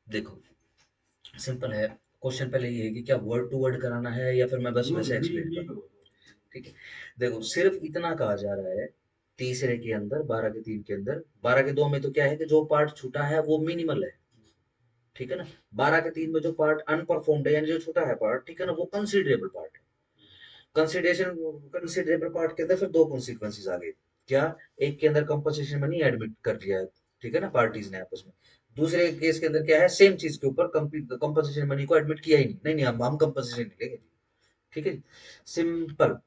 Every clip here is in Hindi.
देखो सिंपल है, क्वेश्चन पहले ये है कि क्या वर्ड टू वर्ड कराना है या फिर मैं बस वैसे एक्सप्लेन करूँ। ठीक है, देखो सिर्फ इतना कहा जा रहा है तीसरे के अंदर 12 के 3 के अंदर, 12 के 2 में तो क्या है कि जो पार्ट छूटा है वो मिनिमल है। ठीक है ना, 12 के 3 में जो पार्ट अनपरफॉर्म्ड है यानी जो छूटा है पार्ट, ठीक है ना, वो कंसिडरेबल पार्ट है। कंसिडरेशन कंसिडरेबल पार्ट के अंदर फिर दो कॉन्सिक्वेंसेज आ गए। क्या, एक के अंदर कंपनसेशन मनी एडमिट कर लिया है, ठीक है ना, पार्टीज ने आपस में। दूसरे केस के अंदर क्या है, सेम चीज के ऊपर कंपनसेशन मनी को एडमिट किया ही नहीं, नहीं नहीं हम कंपनसेशन नहीं लेंगे। ठीक है जी, सिंपल।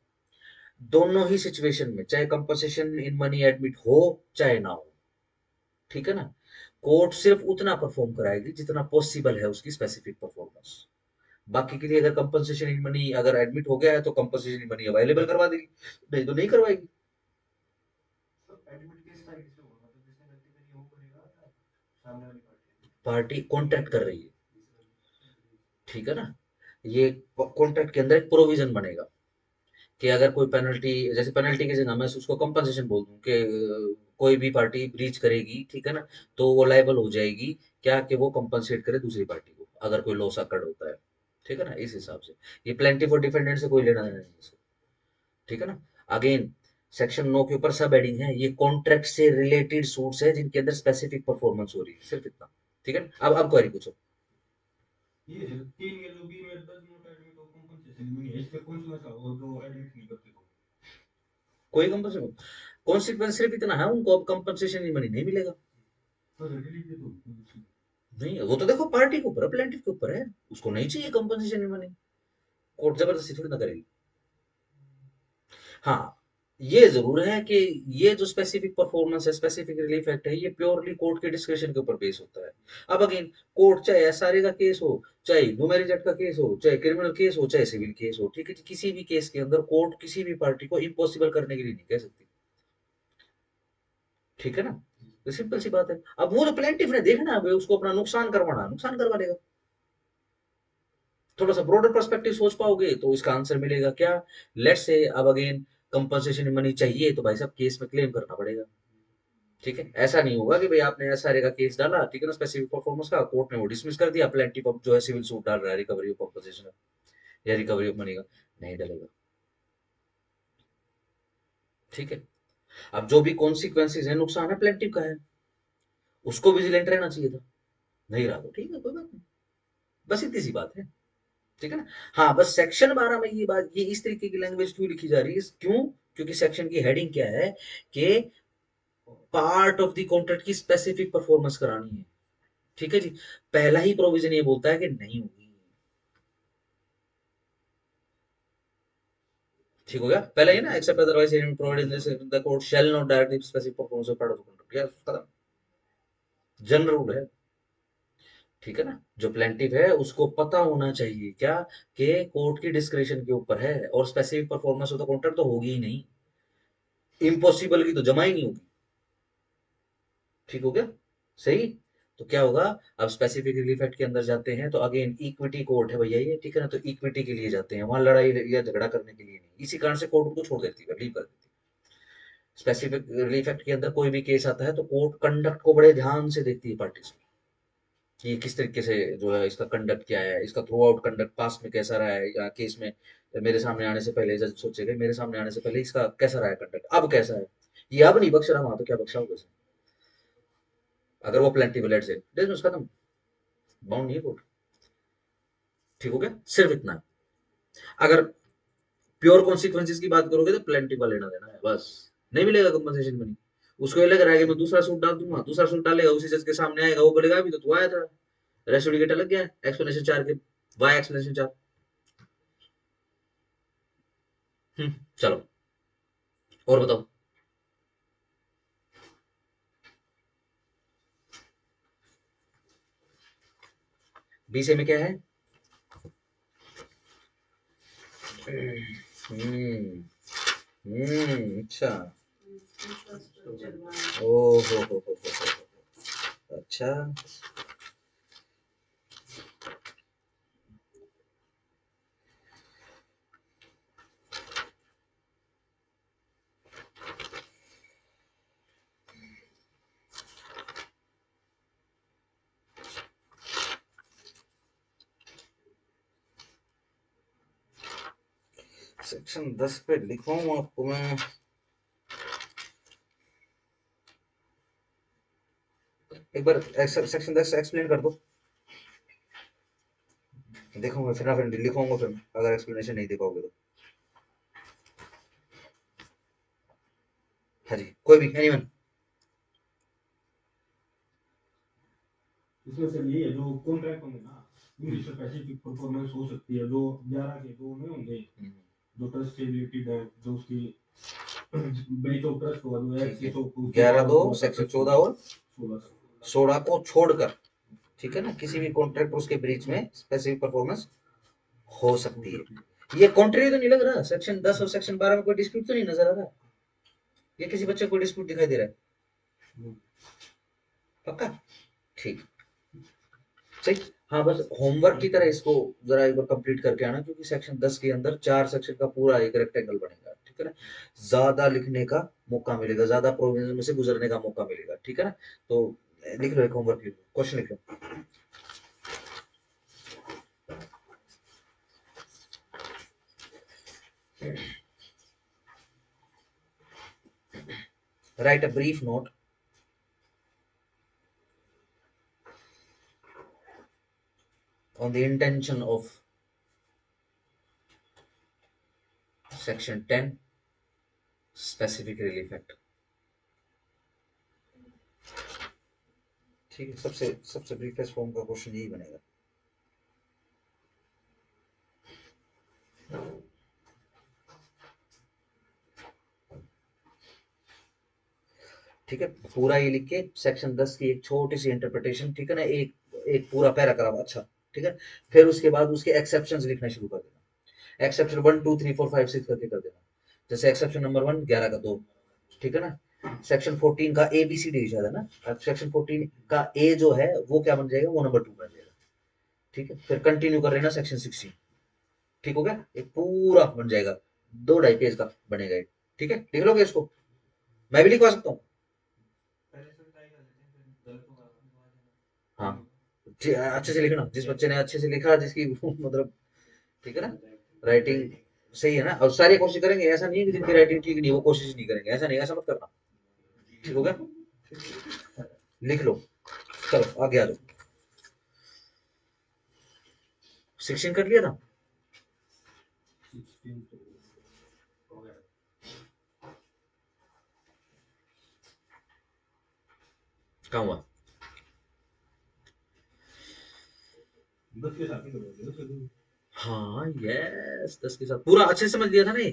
दोनों ही सिचुएशन में चाहे कंपनसेशन इन मनी एडमिट हो चाहे ना हो, ठीक है ना, कोर्ट सिर्फ उतना परफॉर्म कराएगी जितना पॉसिबल है उसकी स्पेसिफिक परफॉर्मेंस। बाकी के लिए अगर कंपनसेशन इन मनी अगर एडमिट हो गया है तो कंपनसेशन इन मनी अवेलेबल करवा देगी, नहीं तो नहीं करवाएगी। पार्टी कॉन्ट्रैक्ट कर रही है, ठीक है ना, ये कॉन्ट्रैक्ट के अंदर एक प्रोविजन बनेगा कि अगर कोई पेनल्टी, जैसे पेनल्टी की जगह मैं उसको कंपनसेशन बोल दूं कि कोई भी पार्टी ब्रीच करेगी, ठीक है ना, तो वो लायबल हो जाएगी, क्या कि वो कंपनसेट करे दूसरी पार्टी को अगर कोई लॉस अकर्ड होता है। ठीक है ना, इस हिसाब से ये प्लेंटिफ और डिफेंडेंट से कोई लेना देना नहीं है इसको। ठीक है ना, अगेन सेक्शन 9 के ऊपर सब हेडिंग है, ये कॉन्ट्रैक्ट से रिलेटेड सूट्स है जिनके अंदर स्पेसिफिक परफॉर्मेंस हो रही है, सिर्फ इतना। ठीक है ना, अब क्वेरी पूछो। ये है 3 LOB में 10 नोट एडमिट हो कंपनसेशन में है, इससे कौन सा ऐसा हो जो एडमिट नहीं करते तो? कोई कंपनसेशन, कॉन्सिक्वेंस सिर्फ इतना है, उनको अब कंपनसेशन मनी नहीं मिलेगा। तो रिलीफ दे दो। नहीं, वो तो देखो पार्टी के ऊपर है, प्लेंटिफ के ऊपर है, उसको नहीं चाहिए कंपनसेशन मनी, कोर्ट जबरदस्ती थोड़ी ना करेगी। हाँ, ये जरूर है कि ये जो स्पेसिफिक परफॉर्मेंस है, स्पेसिफिक रिलीफ एक्ट है, ये प्योरली कोर्ट के डिस्क्रिप्शन के ऊपर बेस होता है। अब अगेन, कोर्ट चाहे एसआरए का केस हो, चाहे न्यू मैरिज एक्ट का केस हो, चाहे क्रिमिनल केस हो, चाहे सिविल केस हो, ठीक है, किसी भी केस के अंदर कोर्ट किसी भी पार्टी को इम्पॉसिबल करने के लिए नहीं कह सकती। ठीक है ना, तो सिंपल सी बात है। अब वो जो प्लेंटिफ ने देखना है, उसको अपना नुकसान करवाना है, नुकसान करवा देगा। थोड़ा सा ब्रॉडर पर्सपेक्टिव सोच पाओगे तो इसका आंसर मिलेगा क्या, लेट्स से अब अगेन कंपनसेशन मनी चाहिए तो भाई साहब केस में क्लेम करना पड़ेगा। ठीक है, ऐसा नहीं होगा कि भाई आपने एसआरए का केस डाला, ठीक है ना, स्पेसिफिक परफॉर्मेंस का, कोर्ट ने वो डिसमिस कर दिया, प्लेंटिफ अब जो है सिविल सूट डाल रहा है रिकवरी ऑफ कंपनसेशन या रिकवरी ऑफ मनी का, नहीं डलेगा। ठीक है, अब जो भी कॉन्सिक्वेंसेज है, नुकसान है, प्लेंटिफ का है, उसको विजिलेंट रहना चाहिए था, नहीं रहा तो ठीक है, कोई बात नहीं, बस इतनी सी बात है। ठीक है ना, हाँ बस सेक्शन 12 में ये बात, ये इस तरीके की लैंग्वेज क्यों लिखी जा रही है, क्यों, क्योंकि सेक्शन की हेडिंग क्या है कि पार्ट ऑफ द कॉन्ट्रैक्ट की स्पेसिफिक परफॉर्मेंस करानी है। ठीक है जी, पहला ही प्रोविजन ये बोलता है कि नहीं होगी। ठीक हो गया, पहला ही ना, except otherwise provided in this the court shall not directly specific performance of part of the contract, yes खत्म, जनरल रूल है। ठीक है ना, जो प्लेंटिव है उसको पता होना चाहिए क्या, कि कोर्ट की डिस्क्रिप्शन के ऊपर है और specific performance of the contract तो होगी ही नहीं, इम्पॉसिबल की तो जमा ही नहीं होगी। ठीक हो गया, सही। तो क्या होगा, अब स्पेसिफिक रिलीफ एक्ट के अंदर जाते हैं तो अगेन इक्विटी कोर्ट है भैया ये, ठीक है ना, तो इक्विटी के लिए जाते हैं, वहां लड़ाई या झगड़ा करने के लिए नहीं, इसी कारण से कोर्ट उनको छोड़ देती है, लीव कर देती है। स्पेसिफिक रिलीफ एक्ट के अंदर कोई भी केस आता है तो कोर्ट कंडक्ट को बड़े ध्यान से देखती है पार्टीज कि ये किस तरीके से जो है इसका कंडक्ट क्या है, इसका थ्रू आउट कंडक्ट पास्ट में कैसा रहा है, या केस में मेरे सामने आने से पहले जज सोचेगा मेरे सामने आने से पहले इसका कैसा रहा है कंडक्ट, अब कैसा है, ये अब नहीं बख्श रहा, वहां तो क्या बख्शा होगा इसे? अगर वो प्लेंटी लेट से डिसमिस खत्म, बाउंड नहीं है कोर्ट। ठीक हो गया, सिर्फ इतना है। अगर प्योर कॉन्सिक्वेंसेज की बात करोगे तो प्लेंटी का लेना देना है बस, नहीं मिलेगा कंपनसेशन मनी। उसको ये लग रहा है कि मैं दूसरा सूट डाल दूंगा, दूसरा सूट डालेगा उसी जज के सामने आएगा, वो बोलेगा अभी तो तू आया था, रेस्टोडिकेटर लग गया एक्सप्लेनेशन 4 के, वाई एक्सप्लेनेशन 4। चलो और बताओ। बीसे में क्या है? हम्म, अच्छा, ओ हो, अच्छा, सेक्शन 10 पे लिखूं आपको मैं। एक बार सेक्शन 10 एक्सप्लेन कर दो, देखूंगा फिर लिखूंगा फिर अगर एक्सप्लेनेशन नहीं दे पाओगे तो। हाँ जी, कोई भी एनीवन। इसमें सर ये है जो कॉन्ट्रैक्ट होंगे ना, उनकी स्पेसिफिक परफॉर्मेंस हो सकती है, जो 11 के दो में होंगे, जो ट्रस्ट से रिलेटेड है, जो उसकी ब्रीच ऑफ ट्रस्ट हुआ, जो एक्सेस ऑफ 11(2) सेक्शन 14 और 16 16 को छोड़कर, ठीक है ना, किसी भी कॉन्ट्रैक्ट उसके ब्रीच में स्पेसिफिक परफॉर्मेंस हो सकती है। ये कॉन्ट्री तो नहीं लग रहा, सेक्शन 10 और सेक्शन 12 में कोई डिस्प्यूट तो नहीं नजर आ रहा, ये किसी बच्चे को डिस्प्यूट दिखाई दे रहा है? पक्का? ठीक, सही। हाँ, बस होमवर्क की तरह इसको जरा एक बार कंप्लीट करके आना, क्योंकि सेक्शन 10 के अंदर 4 सेक्शन का पूरा एक रेक्टेंगल बनेगा, ठीक है ना। ज्यादा लिखने का मौका मिलेगा, ज्यादा प्रोविजन में से गुजरने का मौका मिलेगा, ठीक है ना। तो लिख लो, एक होमवर्क लिख लो, क्वेश्चन लिख लो। Write a brief note on the intention of section 10 specific relief act। ठीक है, सबसे सबसे ब्रीफेस्ट फॉर्म का क्वेश्चन यही बनेगा। ठीक है, पूरा ये लिख के सेक्शन 10 की एक छोटी सी इंटरप्रिटेशन, ठीक है ना, एक एक पूरा पैराग्राफ, अच्छा, ठीक है। फिर उसके बाद उसके एक्सेप्शंस लिखना शुरू कर देना, एक्सेप्शन 1 2 3 4 5 6 करके कर देना। जैसे एक्सेप्शन नंबर 1 11 का 2, ठीक है ना। सेक्शन 14 का ए बी सी डी शायद है ना, अब सेक्शन 14 का ए जो है वो क्या बन जाएगा, वो नंबर 2 बन जाएगा, ठीक है। फिर कंटिन्यू कर लेना सेक्शन 16, ठीक हो गया, एक पूरा बन जाएगा, 2 2.5 पेज का बनेगा ये, ठीक है। लिख लोगे इसको, मैं भी लिखवा सकता हूँ। हाँ, अच्छे से लिखना, जिस बच्चे ने अच्छे से लिखा, जिसकी मतलब, ठीक है ना, राइटिंग सही है ना। और सारी कोशिश करेंगे, ऐसा नहीं है कि जिनकी राइटिंग ठीक नहीं वो कोशिश नहीं करेंगे, ऐसा नहीं, ऐसा मत करना, ठीक हो गया। लिख लो, चलो आगे आ जाओ। 16 कर लिया था? 16 हो गया। कहाँ हुआ? 10 के साथ ही करोगे। हाँ यस, 10 के साथ पूरा अच्छे से समझ लिया था नहीं।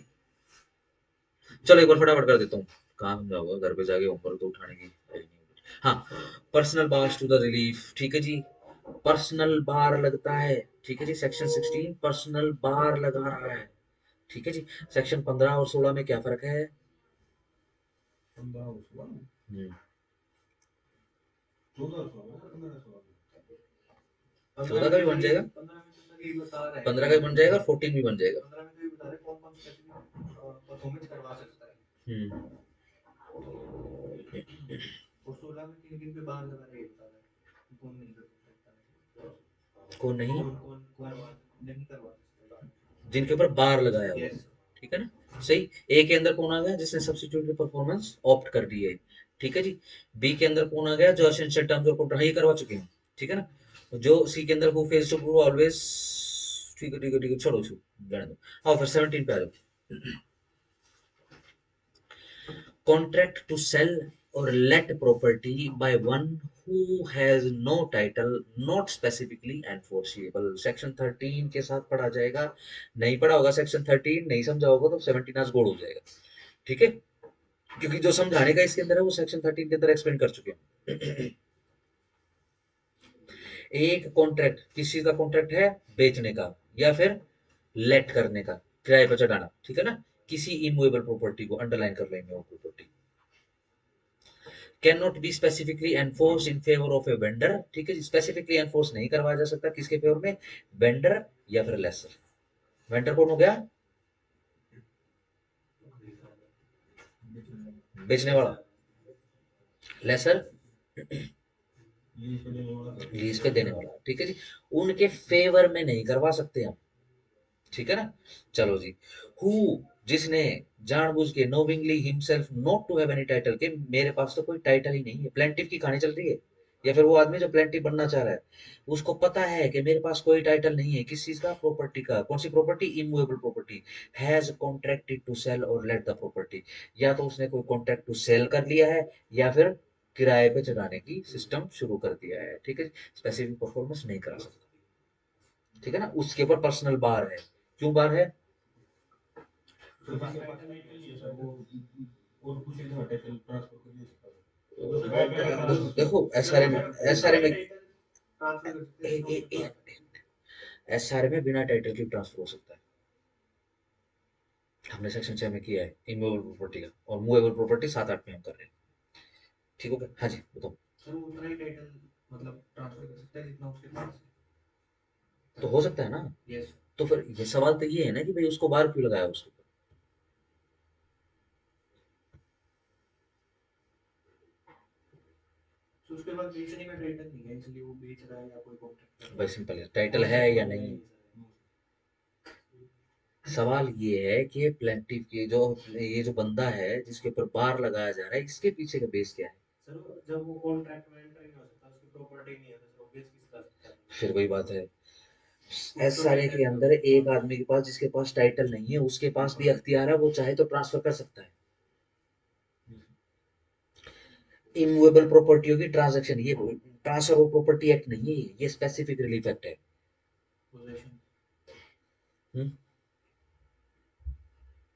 चलो एक बार फटाफट कर देता हूँ, कहाँ समझा होगा, घर पे जाके होमवर्क तो उठाने की है ही नहीं। हाँ, personal bars to the relief, ठीक है जी, पर्सनल बार लगता है, ठीक है जी। सेक्शन 16 पर्सनल बार लगा रहा है, ठीक है जी। सेक्शन 15 और 16 में क्या फर्क है? 15 और 16 में, हम्म, 14 और 16 में, 15 और 16 में। 14 का भी बन जाएगा, 15 का भी बन जाएगा, 14 भी बन जाएगा। 15 में तो ये बता रहे कौन कौन परफॉर्मेंस करवा सकता है, हम्म, और 16 में किन किन पे बाहर लगा रहे हैं, बता रहे हैं कौन नहीं कर सकता, कौन नहीं? कौन कौन करवा नहीं करवा सकता। जिनके ऊपर बार लगाया हुआ, यस। ठीक है ना, सही। ए के अंदर कौन आ गया, जिसने सब्स्टिट्यूट परफॉर्मेंस ऑप्ट कर दी है, ठीक है जी। बी के अंदर कौन आ गया, जो एसेंशियल टर्म्स और कोड ये करवा चुके हैं, ठीक है ना। जो सी के अंदर who fails to prove always, ठीक है ठीक है ठीक है, छोड़ो छोड़ो रहने दो। आओ फिर 17 पे आ जाओ। Contract to sell or let property by one who has no title not specifically enforceable। Section 13 के साथ पढ़ा जाएगा, नहीं पढ़ा होगा सेक्शन 13, नहीं समझा होगा तो 17 आज गोड़ हो जाएगा, ठीक है। क्योंकि जो समझाने का इसके अंदर है वो सेक्शन 13 के अंदर एक्सप्लेन कर चुके हैं। एक कॉन्ट्रैक्ट, किस चीज का कॉन्ट्रैक्ट है, बेचने का या फिर लेट करने का, किराए पर चढ़ाना, ठीक है ना। किसी इमूवेबल प्रॉपर्टी को अंडरलाइन कर लेंगे, वो property can not be specifically enforce in favour of a vendor, ठीक है, स्पेसिफिकली एनफोर्स नहीं करवाया जा सकता किसके फेवर में, वेंडर या फिर लेसर। वेंडर कौन हो गया, बेचने वाला, लेसर लीज पे देने वाला था। लीज पे देने वाला, ठीक है जी। उनके फेवर में नहीं करवा सकते हम, ठीक है ना। चलो जी, हु, जिसने जानबूझ के knowingly himself not to have any title, के मेरे पास तो कोई टाइटल ही नहीं है, प्लेंटिफ की कहानी चल रही है, या फिर वो आदमी जो प्लेंटिफ बनना चाह रहा है उसको पता है कि मेरे पास कोई टाइटल नहीं है, किस चीज का, प्रॉपर्टी का। कौन सी property, immovable property. Has contracted to sell और लेट द प्रॉपर्टी, या तो उसने कोई कॉन्ट्रैक्ट टू सेल कर लिया है या फिर किराए पे चढ़ाने की सिस्टम शुरू कर दिया है, ठीक है। स्पेसिफिक परफॉर्मेंस नहीं करा सकता, ठीक है ना, उसके ऊपर पर्सनल बार है। क्यों बार है? तो जिसके पास टाइटल नहीं है सर वो और कुछ इधर टाइटल ट्रांसफर कर नहीं सकता सर। तो वह वह ट्रांसफर कर देखो सकता एसआरए में, एसआरए में ट्रांसफर कर सकते हैं विदाउट ट्रांसफर। एसआरए में बिना टाइटल के ट्रांसफर हो सकता है। हमने सेक्शन 6 में किया है इमूवेबल प्रॉपर्टी का, और मूवेबल प्रॉपर्टी 7-8 में हम कर रहे हैं। ठीक हो गया? हाँ जी बताओ। सर वो उतना ही टाइटल मतलब ट्रांसफर कर सकता है जितना उसके पास तो हो सकता है ना। है। यस। तो फिर ये सवाल तो ये है ना कि भाई उसको बार क्यों लगाया उसके ऊपर। तो उसके पास बेचने का टाइटल नहीं है इसलिए वो बेच रहा है या कोई कॉन्ट्रैक्ट कर रहा भाई है। सिंपल है, टाइटल नो है सर या वो नहीं। नहीं सर नो सवाल ये है कि प्लेंटिफ के जो, ये जो बंदा है जिसके ऊपर बार लगाया जा रहा है, इसके पीछे का बेस क्या है? सर जब वो कॉन्ट्रैक्ट में एंटर ही नहीं हो सकता उसकी प्रॉपर्टी नहीं है तो सर वो बेच किसका सकता है। फिर वही बात है, कुछ तो एसआरए टाइटल के है अंदर उसके एक पास। आदमी के पास, जिसके पास टाइटल नहीं है, उसके पास भी अख्तियार है, वो चाहे तो ट्रांसफर कर सकता है। इमूवेबल प्रॉपर्टियों की ट्रांजैक्शन, ये ट्रांसफर ऑफ प्रॉपर्टी एक्ट नहीं है, ये स्पेसिफिक रिलीफ एक्ट है। पोजीशन। हम्म,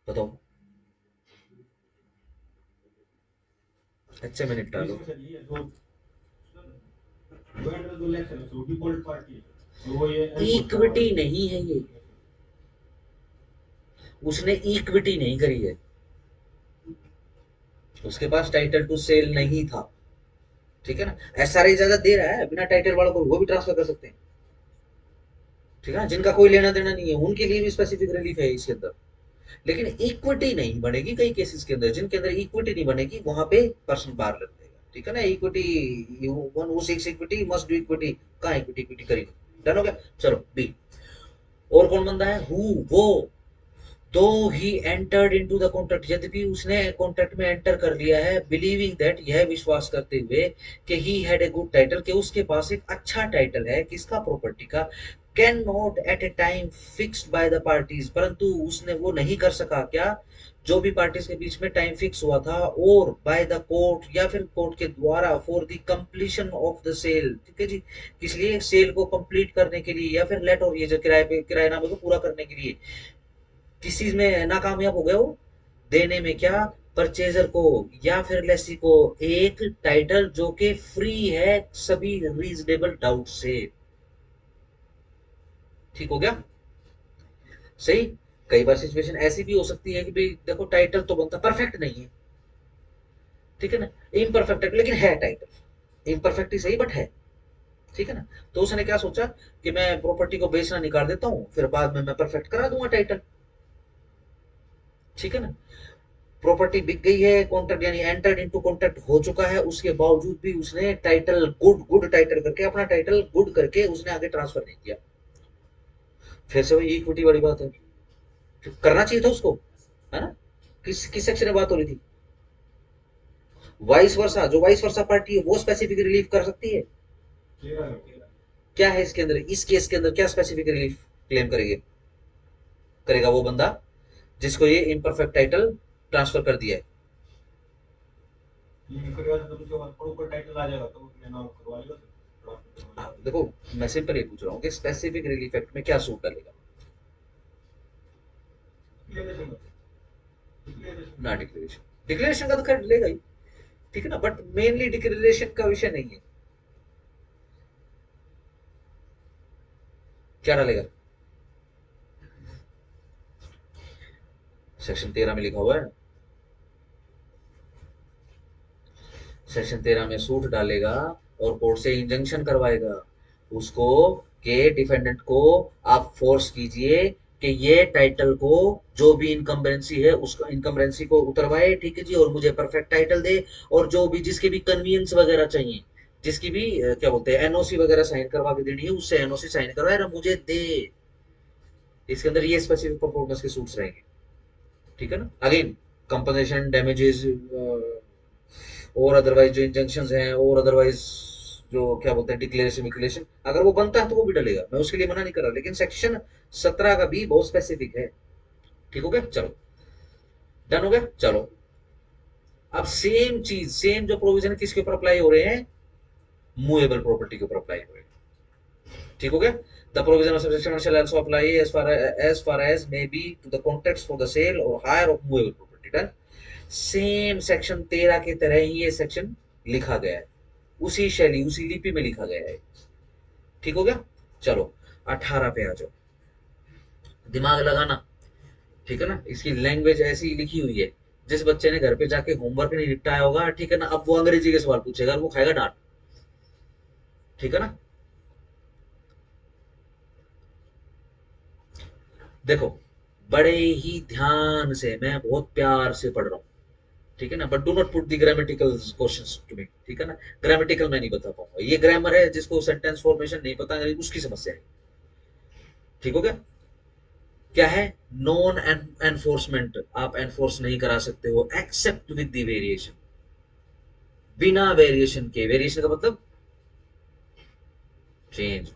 बताओ, अच्छे में तो निपटा लो। इसमें सर ये है जो जो एंटर जो इलेक्शन है वो डिफॉल्ट पार्टी है सर और वो ये एनफोर्स करवा रहा इक्विटी नहीं है ये, है। उसने इक्विटी नहीं करी है, उसके पास टाइटल टू सेल नहीं था, ठीक है ना। एसआरए इजाजत दे रहा है बिना टाइटल वालों को, वो भी ट्रांसफर कर सकते हैं, ठीक है ना, जिनका कोई लेना देना नहीं है उनके लिए भी स्पेसिफिक रिलीफ है इसके अंदर। लेकिन इक्विटी नहीं बनेगी कई केसेस के अंदर, जिनके अंदर इक्विटी नहीं बनेगी वहां पे पर्सन बार लग जाएगा, ठीक है ना। Equity, one who seeks equity must do equity, कहां इक्विटी इक्विटी करी। डन हो गया। चलो बी, और कौन बंदा है, हु, वो, दो he entered into the contract, यद्यपि उसने कॉन्ट्रैक्ट में एंटर कर लिया है, बिलीविंग दैट, यह विश्वास करते हुए कि he had a good title, कि उसके पास एक अच्छा टाइटल है, किसका, प्रॉपर्टी का। Can not at A time fixed by the parties, परंतु उसने वो नहीं कर सका, क्या, जो भी पार्टीज के बीच में टाइम फिक्स हुआ था, और बाय द कोर्ट, या फिर कोर्ट के द्वारा, for the completion of the sale, ठीक है जी, किस लिए, सेल को कंप्लीट करने के लिए, या फिर लेट, और ये जो किराए पे किराएनामे को पूरा करने के लिए, किस चीज में नाकामयाब हो गए वो, देने में, क्या, परचेजर को या फिर लेसी को एक टाइटल जो कि फ्री है सभी रीजनेबल डाउट से। ठीक हो गया, सही। कई बार सिचुएशन ऐसी भी हो सकती है कि भाई देखो टाइटल तो बनता, परफेक्ट नहीं है, ठीक है ना, इम्परफेक्ट है लेकिन है टाइटल, इम्परफेक्ट ही सही बट है, ठीक है ना। तो उसने क्या सोचा कि मैं प्रॉपर्टी को बेचना निकाल देता हूँ, फिर बाद में मैं परफेक्ट करा दूंगा टाइटल, ठीक है ना। प्रॉपर्टी बिक गई है, कॉन्ट्रैक्ट यानी एंटर्ड इनटू कॉन्ट्रैक्ट हो चुका है, उसके बावजूद भी उसने टाइटल गुड, गुड टाइटल करके, अपना टाइटल गुड करके उसने आगे ट्रांसफर नहीं किया। फिर से वही इक्विटी वाली बात है, फिर करना चाहिए था उसको, है ना। किस किस सेक्शन में बात हो रही थी, वाइस वर्सा, जो वाइस वर्सा पार्टी है वो स्पेसिफिक रिलीफ कर सकती है। तेरह में तेरह क्या है इसके अंदर, इस केस के अंदर क्या स्पेसिफिक रिलीफ क्लेम करेंगे, करेगा वो बंदा जिसको ये इम्परफेक्ट टाइटल ट्रांसफर कर दिया है। ये करेगा तो उसके बाद प्रॉपर टाइटल आ जाएगा तो अपने नाम करवा लेगा सर ट्रांसफर करवा लेगा। देखो मैं सिंपल ये पूछ रहा हूँ कि स्पेसिफिक रिलीफ एक्ट में क्या सूट डालेगा। डिक्लेरेशन का सर डिक्लेरेशन ना डिक्लेरेशन, डिक्लेरेशन का तो खैर डलेगा ही, ठीक है ना, बट मेनली डिक्लेरेशन का विषय नहीं है। क्या डालेगा, सेक्शन 13 में लिखा हुआ है, सेक्शन 13 में सूट डालेगा और कोर्ट से इंजंक्शन करवाएगा उसको, के डिफेंडेंट को आप फोर्स कीजिए कि ये टाइटल को, जो भी इनकम्बरेंसी है उसका, इनकम्बरेंसी को उतरवाए, ठीक है जी, और मुझे परफेक्ट टाइटल दे, और जो भी जिसके भी कन्वीनियंस वगैरह चाहिए, जिसकी भी क्या बोलते हैं एनओसी वगैरह साइन करवा के देनी है, उससे एनओसी साइन करवाए और मुझे दे। इसके अंदर ये स्पेसिफिक परफॉर्मेंस के सूट्स रहेंगे, ठीक है ना। अगेन कंपनसेशन, डैमेजेस और अदरवाइज जो इंजंक्शंस हैं और अदरवाइज जो क्या बोलते हैं डिक्लेरेशन विक्लेरेशन, अगर वो बनता है तो वो भी डलेगा, मैं उसके लिए मना नहीं कर रहा, लेकिन सेक्शन 17 का भी बहुत स्पेसिफिक है। ठीक हो गया, चलो डन हो गया। चलो अब सेम चीज, सेम जो प्रोविजन किसके ऊपर अप्लाई हो रहे हैं, मूवेबल प्रॉपर्टी के ऊपर अप्लाई हो रहे हैं। ठीक हो गया। The provision of subsection shall also apply as may be to the contracts for the sale or hire of movable property। Done. Same section 13 की तरह ही ये सेक्शन लिखा गया है, उसी शैली उसी लिपि में लिखा गया है। ठीक हो गया। चलो 18 पे आ जाओ, दिमाग लगाना, ठीक है ना। इसकी लैंग्वेज ऐसी लिखी हुई है, जिस बच्चे ने घर पे जाके होमवर्क नहीं निपटाया होगा, ठीक है ना, अब वो अंग्रेजी के सवाल पूछेगा और वो खाएगा डांट। ठीक है ना। देखो बड़े ही ध्यान से, मैं बहुत प्यार से पढ़ रहा हूँ, ठीक है ना, but do not put the grammatical questions to me, ठीक है ना। ग्रामेटिकल मैं नहीं बता पाऊंगा, ये ग्रामर है, जिसको सेंटेंस फॉर्मेशन नहीं पता उसकी समस्या है। ठीक हो गया। क्या है, नॉन एनफोर्समेंट, आप एनफोर्स नहीं करा सकते हो एक्सेप्ट विद द वेरिएशन, बिना वेरिएशन के। वेरिएशन का मतलब चेंज,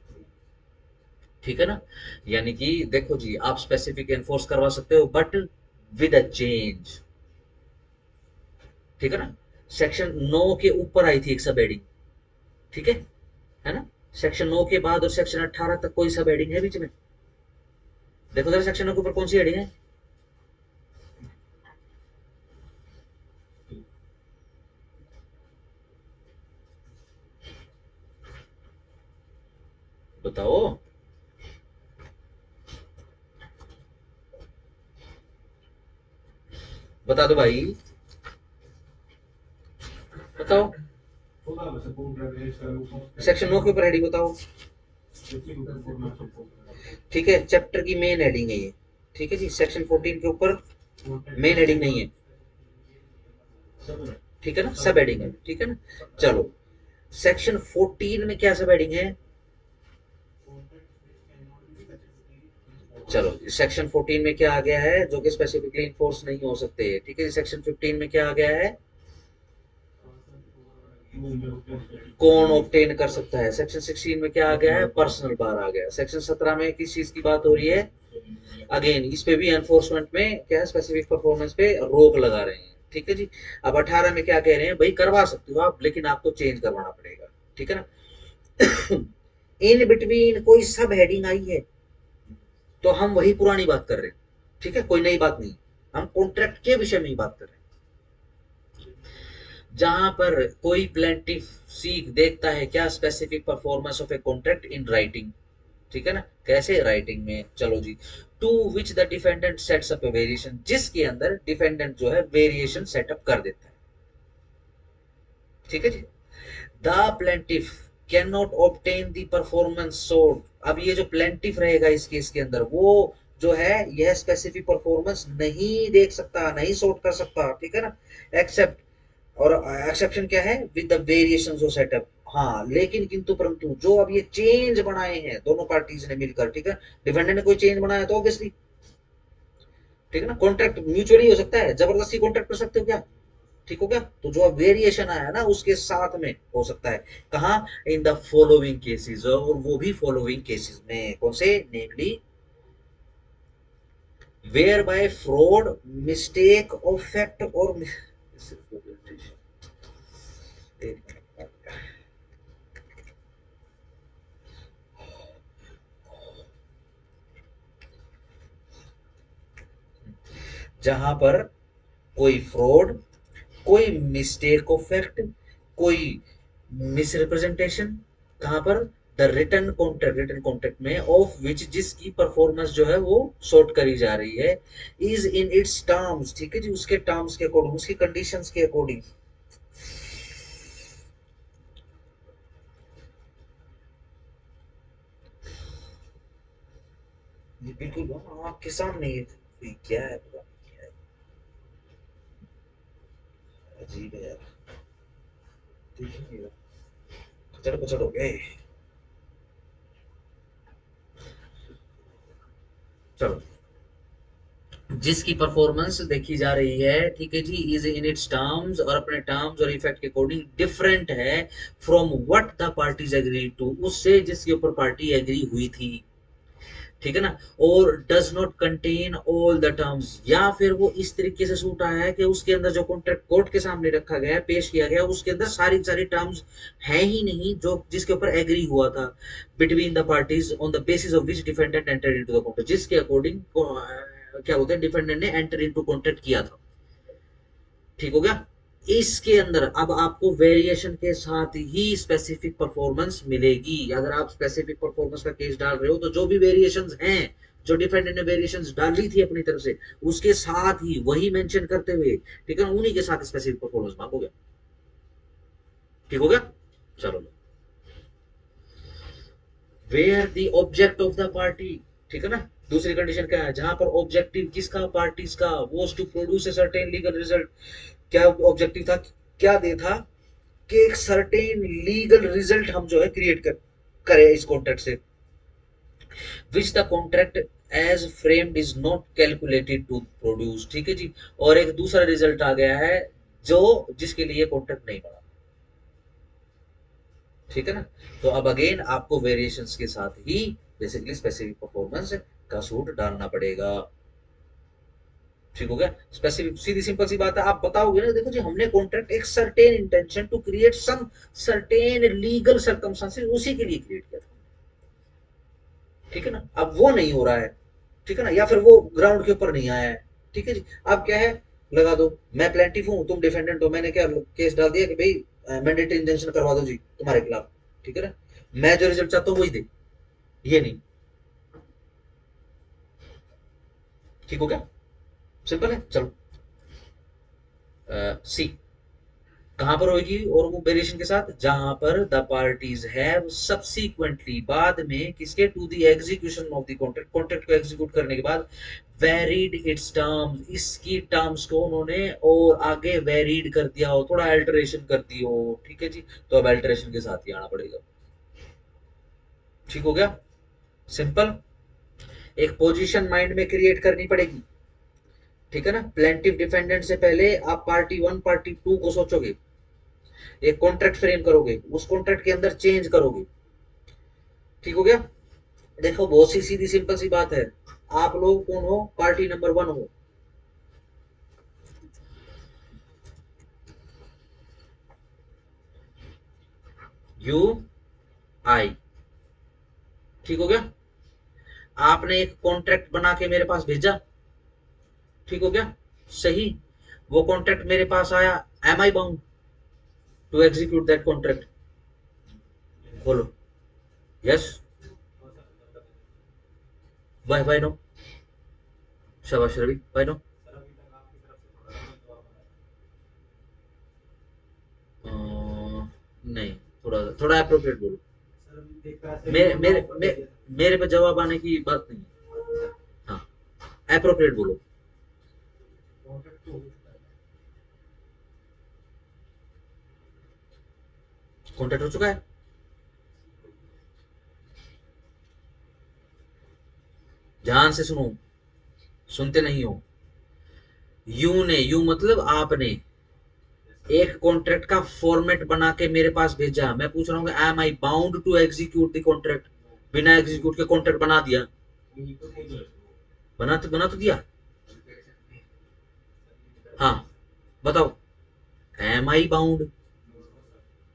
ठीक है ना। यानी कि देखो जी, आप स्पेसिफिक एनफोर्स करवा सकते हो बट विद अ चेंज, ठीक है ना। सेक्शन 9 के ऊपर आई थी एक सब हेडिंग, ठीक है ना। सेक्शन 9 के बाद और सेक्शन 18 तक कोई सब हेडिंग है बीच में, देखो जरा सेक्शन 9 के ऊपर कौन सी हेडिंग है, बताओ। बता दो भाई, बताओ। 14 में से कॉन्ट्रैक्ट एज का लूप सेक्शन 9 के ऊपर हेडिंग बताओ। specific performance of contract। ठीक है, चैप्टर की मेन हेडिंग है ये, ठीक है जी। सेक्शन 14 के ऊपर मेन हेडिंग नहीं है, सब है। ठीक है ना, सब हेडिंग है, ठीक है ना। चलो सेक्शन 14 में क्या सब हेडिंग है, चलो सेक्शन 14 में क्या आ गया है, जो कि स्पेसिफिकली इन्फोर्स नहीं हो सकते, ठीक है। सेक्शन 15 में क्या आ गया है, कौन ऑब्टेन कर सकता है। सेक्शन 16 में क्या आ गया है, पर्सनल बार आ गया। सेक्शन 17 में किस चीज की बात हो रही है, अगेन इस पे भी एनफोर्समेंट में क्या है, स्पेसिफिक परफॉर्मेंस पे रोक लगा रहे हैं, ठीक है जी। अब 18 में क्या कह रहे हैं, भाई करवा सकते हो आप, लेकिन आपको चेंज करवाना पड़ेगा, ठीक है ना। इन बिटवीन कोई सब हेडिंग आई है तो हम वही पुरानी बात कर रहे हैं, ठीक है, कोई नई बात नहीं, हम कॉन्ट्रैक्ट के विषय में ही बात कर रहे हैं। जहां पर कोई प्लेंटिफ सीख देखता है क्या, specific performance of a contract in writing, ठीक है ना, कैसे राइटिंग में, चलो जी। To which the defendant sets up a variation, जिसके अंदर डिफेंडेंट जो है वेरिएशन सेटअप कर देता है, ठीक है जी। The plaintiff can not obtain the performance sought, अब ये जो प्लेंटिफ रहेगा इस केस के अंदर, वो जो है यह स्पेसिफिक परफॉर्मेंस नहीं देख सकता, नहीं सोर्ट कर सकता, ठीक है ना, एक्सेप्ट, और एक्सेप्शन क्या है, with the variations of setup. हाँ लेकिन किंतु परंतु जो अब ये चेंज बनाए हैं दोनों पार्टीज ने मिलकर, ठीक है, डिफेंडेंट ने कोई चेंज बनाया तो ऑब्वियसली, ठीक है ना, कॉन्ट्रैक्ट म्यूचुअली हो सकता है, जबरदस्ती कॉन्ट्रैक्ट कर सकते हो क्या, ठीक हो गया। तो जो अब वेरिएशन आया ना उसके साथ में हो सकता है, कहा, इन द फॉलोइंग केसेस, और वो भी फॉलोइंग केसेस में, कौन से, namely where by fraud, mistake of fact और जहां पर कोई फ्रॉड, कोई मिस्टेक ऑफ फैक्ट, कोई मिसरिप्रेजेंटेशन, कहां पर, the return contract, return contract में, ऑफ विच, जिसकी परफॉर्मेंस जो है वो सॉर्ट करी जा रही है, इज इन इट्स टर्म्स, ठीक है जी, उसके टर्म्स के अकॉर्डिंग, उसकी कंडीशंस के अकॉर्डिंग। ये बिल्कुल आपके सामने ये क्या है, पता नहीं क्या है, अजीब है यार, देखिए कचड़ पचड़ हो गए। चलो, जिसकी परफॉर्मेंस देखी जा रही है, ठीक है जी, इज इन इट्स टर्म्स और अपने टर्म्स और इफेक्ट के अकॉर्डिंग डिफरेंट है from what the parties agree to, उससे जिसके ऊपर पार्टी एग्री हुई थी, ठीक है ना, और does not contain all the terms, या फिर वो इस तरीके से सूट आया है कि उसके अंदर जो कॉन्ट्रैक्ट कोर्ट के सामने रखा गया है, पेश किया गया, उसके अंदर सारी सारी टर्म्स है ही नहीं जो जिसके ऊपर एग्री हुआ था between the parties on the basis of which defendant enter into the contract, जिसके अकॉर्डिंग क्या बोलते हैं डिफेंडेंट ने एंटर इनटू कॉन्ट्रैक्ट किया था। ठीक हो गया। इसके अंदर अब आपको वेरिएशन के साथ ही स्पेसिफिक परफॉर्मेंस मिलेगी। अगर आप स्पेसिफिक परफॉर्मेंस का केस डाल रहे हो तो जो भी वेरिएशंस हैं, जो डिफेंडेंट ने वेरिएशंस डाली थी अपनी तरफ से, उसके साथ ही वही मेंशन करते हुए, ठीक है, उन्हीं के साथ स्पेसिफिक परफॉर्मेंस मांगोगे। ठीक हो गया। चलो, where the object of the party, ठीक है ना। दूसरी कंडीशन क्या है, जहां पर ऑब्जेक्टिव किसका, पार्टीज का, वो to produce a certain legal result. क्या ऑब्जेक्टिव था, क्या दे था कि एक सर्टेन लीगल रिजल्ट हम जो है क्रिएट करें इस कॉन्ट्रैक्ट से, which the contract as framed is not calculated to produce. ठीक है जी। और एक दूसरा रिजल्ट आ गया है जो जिसके लिए कॉन्ट्रैक्ट नहीं बना। ठीक है ना। तो अब अगेन आपको वेरिएशंस के साथ ही बेसिकली स्पेसिफिक परफॉर्मेंस का सूट डालना पड़ेगा। ठीक हो गया। स्पेसिफिक, सीधी सिंपल सी बात है, आप बताओगे ना, देखो जी हमने कॉन्ट्रैक्ट एक certain intention to create some certain legal circumstances उसी के लिए क्रिएट किया था। ठीक है ना। अब वो नहीं हो रहा है, ठीक है ना, या फिर वो ग्राउंड के ऊपर नहीं आया है। ठीक है जी। अब क्या है, लगा दो मैं प्लेंटिफ हूं, तुम डिफेंडेंट हो, मैंने क्या केस डाल दिया कि भाई मैंडेटरी इंजंक्शन करवा दो जी तुम्हारे खिलाफ। ठीक है ना। मैं जो रिजल्ट चाहता हूँ वही दे, ये नहीं। ठीक हो गया। सिंपल है। चलो, सी कहां पर होगी, और वो वेरिएशन के साथ, जहां पर द पार्टीज हैव सब्सीक्वेंटली, बाद में किसके, to the execution of the contract, contract को एग्जीक्यूट करने के बाद, वेरीड इट्स टर्म्स, इसकी टर्म्स को उन्होंने और आगे वेरीड कर दिया हो, थोड़ा अल्टरेशन कर दी हो। ठीक है जी। तो अब अल्टरेशन के साथ ही आना पड़ेगा। ठीक हो गया। सिंपल। एक पोजीशन माइंड में क्रिएट करनी पड़ेगी। ठीक है ना। प्लेंटिव डिफेंडेंट से पहले आप पार्टी वन पार्टी टू को सोचोगे, एक कॉन्ट्रैक्ट फ्रेम करोगे, उस कॉन्ट्रैक्ट के अंदर चेंज करोगे। ठीक हो गया। देखो बहुत सी सीधी सिंपल सी बात है, आप लोग कौन हो, पार्टी नंबर वन हो। यू आई। ठीक हो गया। आपने एक कॉन्ट्रैक्ट बना के मेरे पास भेजा। ठीक हो गया। सही। वो कॉन्ट्रैक्ट मेरे पास आया, am I bound to execute that contract? बोलो यस, वाई नो। शाबाश रवि, वाई नो। सर अभी तक आपकी तरफ से थोड़ा सा जवाब आ रहा है। नहीं, थोड़ा थोड़ा अप्रोप्रिएट बोलो। सर अभी एक तरह से मेरे बोलना मेरे ऊपर मे, कर दिया था। मेरे पे जवाब आने की बात नहीं है। हाँ, अप्रोप्रिएट बोलो। कॉन्ट्रैक्ट तो हो चुका है। कॉन्ट्रैक्ट हो चुका है। ध्यान से सुनो, सुनते नहीं हो। यू ने, यू मतलब आपने एक कॉन्ट्रैक्ट का फॉर्मेट बना के मेरे पास भेजा, मैं पूछ रहा हूँ am I bound to execute the contract? बिना एग्जीक्यूट के कॉन्ट्रैक्ट बना दिया? बना तो दिया। हाँ, बताओ, एम आई बाउंड?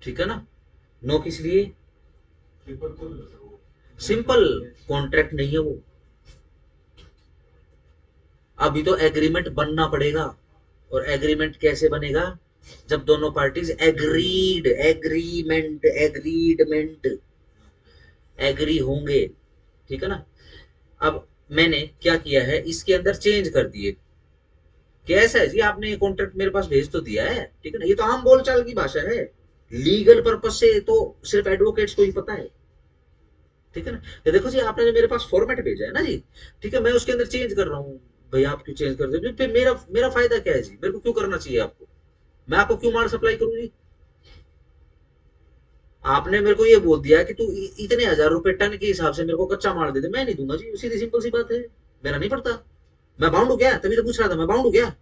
ठीक है ना। नो किस लिए? सिंपल, कॉन्ट्रैक्ट नहीं है वो। अभी तो एग्रीमेंट बनना पड़ेगा। और एग्रीमेंट कैसे बनेगा, जब दोनों पार्टीज एग्रीड, एग्रीमेंट, एग्रीडमेंट, एग्री होंगे। ठीक है ना। अब मैंने क्या किया है, इसके अंदर चेंज कर दिए। कैसा है जी, आपने ये कॉन्ट्रैक्ट मेरे पास भेज तो दिया है, ठीक है ना, ये तो आम बोलचाल की भाषा है। लीगल पर्पज से तो सिर्फ एडवोकेट्स को ही पता है। ठीक है ना। तो देखो जी, आपने जो मेरे पास फॉर्मेट भेजा है ना जी, ठीक है, मैं उसके अंदर चेंज कर रहा हूँ। भाई आप क्यों चेंज कर दे, फिर मेरा मेरा फायदा क्या है जी, मेरे को क्यों करना चाहिए आपको, मैं आपको क्यों माल सप्लाई करूँ जी? आपने मेरे को ये बोल दिया कि तू इतने 1000 रुपए टन के हिसाब से मेरे को कच्चा माल दे दे, मैं नहीं दूंगा जी, सीधी सिंपल सी बात है। मेरा नहीं पड़ता, मैं बाउंड हूं क्या, तभी तो पूछ रहा था मैं बाउंड हूं क्या,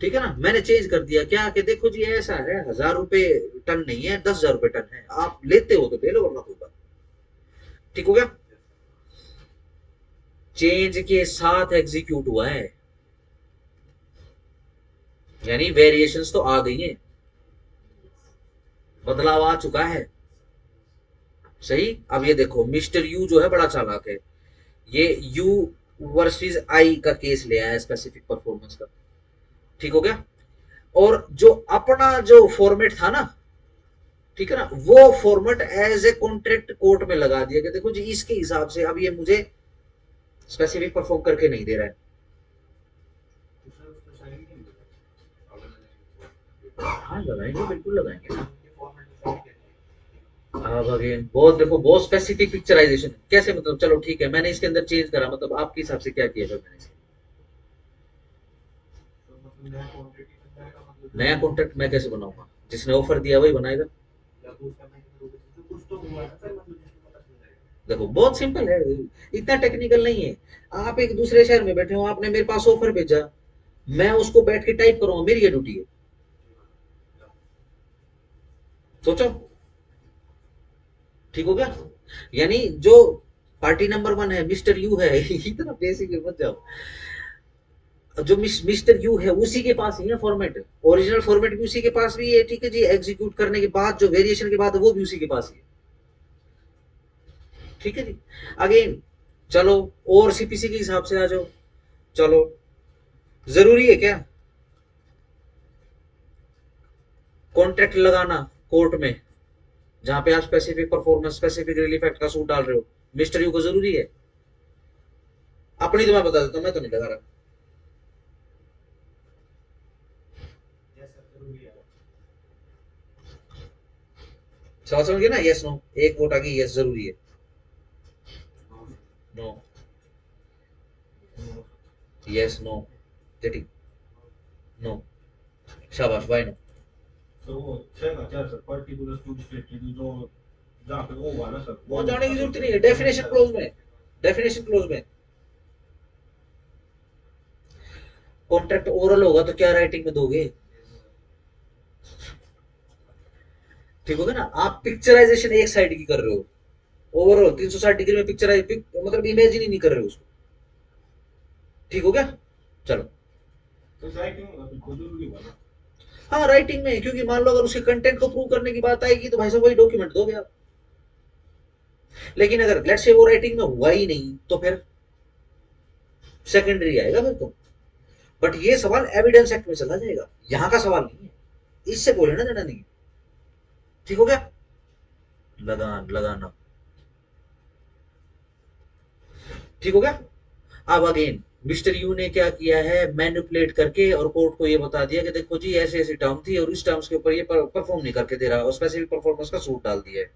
ठीक है ना। मैंने चेंज कर दिया क्या कि देखो जी ऐसा है 1000 रुपए टन नहीं है 10,000 रुपए टन है, आप लेते हो तो ले लो वरना कोई बात, ठीक हो गया। चेंज के साथ एग्जीक्यूट हुआ है, यानी वेरिएशंस तो आ गई हैं, बदलाव आ चुका है, सही। अब ये देखो मिस्टर यू जो है बड़ा चालाक है, ये यू वर्सेस आई का केस ले आया स्पेसिफिक परफॉर्मेंस का, ठीक हो गया। और जो अपना जो फॉर्मेट था ना, ठीक है ना, वो format as a contract court में लगा दिया कि देखो जी इसके हिसाब से अब ये मुझे स्पेसिफिक परफॉर्म करके नहीं दे रहा है। तो सर उसमें साइन नहीं होगा अगर हाँ लगाएंगे, बिल्कुल लगाएंगे। ये फॉर्मेट में साइन करनी अब अगेन बहुत देखो बहुत स्पेसिफिक पिक्चराइजेशन कैसे, मतलब चलो ठीक है मैंने इसके अंदर चेंज करा, मतलब आपके हिसाब से क्या किया फिर मैंने इसके? तो मतलब नया क्वांटिटी बनता है का मतलब नया कॉन्ट्रैक्ट मैं कैसे बनाऊंगा, जिसने ऑफर दिया वही बनाएगा। या तो उसका मैं करूँगा तो कुछ तो हुआ ना सर, मतलब जिसको पता चल जाएगा। देखो बहुत सिंपल है, इतना टेक्निकल नहीं है। आप एक दूसरे शहर में बैठे हो, आपने मेरे पास ऑफर भेजा, मैं उसको बैठ के टाइप करूंगा, मेरी ये ड्यूटी है, सोचो, ठीक हो गया। यानी जो पार्टी नंबर 1 है मिस्टर यू है इतना बेसिक मत जाओ, जो मिस्टर यू है उसी के पास ही है फॉर्मेट, ओरिजिनल फॉर्मेट भी उसी के पास भी है, ठीक है जी। एग्जीक्यूट करने के बाद जो वेरिएशन के बाद वो भी उसी के पास ही है, ठीक है जी। अगेन चलो और सीपीसी के हिसाब से आ जाओ, चलो जरूरी है क्या कॉन्ट्रैक्ट लगाना कोर्ट में, जहां पे आप specific performance specific relief act का सूट डाल रहे हो, मिस्टर यू को जरूरी है? अपनी तो मैं बता देता हूं, मैं तो नहीं लगा रहा। यस सर जरूरी है। सवाल समझ गए ना, यस नो, एक वोट आ गई, यस जरूरी है, नो, यस नो, जेटी, नो, शाबाश, वाई नो। सर वो 6 का 4 सर पर्टिकुलर टू स्टेट की जो जहाँ पे वो हुआ ना सर वो वो जाने की बता दो जरूरत नहीं सर है, डेफिनेशन क्लोज में, डेफिनेशन क्लोज में कॉन्ट्रैक्ट ओरल होगा तो क्या राइटिंग में दोगे, ठीक होगा ना। आप पिक्चराइजेशन एक साइड की कर रहे हो, ओवरऑल 360 डिग्री में पिक्चराइज मतलब इमेजिन ही नहीं कर रहे हो उसको, ठीक हो गया। चलो तो राइटिंग होगा फिर तो जरूरी हुआ ना। हाँ राइटिंग में, क्योंकि मान लो अगर उसके कंटेंट को प्रूव करने की बात आएगी तो भाई साहब वही डॉक्यूमेंट दोगे आप, लेकिन अगर लेट्स से वो राइटिंग में हुआ ही नहीं तो फिर सेकेंडरी आएगा फिर तो। बट ये सवाल एविडेंस एक्ट में चला जाएगा, यहाँ का सवाल नहीं है, इससे कोई लेना देना नहीं है, ठीक हो गया। लगान लगाना, ठीक हो गया। अब अगेन मिस्टर यू ने क्या किया है, मैनिपुलेट करके और कोर्ट को ये बता दिया कि देखो जी ऐसे ऐसी टर्म थी और इस टर्म्स के ऊपर ये परफॉर्म नहीं करके दे रहा, और स्पेसिफिक परफॉर्मेंस का सूट डाल दिया है।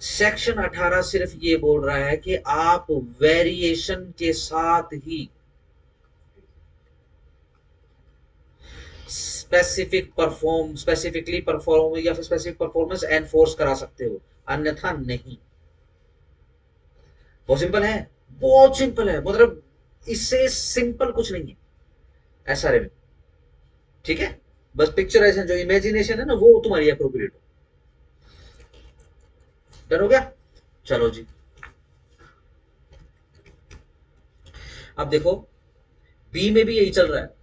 सेक्शन 18 सिर्फ ये बोल रहा है कि आप वेरिएशन के साथ ही स्पेसिफिकली परफॉर्म या फिर स्पेसिफिक परफॉर्मेंस एनफोर्स करा सकते हो, अन्यथा नहीं। बहुत सिंपल है, बहुत सिंपल है, मतलब इससे सिंपल कुछ नहीं है एसआरए में, ठीक है। बस पिक्चराइजेशन जो इमेजिनेशन है ना वो तुम्हारी अप्रोप्रिएट हो, डन हो गया। चलो जी अब देखो बी में भी यही चल रहा है,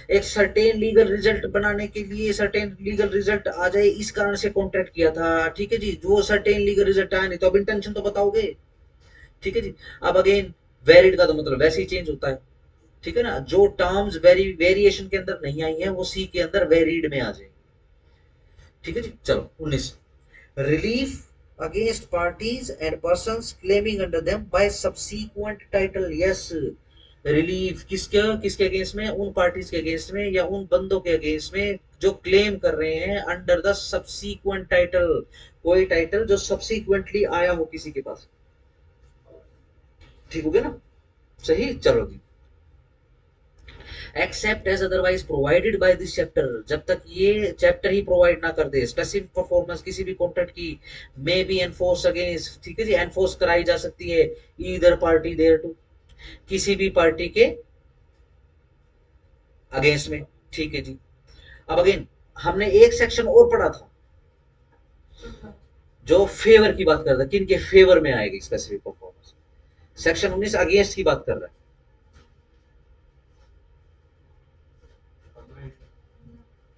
एक सर्टेन लीगल रिजल्ट बनाने के लिए सर्टेन लीगल रिजल्ट आ जाए इस कारण से कॉन्ट्रैक्ट किया था, ठीक है जी। जो सर्टेन लीगल रिजल्ट आया नहीं तो अब इंटेंशन तो बताओगे, ठीक है जी। अब अगेन वेरिड का तो मतलब वैसे ही चेंज होता है, ठीक है ना। जो टर्म्स वेरिएशन के अंदर नहीं आई है वो सी के अंदर वेरिड में आ जाएगी, ठीक है जी। चलो 19, relief against parties and persons claiming under them by subsequent title, yes, relief किसके किसके अगेंस्ट में, उन पार्टीज के अगेंस्ट में या उन बंदों के अगेंस्ट में जो क्लेम कर रहे हैं अंडर द सबसीक्वेंट टाइटल, कोई टाइटल जो सबसीक्वेंटली आया हो किसी के पास, ठीक हो गया ना, सही। चलो जी except as otherwise provided by this chapter, जब तक ये चैप्टर ही प्रोवाइड ना कर दे, स्पेसिफिक परफॉर्मेंस किसी भी कॉन्ट्रैक्ट की मे बी एनफोर्स अगेंस्ट, ठीक है जी, एनफोर्स कराई जा सकती है ईदर पार्टी देयर टू, किसी भी पार्टी के अगेंस्ट में, ठीक है जी। अब अगेन हमने एक सेक्शन और पढ़ा था जो फेवर की बात कर रहा है, किन के फेवर में आएगी स्पेसिफिक परफॉर्मेंस, सेक्शन 19 अगेंस्ट की बात कर रहा है।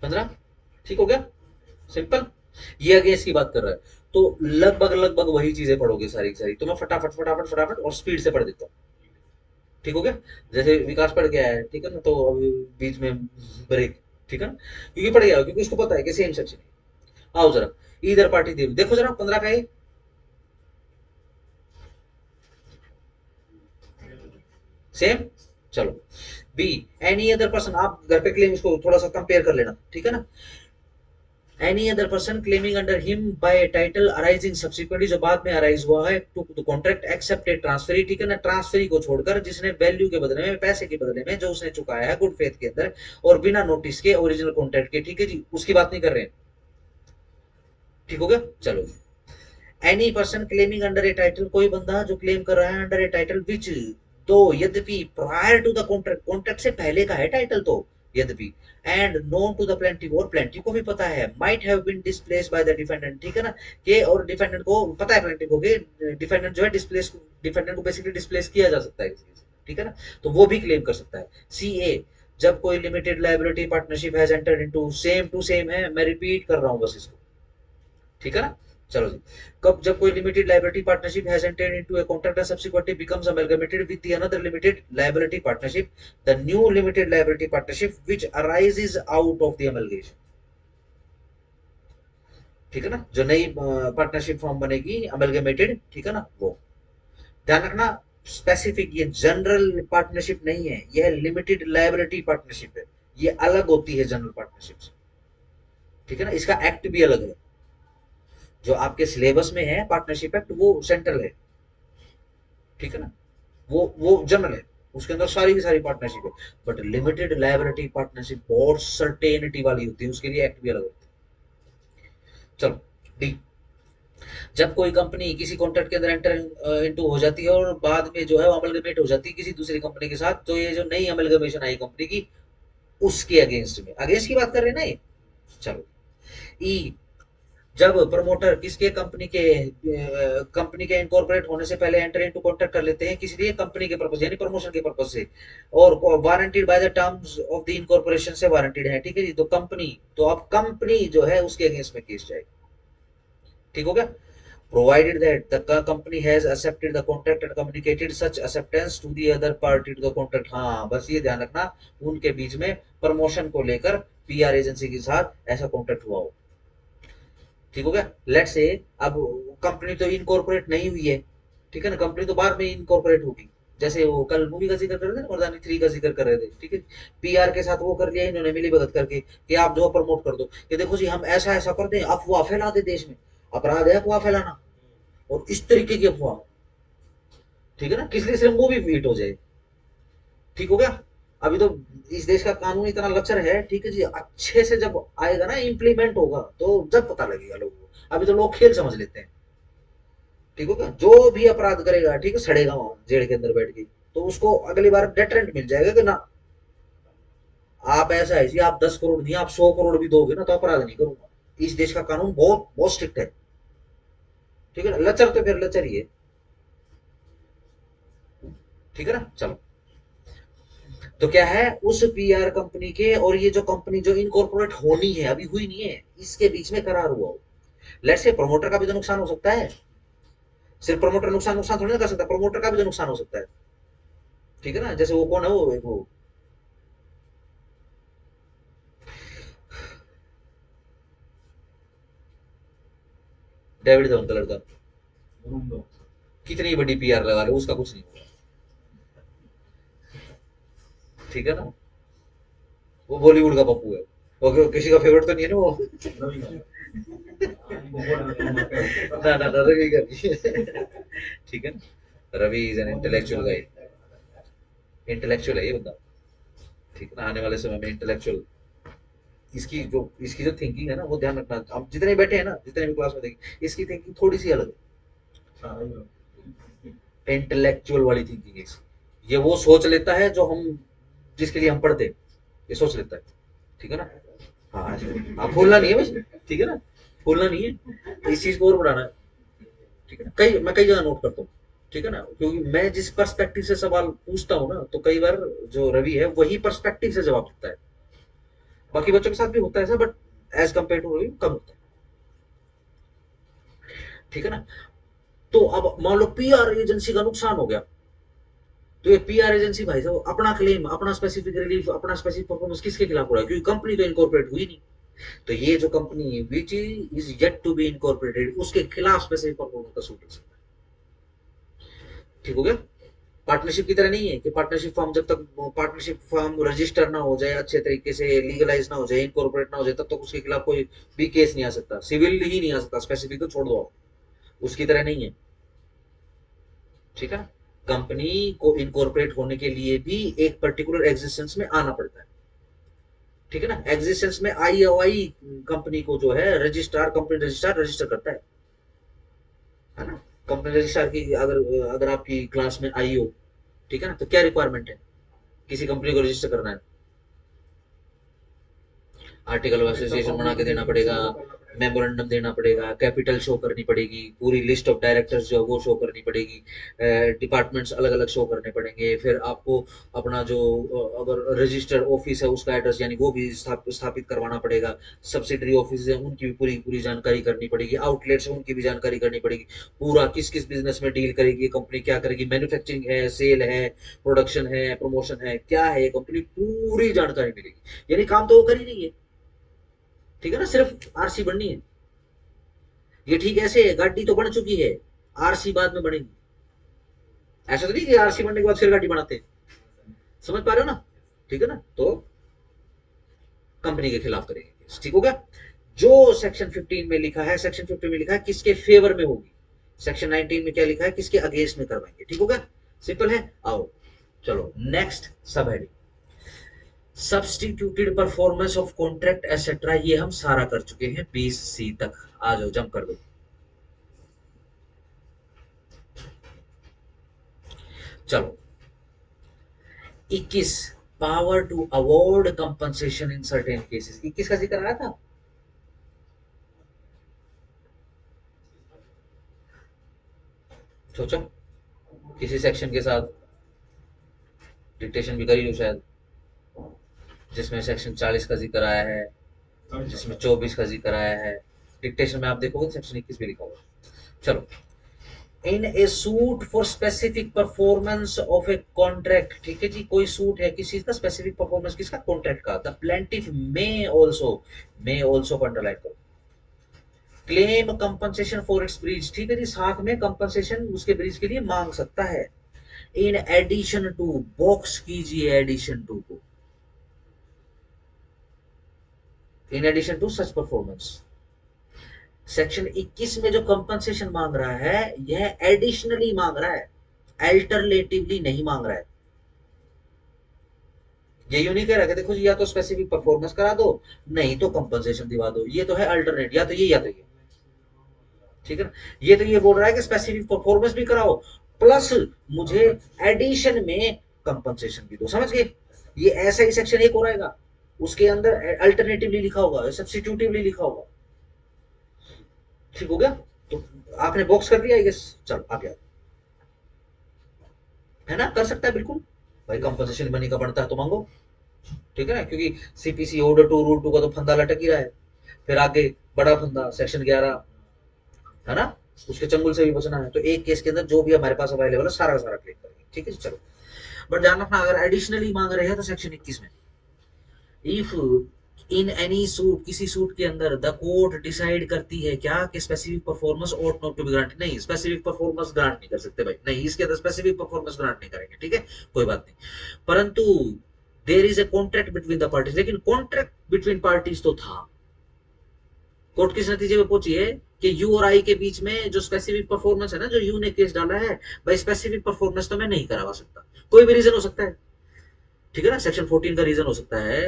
15 ठीक हो गया, सिंपल। ये अगेंस्ट की बात कर रहा है, तो लगभग लगभग वही चीजें पढ़ोगे सारी की सारी, तो मैं फटाफट फटाफट फटाफट और स्पीड से पढ़ देता हूँ, ठीक हो गया। जैसे विकास पढ़ गया है, ठीक है ना, तो अभी बीच में ब्रेक, ठीक है ना, क्योंकि पढ़ गया, क्योंकि उसको पता है कि सेम सेक्शन है। आओ जरा इधर पार्टी दे, देखो जरा 15 का है, सेम। चलो बी, एनी अदर पर्सन, आप घर पे क्लेम इसको थोड़ा सा कंपेयर कर लेना, ठीक है ना। Any other person claiming under him by title arising subsequently, जो बाद में अराइज हुआ है, to the contract excepted transferee, ठीक है ना, ट्रांसफरी को छोड़कर जिसने वैल्यू के बदले में, पैसे के बदले में जो उसने चुकाया है गुड फेथ के अंदर और बिना नोटिस के ओरिजिनल कॉन्ट्रैक्ट के, ठीक है जी, उसकी बात नहीं कर रहे हैं, ठीक हो गया। चलो, एनी पर्सन क्लेमिंग अंडर ए टाइटल, कोई बंदा जो क्लेम कर रहा है अंडर ए टाइटल विच, तो यद्यपि prior to the contract, contract से पहले का है टाइटल तो, यद्यपि and known to the plaintiff, और प्लेंटिफ को भी पता है, might have been displaced by the defendant, ठीक है ना, के और डिफेंडेंट को पता है प्लेंटिफ को के डिफेंडेंट जो है डिस्प्लेस, डिफेंडेंट को बेसिकली डिस्प्लेस किया जा सकता है किसी से, ठीक है ना, तो वो भी क्लेम कर सकता है। सी ए, जब कोई limited liability partnership has entered into, same to same है, मैं रिपीट कर रहा हूं बस इसको, ठीक है ना। चलो जी, कब, जब कोई limited liability partnership has entered into a contract and subsequently becomes amalgamated with the another limited liability partnership, the new limited liability partnership which arises out of the amalgamation, ठीक है ना, जो नई पार्टनरशिप फॉर्म बनेगी अमलगमेटेड, ठीक है ना, वो ध्यान रखना। स्पेसिफिक, ये जनरल पार्टनरशिप नहीं है, यह लिमिटेड लायबिलिटी पार्टनरशिप है, ये अलग होती है जनरल पार्टनरशिप से, ठीक है ना, इसका एक्ट भी अलग है। जो आपके सिलेबस में है पार्टनरशिप एक्ट वो सेंट्रल है, ठीक है ना, वो जनरल है, उसके अंदर सारी की सारी पार्टनरशिप है, बट लिमिटेड लायबिलिटी पार्टनरशिप बहुत सर्टेनिटी वाली होती है, उसके लिए एक्ट भी अलग होता है। चलो डी, जब कोई कंपनी किसी कॉन्ट्रैक्ट के अंदर एंटर इनटू हो जाती है और बाद में जो है वो अमलगमेट हो जाती है किसी दूसरी कंपनी के साथ, तो ये जो नई अमलगमेशन आई कंपनी की, उसके अगेंस्ट में, अगेंस्ट की बात कर रहे हैं ना ये। चलो ई, जब प्रमोटर किसके कंपनी के इनकॉर्पोरेट होने से पहले एंटर इनटू कॉन्ट्रैक्ट कर लेते हैं किसी लिए कंपनी के पर्पस, यानी प्रमोशन के पर्पस से, और warranted by the terms of the incorporation से वारंटेड है, ठीक है जी, तो कंपनी, तो अब कंपनी जो है उसके अगेंस्ट में केस जाएगी, ठीक हो गया। provided that the company has accepted the contract and communicated such acceptance to the other party to the contract, हाँ बस ये ध्यान रखना, उनके बीच में प्रमोशन को लेकर पीआर एजेंसी के साथ ऐसा कॉन्ट्रैक्ट हुआ हो, ठीक हो गया। लेट्स से अब कंपनी तो इनकॉर्पोरेट नहीं हुई है, ठीक है ना, कंपनी तो बाद में इनकॉर्पोरेट होगी, जैसे वो कल मूवी का जिक्र कर रहे थे, मर्दानी 3 का जिक्र कर रहे थे, ठीक है, पीआर के साथ वो कर लिया इन्होंने मिली भगत करके कि आप जो प्रमोट कर दो कि देखो जी हम ऐसा ऐसा कर दें, अफवाह फैला दे देश में, अपराध है अफवाह फैलाना, और इस तरीके की अफवाह, ठीक है ना, किस लिए, सिर्फ मूवी हिट हो जाए, ठीक हो गया। अभी तो इस देश का कानून इतना लचर है, ठीक है जी, अच्छे से जब आएगा ना, इम्प्लीमेंट होगा, तो जब पता लगेगा लोगों को, अभी तो लोग खेल समझ लेते हैं, ठीक होगा। जो भी अपराध करेगा, ठीक है, सड़ेगा वहां जेल के अंदर बैठ के, तो उसको अगली बार डेटरेंट मिल जाएगा कि ना, आप ऐसा है, आप 10 करोड़ नहीं, आप 100 करोड़ भी दोगे ना तो अपराध नहीं करूंगा, इस देश का कानून बहुत बहुत स्ट्रिक्ट है, ठीक है ना, लचर तो फिर लचर ही है, ठीक है ना। चलो, तो क्या है, उस पीआर कंपनी के और ये जो कंपनी जो इनकॉर्पोरेट होनी है, अभी हुई नहीं है, इसके बीच में करार हुआ हो, लेट्स से प्रमोटर का भी तो नुकसान हो सकता है, सिर्फ प्रमोटर नुकसान नुकसान थोड़ी ना कर सकता, प्रमोटर का भी तो नुकसान हो सकता है, ठीक है ना, जैसे वो कौन है, वो डेविड धवन का लड़का, कितनी बड़ी पीआर लगा ले, उसका कुछ नहीं होगा, ठीक है ना, वो बॉलीवुड का पप्पू है, वो किसी का फेवरेट तो नहीं है ना वो, ना ना ना, रवि का नहीं है। ठीक है ना, Ravi is an intellectual guy, intellectual है ये बंदा, ठीक है ना। आने वाले समय में इंटेलेक्चुअल इसकी जो थिंकिंग है ना, वो ध्यान रखना। अब जितने बैठे हैं ना, जितने भी क्लास में देखें, इसकी थिंकिंग थोड़ी सी अलग सारा ही है, इंटेलेक्चुअल वाली थिंकिंग है इसकी। ये वो सोच लेता है जो हम, जिसके लिए हम पढ़ते हैं, ये सोच लेता है। ठीक है ना। हाँ, आप भूलना नहीं है बस। ठीक है ना, भूलना नहीं है, इस चीज को और बढ़ाना है। ठीक है ना। मैं कई जगह नोट करता हूँ। ठीक है ना, क्योंकि मैं जिस पर्सपेक्टिव से सवाल पूछता हूँ ना, तो कई बार जो रवि है वही पर्सपेक्टिव से जवाब देता है। बाकी बच्चों के साथ भी होता है ऐसा, but as compare to Ravi कम होता है। ठीक है ना। तो अब मान लो पीआर एजेंसी का नुकसान हो गया, तो ये पीआर एजेंसी भाई साहब अपना क्लेम, अपना स्पेसिफिक रिलीफ, अपना स्पेसिफिक परफॉर्मेंस किसके खिलाफ हो रहा है, क्योंकि कंपनी तो इनकॉर्पोरेट हुई नहीं। तो ये जो company which is yet to be incorporated, उसके खिलाफ स्पेसिफिक परफॉर्मेंस का सूट हो सकता है। ठीक हो गया। पार्टनरशिप की तरह नहीं है कि पार्टनरशिप फॉर्म, जब तक पार्टनरशिप फॉर्म रजिस्टर ना हो जाए, अच्छे तरीके से लीगलाइज ना हो जाए, इनकॉर्पोरेट ना हो जाए, तब तक उसके खिलाफ कोई भी केस नहीं आ सकता, सिविल ही नहीं आ सकता। स्पेसिफिक तो छोड़ दो आप, उसकी तरह नहीं है। ठीक है। कंपनी को इनकॉर्पोरेट होने के लिए भी एक पर्टिकुलर एग्जिस्टेंस में आना पड़ता है। ठीक है ना। एग्जिस्टेंस में आई आई कंपनी को जो है रजिस्ट्रार, कंपनी रजिस्ट्रार रजिस्टर करता है ना। कंपनी रजिस्ट्रार की अगर अगर आपकी क्लास में आई हो, ठीक है ना, तो क्या रिक्वायरमेंट है, किसी कंपनी को रजिस्टर करना है, आर्टिकल ऑफ एसोसिएशन बना के देना पड़ेगा, मेमोरेंडम देना पड़ेगा, कैपिटल शो करनी पड़ेगी, पूरी लिस्ट ऑफ डायरेक्टर्स जो है वो शो करनी पड़ेगी, डिपार्टमेंट्स अलग अलग शो करने पड़ेंगे, फिर आपको अपना जो अगर रजिस्टर ऑफिस है उसका एड्रेस यानी वो भी स्थापित करवाना पड़ेगा, सब्सिडरी ऑफिस है उनकी भी पूरी पूरी जानकारी करनी पड़ेगी, आउटलेट्स है उनकी भी जानकारी करनी पड़ेगी, पूरा किस किस बिजनेस में डील करेगी कंपनी, क्या करेगी, मैन्युफैक्चरिंग है, सेल है, प्रोडक्शन है, प्रमोशन है, क्या है कंपनी, पूरी जानकारी मिलेगी। यानी काम तो वो कर ही रही है। ठीक है ना, सिर्फ आरसी बननी है। ये ठीक ऐसे है, गाड़ी तो बन चुकी है, आरसी बाद में बनेगी। ऐसा तो नहीं कि आरसी बनने के बाद फिर गाड़ी बनाते हैं। समझ पा रहे हो ना। ठीक है ना। तो कंपनी के खिलाफ करेंगे। ठीक हो गया। जो सेक्शन 15 में लिखा है, सेक्शन 15 में लिखा है किसके फेवर में होगी, सेक्शन 19 में क्या लिखा है, किसके अगेंस्ट में करवाएंगे। ठीक हो गया। सिंपल है। आओ चलो नेक्स्ट सब heading, substituted performance of contract etcetera, ये हम सारा कर चुके हैं 20C तक। आ जाओ जंप कर दो। चलो 21, power to award compensation in certain cases, 21 का जिक्र आया था। सोचो किसी सेक्शन के साथ डिक्टेशन भी करी लो शायद, जिसमें सेक्शन 40 का जिक्र आया है, जिसमें 24 का जिक्र आया है। डिक्टेशन में आप देखोगे सेक्शन 21 भी लिखा होगा। चलो, in a suit for specific performance of a contract, ठीक है जी, कोई सूट है किसी का, स्पेसिफिक परफॉर्मेंस किसका, कॉन्ट्रैक्ट का, द प्लेंटिफ मे ऑल्सो को अंडरलाइन करो, claim compensation for its breach, ठीक है जी, साथ में कंपनसेशन उसके ब्रीच के लिए मांग सकता है। इन एडिशन टू, बॉक्स कीजिए एडिशन टू को, in addition to such performance. Section 21 में जो कंपनसेशन मांग रहा है यह एडिशनली मांग रहा है, अल्टरनेटिवली नहीं मांग रहा है। ये यूं नहीं कह रहा कि देखो जी या तो स्पेसिफिक परफॉर्मेंस करा दो, नहीं तो कंपनसेशन दिवा दो, ये तो है अल्टरनेट, या तो ये या तो ये। ठीक है ना। ये तो ये बोल रहा है कि स्पेसिफिक परफॉर्मेंस भी कराओ, प्लस मुझे एडिशन में कंपनसेशन भी दो। समझ गए। ये ऐसा ही सेक्शन एक हो रहेगा, उसके अंदर अल्टरनेटिवली लिखा होगा, सब्स्टिट्यूटिवली लिखा होगा। ठीक हो गया। तो आपने बॉक्स कर दिया, यस। चलो आगे है ना, कर सकता है बिल्कुल भाई, कंपनसेशन मनी का बनता है तो मांगो। ठीक है ना, क्योंकि सीपीसी ऑर्डर टू रूल 2 का तो फंदा लटक ही रहा है। फिर आगे बड़ा फंदा सेक्शन 11, है ना, उसके चंगुल से भी बचना है। तो एक केस के अंदर जो भी हमारे पास अवेलेबल है सारा का सारा क्लेम करेंगे। ठीक है जी। चलो, बट ध्यान रखना अगर एडिशनली मांग रहे हैं तो सेक्शन 21 में, इफ इन एनी सूट, किसी सूट के अंदर द कोर्ट डिसाइड करती है क्या कि specific performance ought not to be granted, नहीं स्पेसिफिक परफॉर्मेंस ग्रांट नहीं कर सकते भाई, नहीं इसके अंदर स्पेसिफिक परफॉर्मेंस ग्रांट नहीं करेंगे। ठीक है, कोई बात नहीं। परंतु there is a contract between the parties, लेकिन कॉन्ट्रैक्ट बिटवीन पार्टीज तो था। कोर्ट किस नतीजे में पहुंची है कि यू और आई के बीच में जो स्पेसिफिक परफॉर्मेंस है ना, जो यू ने केस डाला है, भाई स्पेसिफिक परफॉर्मेंस तो मैं नहीं करवा सकता, कोई भी रीजन हो सकता है। ठीक है ना। सेक्शन 14 का रीजन हो सकता है,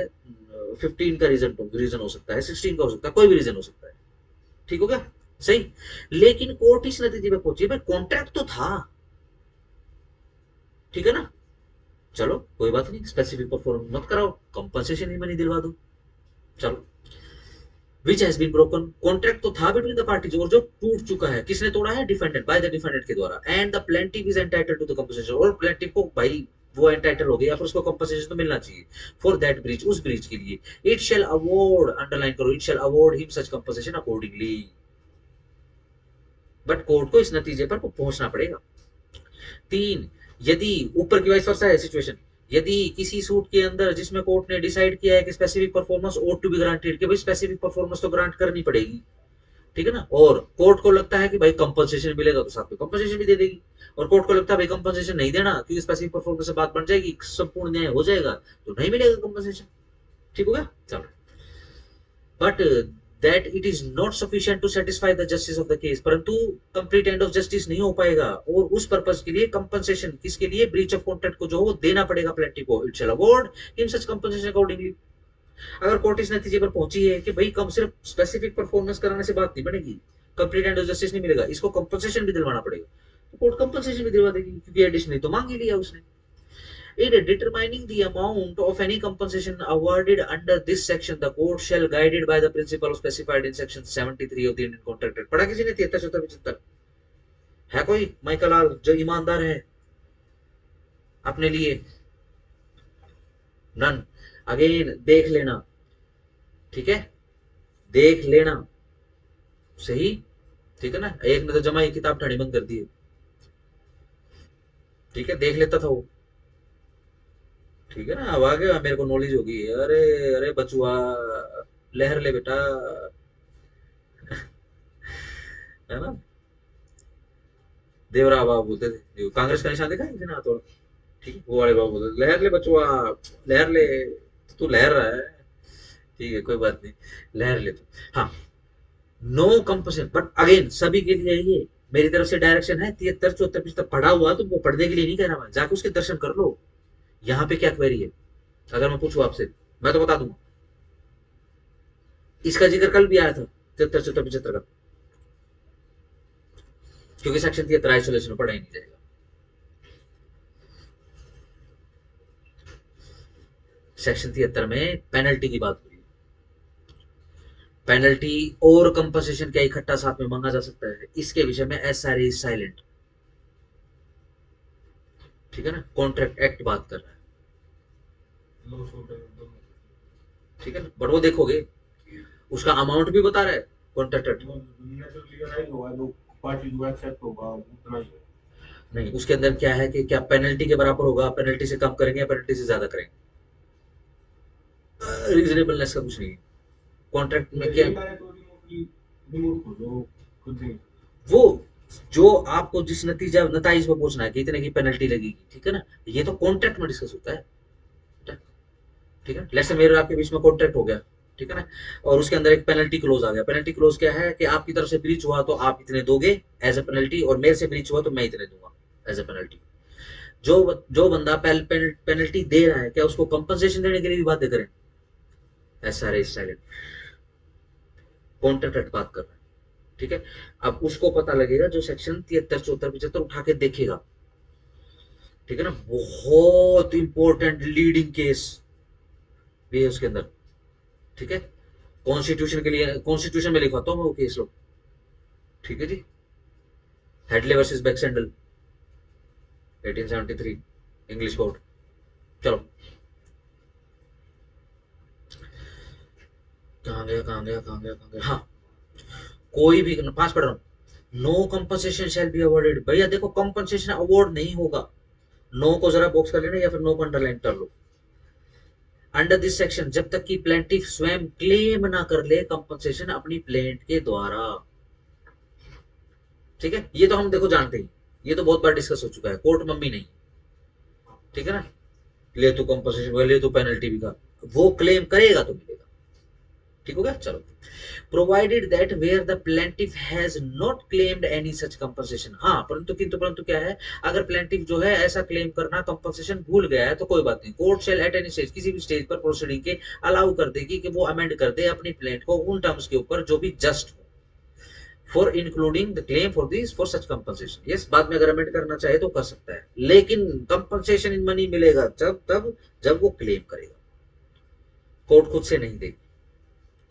15 का रीजन हो सकता है, 16 का हो सकता है, कोई भी रीजन हो सकता है। ठीक हो गया, सही। लेकिन कोर्ट इस नतीजे पे पहुंची भाई कॉन्ट्रैक्ट तो था, ठीक है ना। चलो कोई बात नहीं, स्पेसिफिक परफॉर्मेंस मत कराओ, कंपनसेशन ही मनी दिलवा दो। चलो, which has been broken, contract तो था बिटवीन द पार्टीज, और जो टूट चुका है किसने तोड़ा है, डिफेंडेंट, बाय द डिफेंडेंट के द्वारा, and the plaintiff is entitled to the compensation, और प्लेंटिफ को भाई वो एंटाइटल हो गया, फिर उसको कंपनसेशन तो मिलना चाहिए फॉर दैट ब्रीच, उस ब्रीच के लिए। इट शैल अवॉर्ड, अंडरलाइन करो, it shall award him such compensation accordingly. But court को इस नतीजे पर पहुंचना पड़ेगा। 3, यदि ऊपर की वाइस वर्सा है सिचुएशन, यदि किसी सूट के अंदर जिसमें कोर्ट ने डिसाइड किया है कि specific performance ought to be granted, कि भाई स्पेसिफिक परफॉर्मेंस तो ग्रांट करनी पड़ेगी, ठीक है ना, और कोर्ट को लगता है कि भाई कंपनसेशन मिलेगा तो साथ में कंपनसेशन भी दे देगी, और कोर्ट को लगता है भाई कंपनसेशन नहीं देना क्योंकि स्पेसिफिक परफॉर्मेंस से बात बन जाएगी, संपूर्ण न्याय हो जाएगा, तो नहीं मिलेगा कंपनसेशन। ठीक हो गया, चलो। But that it is not sufficient to satisfy the justice of the case, परंतु कंप्लीट एंड ऑफ जस्टिस नहीं हो पाएगा, और उस पर्पस के लिए कंपनसेशन किसके लिए, ब्रीच ऑफ कॉन्ट्रैक्ट को जो वो देना पड़ेगा प्लेंटिफ को, it shall award him such compensation accordingly. अगर कोर्ट इस नतीजे पर पहुंची है कि भाई कम सिर्फ स्पेसिफिक परफॉर्मेंस कराने से बात नहीं बनेगी, कंप्लीट एंड ऑफ जस्टिस नहीं मिलेगा, इसको कंपनसेशन भी दिलवाना पड़ेगा, तो कोर्ट कंपनसेशन भी दिलवा देगी, क्योंकि एडिशनली तो मांग ही लिया उसने। In determining the amount of any compensation awarded under this section, the court shall guided by the principle specified in section 73 of the Indian Contract Act। पढ़ा किसी ने 73, 74, 75? है कोई माइकल लाल जो ईमानदार है अपने लिए? नन। अगेन देख लेना, ठीक है, देख लेना, सही, ठीक है ना। एक ने तो जमा एक किताब ठाणी बंद कर दी है, ठीक है, देख लेता था वो, ठीक है ना। अब आ गया, मेरे को नॉलेज होगी, अरे अरे बचुआ, लहर ले बेटा, है ना। देवरा बाबू बोलते थे, जो कांग्रेस का निशान देखा है किसी ने, हाथोड़ा, ठीक है, वो वाले बाबू बोलते थे, लहर ले बचुआ, लहर ले, तू लहर रहा है, ठीक है, कोई बात नहीं, लहर ले तू। हाँ, नो कंपल्सन, बट अगेन सभी के लिए ये मेरी तरफ से डायरेक्शन है, 73, 74, 75 पढ़ा हुआ तुमको पढ़ने के लिए नहीं कह रहा मैं, जाके उसके दर्शन कर लो, यहाँ पे क्या क्वेरी है, अगर मैं पूछूं आपसे, मैं तो बता दूंगा। इसका जिक्र कल भी आया था 73, 74, 75 का, क्योंकि सेक्शन 73 आइसोलेशन में पढ़ा ही नहीं जाएगा। सेक्शन 73 में पेनल्टी की बात हुई, पेनल्टी और कंपनसेशन क्या इकट्ठा साथ में मांगा जा सकता है, इसके विषय में एसआर इज साइलेंट, ठीक है ना, कॉन्ट्रैक्ट एक्ट बात कर रहा है, ठीक है ना। बट वो देखोगे उसका अमाउंट भी बता रहा है कॉन्ट्रैक्ट एक्ट, नहीं उसके अंदर क्या है कि क्या पेनल्टी के बराबर होगा, पेनल्टी से कम करेंगे या पेनल्टी से ज्यादा करेंगे, रीजनेबलनेस का कुछ नहीं है कॉन्ट्रैक्ट में। क्या वो जो आपको जिस नतीज पे पहुंचना है कि इतने की पेनल्टी लगेगी, ठीक है ना, ये तो कॉन्ट्रैक्ट में डिस्कस होता है, ठीक है। लेट्स से मेरे और आपके बीच में कॉन्ट्रैक्ट हो गया, ठीक है ना, और उसके अंदर एक पेनल्टी क्लोज आ गया, पेनल्टी क्लोज क्या है कि आपकी तरफ से ब्रीच हुआ तो आप इतने दोगे एज ए पेनल्टी, और मेरे से ब्रीच हुआ तो मैं इतने दूंगा एज ए पेनल्टी। जो बंदा पेनल्टी दे रहा है क्या उसको कंपनसेशन देने के लिए भी बाध्य करें, ऐसा रहे साइलेंट, कॉन्ट्रैक्ट बात कर रहा है, ठीक है। अब उसको पता लगेगा जो सेक्शन 73, 74, 75 उठा के देखेगा, ठीक है ना, बहुत इंपॉर्टेंट लीडिंग केस भी है उसके अंदर, ठीक है। कॉन्स्टिट्यूशन के लिए, कॉन्स्टिट्यूशन में लिखवाता हूँ मैं वो केस लो, ठीक है जी। Hadley versus Baxendale 1873 English court. चलो, कहाँ गया कहाँ गया कहाँ गया कहाँ गया, हाँ, कोई भी 5 पढ़ रहा हूँ, no compensation shall be awarded, भैया देखो कंपनसेशन अवॉर्ड नहीं होगा, नो को जरा बॉक्स कर लेना या फिर नो को अंडरलाइन कर लो। अंडर दिस सेक्शन जब तक कि प्लेंटिफ स्वयं क्लेम ना कर ले कंपनसेशन अपनी प्लेंट के द्वारा, ठीक है, ये तो हम देखो जानते ही, ये तो बहुत बार डिस्कस हो चुका है, कोर्ट मम्मी नहीं, ठीक है ना, ले तू कंपनसेशन ले तू पेनल्टी भी का, वो क्लेम करेगा तो मिलेगा, ठीक हो गया। चलो, provided that where the plaintiff has not claimed any such compensation. हाँ, परंतु क्या है, अगर प्लेंटिफ जो है ऐसा क्लेम करना कंपनसेशन भूल गया है तो कोई बात नहीं, court shell at any stage, किसी भी स्टेज पर प्रोसीडिंग के अलाउ कर देगी कि वो अमेंड कर दे अपनी प्लेंट को उन टर्म्स के ऊपर जो भी जस्ट हो, for including the claim for this for such compensation. Yes, बाद में अगर अमेंड करना चाहे तो कर सकता है, लेकिन कंपनसेशन इन मनी मिलेगा जब वो क्लेम करेगा, कोर्ट खुद से नहीं देगी।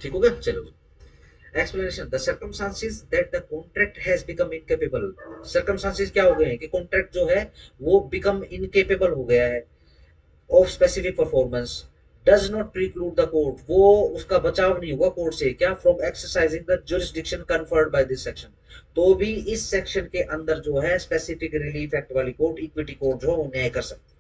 ठीक हो गया। चलो, explanation, the circumstances that the contract has become incapable. Circumstances क्या हो गए हैं कि कॉन्ट्रैक्ट जो है वो बिकम इनकेपेबल हो गया है of specific performance, does not preclude the court, वो उसका बचाव नहीं होगा कोर्ट से, क्या, from exercising the jurisdiction conferred by this section. तो भी इस सेक्शन के अंदर जो है स्पेसिफिक रिलीफ एक्ट वाली कोर्ट, इक्विटी कोर्ट जो न्याय कर सकती है।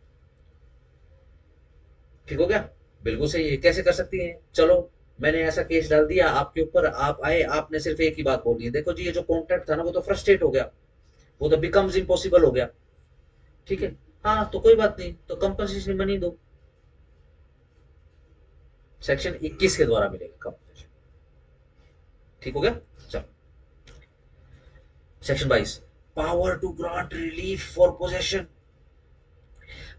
ठीक हो गया। बिल्कुल सही है। कैसे कर सकती है? चलो, मैंने ऐसा केस डाल दिया आपके ऊपर, आप आए, आपने सिर्फ एक ही बात बोली है, देखो जी ये जो कॉन्ट्रैक्ट था ना वो तो फ्रस्ट्रेट हो गया, वो तो बिकम्स इम्पॉसिबल हो गया। ठीक है, हाँ तो कोई बात नहीं, तो कंपनसेशन मनी दो, सेक्शन 21 के द्वारा मिलेगा कंपनसेशन। ठीक हो गया। चलो, section 22, power to grant relief for possession.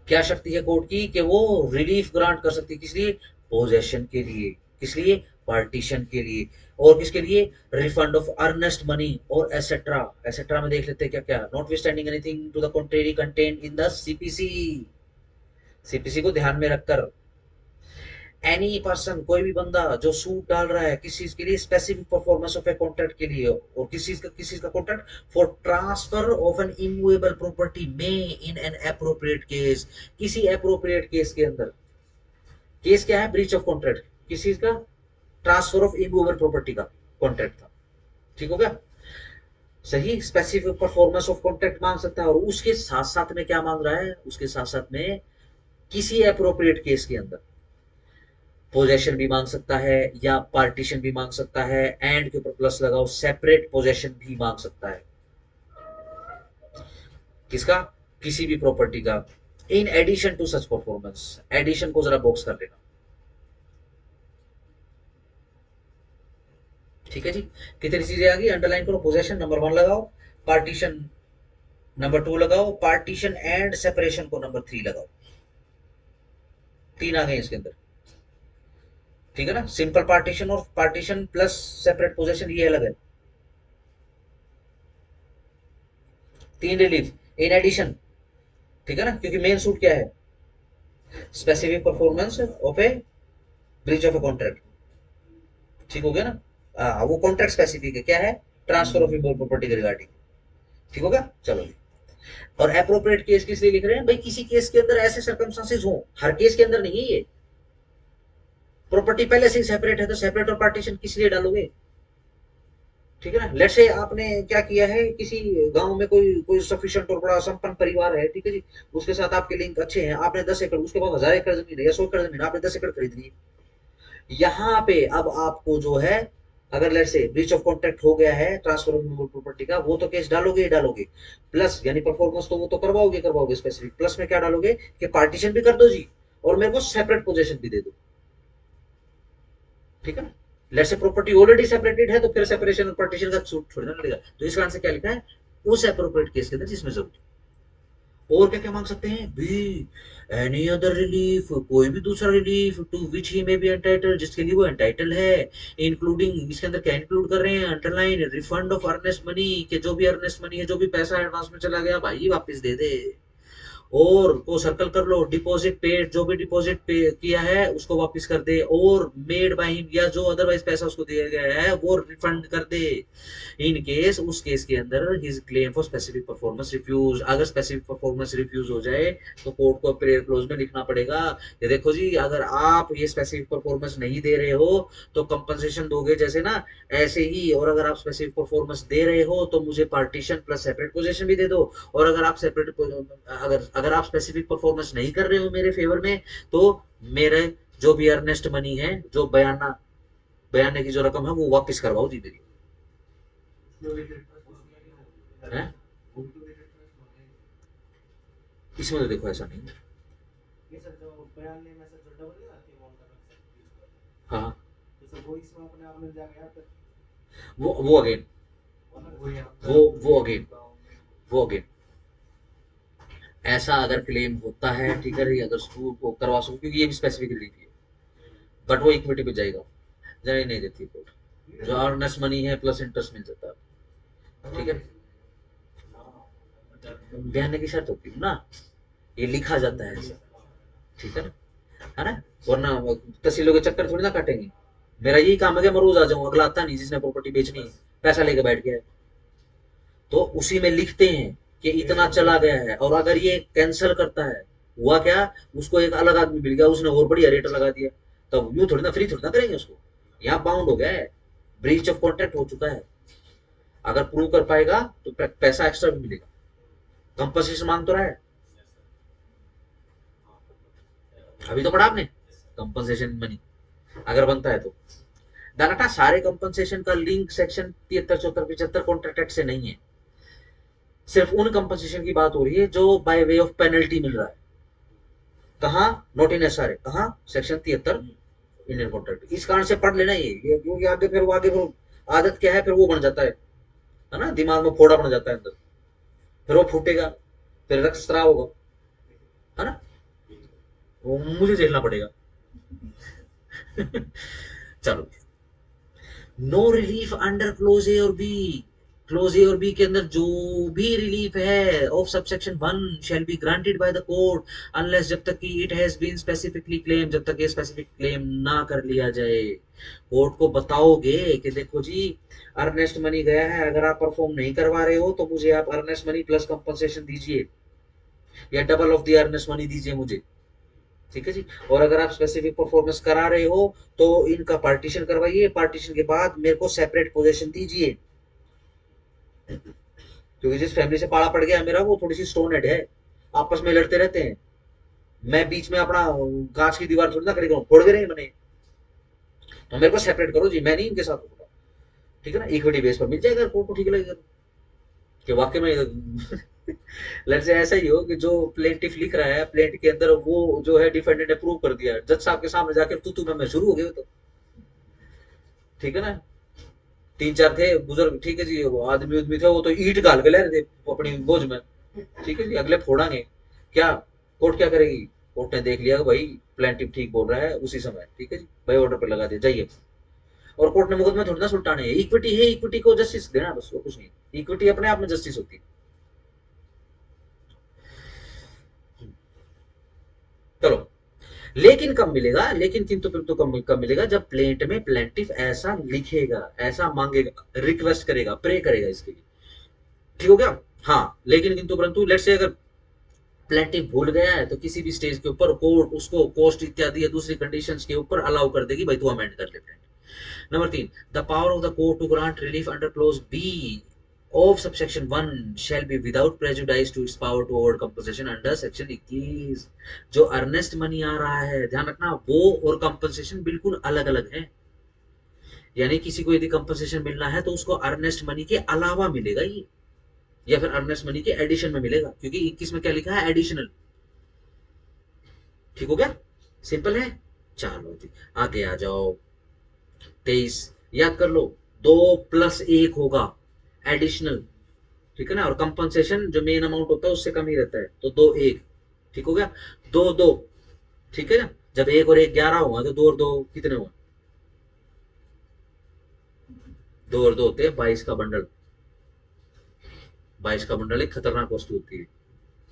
क्या शक्ति है कोर्ट की कि वो रिलीफ ग्रांट कर सकती है, किस लिए? पोजेशन के लिए। किस लिए? पार्टीशन के लिए। और किसके लिए? रिफंड ऑफ अर्नेस्ट मनी और एसेट्रा। एसेट्रा में देख लेते हैं क्या क्या, notwithstanding anything to the contrary contain in the CPC. CPC को ध्यान में रखकर एनी पर्सन, कोई भी बंदा जो सूट डाल रहा है किस चीज के लिए, specific performance of a contract के लिए, और किस चीज का contract, for transfer of N immovable property में इन एन एप्रोप्रिएट केस, किसी एप्रोप्रिएट केस के अंदर। केस क्या है? Breach of contract. किस चीज का? ट्रांसफर ऑफ इमूवेबल प्रॉपर्टी का कॉन्ट्रैक्ट था। ठीक हो गया। सही, स्पेसिफिक परफॉर्मेंस ऑफ कॉन्ट्रैक्ट मांग सकता है, और उसके साथ साथ में क्या मांग रहा है, उसके साथ साथ में किसी एप्रोप्रिएट केस के अंदर पोजेशन भी मांग सकता है या पार्टीशन भी मांग सकता है, एंड के ऊपर प्लस लगाओ, सेपरेट पोजेशन भी मांग सकता है। किसका? किसी भी प्रॉपर्टी का, in addition to such performance. Addition को जरा बॉक्स कर लेना। ठीक है जी। कितनी चीजें आ गई, अंडरलाइन करो। पोजेशन नंबर 1 लगाओ, पार्टीशन नंबर 2 लगाओ, पार्टीशन एंड सेपरेशन को नंबर 3 लगाओ। 3 आ गए इसके अंदर। ठीक है ना, सिंपल पार्टीशन और पार्टीशन प्लस सेपरेट पोजेशन ये अलग है। 3 रिलीफ इन एडिशन। ठीक है ना, क्योंकि मेन सूट क्या है, specific performance of A breach of a contract. ठीक हो गया ना। वो कॉन्ट्रैक्ट स्पेसिफिक है, क्या है, ट्रांसफर ऑफ इम्बोर्ड प्रॉपर्टी के रिगार्डिंग। ठीक हो गया। चलो, और एप्रोप्रिएट केस किस लिए लिख रहे हैं भाई, किसी केस के अंदर ऐसे सर्कमस्टांसेस हो, हर केस के अंदर नहीं है ये। प्रॉपर्टी पहले से ही सेपरेट है तो सेपरेट और पार्टीशन किस लिए डालोगे? ठीक है ना, लेट्स से आपने क्या किया है, किसी गांव में कोई कोई सफिशिएंट और बड़ा संपन्न परिवार है, ठीक है जी, उसके साथ आपके लिंक अच्छे हैं, आपने 10 एकड़, उसके पास 1000 एकड़ जमीन है या 100 एकड़ जमीन, आपने 10 एकड़ खरीद ली। यहाँ पे अब आपको जो है, अगर लेट से ब्रीच ऑफ कॉन्ट्रैक्ट हो गया है ट्रांसफर ऑफ प्रॉपर्टी का, वो तो केस डालोगे ही डालोगे, प्लस यानी परफॉर्मेंस तो वो तो करवाओगे करवाओगे स्पेसिफिक, प्लस में क्या डालोगे कि पार्टीशन भी कर दो जी, और मेरे को सेपरेट पोजीशन भी दे दो। ठीक है ना, लेट से प्रॉपर्टी ऑलरेडी सेपरेटेड है तो फिर सेपरेशन और पार्टीशन का सूट छोड़ना पड़ेगा, तो इस कारण से क्या लिखा है, उस एप्रोप्रिएट केस के अंदर जिसमें जरूरत। और क्या क्या मांग सकते हैं भी, एनी अदर रिलीफ, कोई भी दूसरा रिलीफ टू विच ही में बी एंटाइटल, जिसके लिए वो एंटाइटल है, इंक्लूडिंग, इसके अंदर क्या इंक्लूड कर रहे हैं, underline, refund of earnest money, के जो भी अर्नेस्ट मनी है, जो भी पैसा एडवांस में चला गया भाई वापस दे दे। और वो सर्कल कर लो, डिपॉजिट पेड, जो भी डिपॉजिट पे किया है उसको वापस कर दे, और मेड बाय हिम, या जो अदरवाइज पैसा उसको दिया गया है वो रिफंड कर दे। इन केस, उस केस के अंदर his claim for specific performance refuse, अगर स्पेसिफिक परफॉर्मेंस रिफ्यूज हो जाए तो कोर्ट को प्रेयर क्लोज में लिखना पड़ेगा, ये देखो जी अगर आप ये स्पेसिफिक परफॉर्मेंस नहीं दे रहे हो तो कंपनसेशन दोगे जैसे ना, ऐसे ही, और अगर आप स्पेसिफिक परफॉर्मेंस दे रहे हो तो मुझे पार्टीशन प्लस सेपरेट पोजीशन भी दे दो, और अगर आप सेपरेट, अगर आप स्पेसिफिक परफॉर्मेंस नहीं कर रहे हो मेरे फेवर में, तो मेरे जो भी अर्नेस्ट मनी है, जो बयाने की जो रकम है वो वापस करवाओ जी मेरी। है, इसमें तो देखो ऐसा नहीं है। ये सर जो बयान में से जो डबल नहीं आती अमाउंट अलग से बीच पर, हाँ, जैसे वो इसमें अपने आप मिल जाएगा या फिर वो अगेन वो अगेन ऐसा अगर क्लेम होता है, ठीक है, अगर उसको वो करवा सको, क्योंकि ये भी स्पेसिफिक रिलीफ है, बट वो इक्विटी पे जाएगा, जाने नहीं देती कोर्ट। जो अर्नेस्ट मनी है प्लस इंटरेस्ट मिल जाता है, ठीक है, बयाने की शर्त होती है ना, ये लिखा जाता है ऐसा, ठीक है ना, वरना तहसीलों के चक्कर थोड़ी ना काटेंगे। मेरा यही काम है कि मैं रोज आ जाऊं, अगला आता नहीं जिसने प्रॉपर्टी बेचनी है, पैसा लेके बैठ गया है, तो उसी में लिखते हैं कि इतना चला गया है, और अगर ये कैंसिल करता है, हुआ क्या, उसको एक अलग आदमी मिल गया, उसने और बढ़िया रेट लगा दिया, तब यूं थोड़ी ना फ्री थोड़ी ना करेंगे उसको, यहाँ बाउंड हो गया है, ब्रीच ऑफ कॉन्ट्रैक्ट हो चुका है। अगर प्रूव कर पाएगा तो पैसा एक्स्ट्रा भी मिलेगा, कंपनसेशन मांग तो रहा है, अभी तो पढ़ा आपने कंपनसेशन मनी, अगर बनता है तो दानाटा सारे कंपनसेशन का लिंक सेक्शन 73, 74, 75 कॉन्ट्रैक्ट एक्ट से नहीं है, सिर्फ उन कंपनसेशन की बात हो रही है जो बाय वे ऑफ पेनल्टी मिल रहा है। कहा, नॉट इन एसआरए, कहा, सेक्शन 73 इंडियन कॉन्ट्रैक्ट। इस कारण से पढ़ लेना ये, क्योंकि आगे फिर वो आदत क्या है, फिर वो बन जाता है ना, दिमाग में फोड़ा बन जाता है अंदर, फिर वो फूटेगा, फिर रक्तस्राव होगा, है ना, वो मुझे झेलना पड़ेगा। चलो, नो रिलीफ अंडर क्लोज ए और बी, क्लोज ए और बी के अंदर जो भी रिलीफ है of subsection 1 shall be granted by the court unless, जब तक कि it has been specifically claim, जब तक ये स्पेसिफिक क्लेम ना कर लिया जाए। कोर्ट को बताओगे कि देखो जी अर्नेस्ट मनी गया है, अगर आप परफॉर्म नहीं करवा रहे हो तो मुझे आप अर्नेस्ट मनी प्लस कंपनसेशन दीजिए, या double of the earnest money दीजिए मुझे, ठीक है जी। और अगर आप स्पेसिफिक परफॉर्मेंस करा रहे हो तो इनका पार्टीशन करवाइए, पार्टीशन के बाद मेरे को सेपरेट पोजीशन दीजिए, क्योंकि जिस फैमिली से पाला पड़ गया मेरा वो थोड़ी सी स्टोन हेड है, आपस में लड़ते रहते हैं, मैं बीच में अपना कांच की दीवार थोड़ी ना करेगा, फोड़ गए मैंने, तो मेरे को सेपरेट करो जी, मैं नहीं इनके साथ होगा, ठीक है ना, इक्विटी बेस पर मिल जाएगा कोर्ट को, ठीक लगेगा कि वाकई में लेट्स से ऐसा ही हो कि जो प्लेंटिफ लिख रहा है, प्लेंट के अंदर वो जो है डिफेंडेंट ने प्रूव कर दिया, जज साहब के सामने जाकर तू मैं शुरू हो गए, तो ठीक है ना, 3-4 थे बुजुर्ग, ठीक है जी, वो आदमी उदमी थे, वो तो ईंट गाल के ले रहे थे अपनी बोझ में, ठीक है जी, अगले फोड़ांगे क्या, कोर्ट क्या करेगी, कोर्ट ने देख लिया भाई प्लेंटिफ ठीक बोल रहा है उसी समय, ठीक है जी, भाई ऑर्डर पर लगा दिया जाइए, और कोर्ट ने मुकदमे थोड़ी ना सुलटाने हैं, इक्विटी है, इक्विटी को जस्टिस देना बस, वो कुछ नहीं, इक्विटी अपने आप में जस्टिस होती है। चलो, लेकिन कब मिलेगा, लेकिन किंतु परंतु कब मिलेगा, जब प्लेंट में प्लेंटिफ ऐसा लिखेगा, ऐसा मांगेगा, रिक्वेस्ट करेगा, प्रे करेगा इसके लिए, ठीक हो गया। हाँ, लेकिन किंतु परंतु लेट्स से अगर प्लेंटिफ भूल गया है तो किसी भी स्टेज के ऊपर कोर्ट उसको कोस्ट इत्यादि या दूसरी कंडीशंस के ऊपर अलाउ कर देगी, भाई तू अमेंड कर ले plaint. Number 3, the power of the court to grant relief under clause b of subsection 1 shall be without prejudice to its power to award compensation under section 21। जो अर्नेस्ट मनी आ रहा है, ध्यान रखना, वो और कंपनसेशन बिल्कुल अलग अलग है, यानी किसी को यदि कंपनसेशन मिलना है तो उसको अर्नेस्ट मनी के अलावा मिलेगा ये, या फिर अर्नेस्ट मनी के एडिशन में मिलेगा, क्योंकि 21 में क्या लिखा है, एडिशनल, ठीक हो गया, सिंपल है। चलो जी, आगे आ जाओ, 23 याद कर लो, 2+1 होगा एडिशनल, ठीक है ना, और कंपनसेशन जो मेन अमाउंट होता है उससे कम ही रहता है, तो 2-1, ठीक हो गया, 2-2, ठीक है ना, जब 1 और 1 11 होगा तो 2 और 2 कितने हुए, 2 और 2 होते हैं 22 का बंडल, 22 का बंडल एक खतरनाक वस्तु होती है,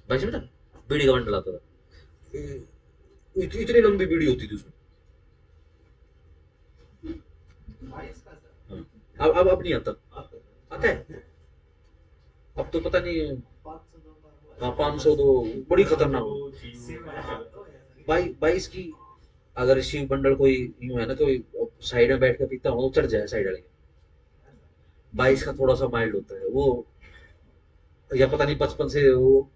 22 में बीड़ी का बंडल आता था, इतनी लंबी बीड़ी होती थी उसमें, 22 का सर हाँ। अब नहीं आता, आता है अब तो पता नहीं, 500 का हाँ 502, बड़ी खतरनाक, वो चीज भाई 22 की, अगर शिव बंडल कोई यूं है ना, कोई साइड में बैठ कर पीता हो तो चढ़ जाए साइड वाले, 22 का थोड़ा सा माइल्ड होता है वो, या पता नहीं 55 से वो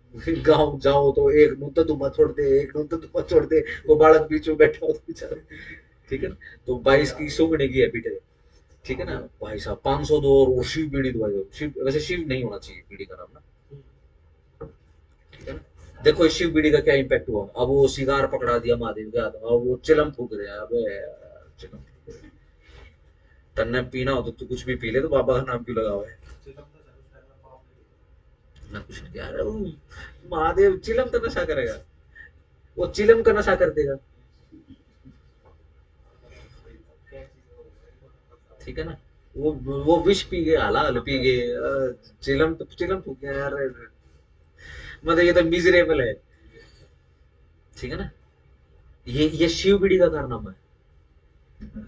गाँव जाओ तो एक नुत्ता दुम्बा छोड़ दे, एक नुत्ता दुम्बा छोड़ दे, वो बालक बीच में बैठा हो तो बेचारा, ठीक है ना, तो 22 की सूंघने की है पीटे, ठीक है ना भाई साहब, 502, और वो शिव बीड़ी तो भाई शिव, वैसे शिव नहीं होना चाहिए बीड़ी का नाम ना, ठीक है ना, देखो इस शिव बीड़ी का क्या इम्पैक्ट हुआ, अब वो सिगार पकड़ा दिया महादेव के हाथ में, अब वो चिलम फूक रहे हैं, अब चिलम, तन्ने पीना हो तो तू कुछ भी पी ले, तो बाबा का नाम क्यों लगा हुआ है? चिलम था सर उस टाइम में पाप नहीं। ना कुछ नहीं यार, महादेव चिलम का नशा करेगा? वो चिलम का नशा कर देगा। क्या चीज़ हो गई। ठीक है ना? वो विष पी गए, हलाल पी गए, चिलम तो क्या यार, मतलब ये तो मिजरेबल है। ठीक है ना? ये शिव बीड़ी का कारनामा है।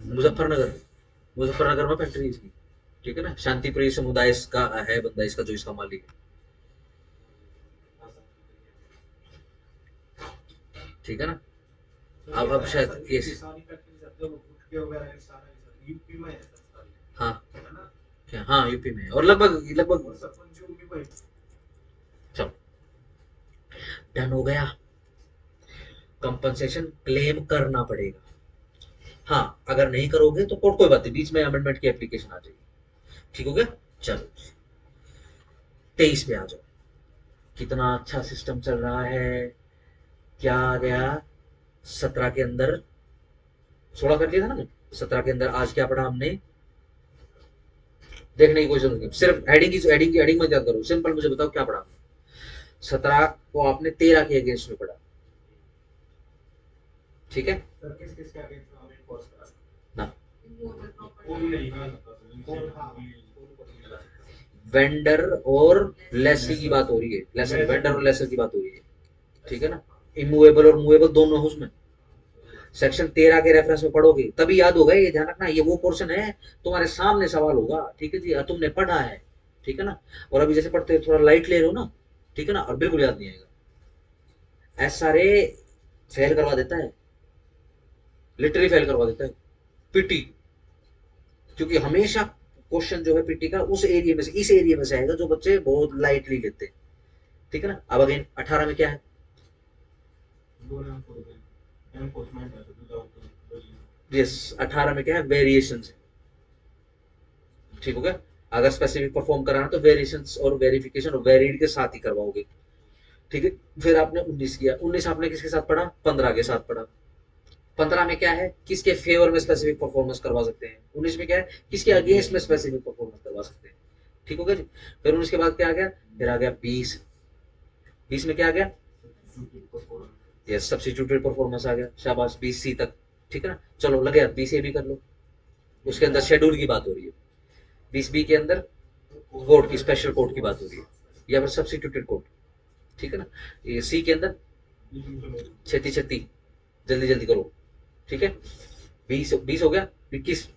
मुजफ्फरनगर, मुजफ्फरनगर में फैक्ट्री इसकी। ठीक है ना? शांति प्रिय समुदाय इसका है बंदा, इसका जो इसका मालिक है। ठीक है ना? तो अब शायद सर केस, ये सारी फैक्ट्री सर जो गुटखे वगैरह की सारा की सर यूपी में है सर सारी, हाँ है ना? क्या, हाँ यूपी में है, और लगभग लगभग और सरपंच जो भी वही। सब डन हो गया। कंपनसेशन क्लेम करना पड़ेगा। हाँ, अगर नहीं करोगे तो कोर्ट, कोई बात नहीं, बीच में अमेंडमेंट की एप्लीकेशन आ जाएगी। ठीक हो गया? चलो 23 पे आ जाओ। कितना अच्छा सिस्टम चल रहा है। क्या आ गया? 17 के अंदर 16 कर दिया था ना? 17 के अंदर आज क्या पढ़ा हमने? देखने की कोई जरूरत नहीं, सिर्फ हेडिंग मत याद करो, सिंपल मुझे बताओ क्या पढ़ा हमने। 17 को आपने 13 के अगेंस्ट में पढ़ा। ठीक है सर किस किस का अगेंस्ट में हमें इन्फोर्स करा? ना? कोई नहीं करा सकता सर, इनसे कौन, हाँ कोई कौन को नहीं करा सकता। वेंडर और लेसर की बात हो रही है, लेसर, वेंडर और लेसर की बात हो रही है। ठीक है ना? इमूवेबल और मूवेबल दोनों है उसमें। सेक्शन 13 के रेफरेंस में पढ़ोगे तभी याद होगा, ये ध्यान रखना, ये वो पोर्शन है तुम्हारे सामने सवाल होगा। ठीक है जी, तुमने पढ़ा है। ठीक है ना? और अभी जैसे पढ़ते थोड़ा लाइट ले रहे हो ना, ठीक है ना, और बिल्कुल याद नहीं आएगा। SRA फेल करवा देता है, लिटरली फेल करवा देता है, पीटी। क्योंकि हमेशा क्वेश्चन जो है पीटी का उस एरिया में से, इस एरिया में से आएगा जो बच्चे बहुत लाइटली लेते हैं। ठीक है ना? अब अगेन 18 में क्या है? दो नाम को एनफोर्समेंट है, विदाउट यस, 18 में क्या है? वेरिएशन है। ठीक हो गया? अगर स्पेसिफिक परफॉर्म कराना तो वेरिएशन और वेरिफिकेशन और वेरिड के साथ ही करवाओगे। ठीक है? फिर आपने 19 किया, 19 आपने किसके साथ पढ़ा? 15 के साथ पढ़ा। 15 में क्या है? किसके फेवर में स्पेसिफिक परफॉर्मेंस करवा सकते हैं। 19 में क्या है? किसके अगेंस्ट में स्पेसिफिक परफॉर्मेंस करवा सकते हैं। ठीक हो गया जी? फिर 19 के बाद क्या आ गया? फिर आ गया 20। 20 में क्या आ गया? यस, सब्स्टिट्यूटेड परफॉर्मेंस आ गया। शाबाश, 20C तक। ठीक है ना? चलो लगे यार, 20A भी कर लो। उसके अंदर शेड्यूल की बात हो रही है। 20B के अंदर कोड की, स्पेशल कोड की बात हो रही है, या फिर सब्स्टिट्यूटेड कोड। ठीक है ना? ये सी के अंदर छत्ती छत्ती, जल्दी जल्दी करो। ठीक है? 20 हो गया। 21,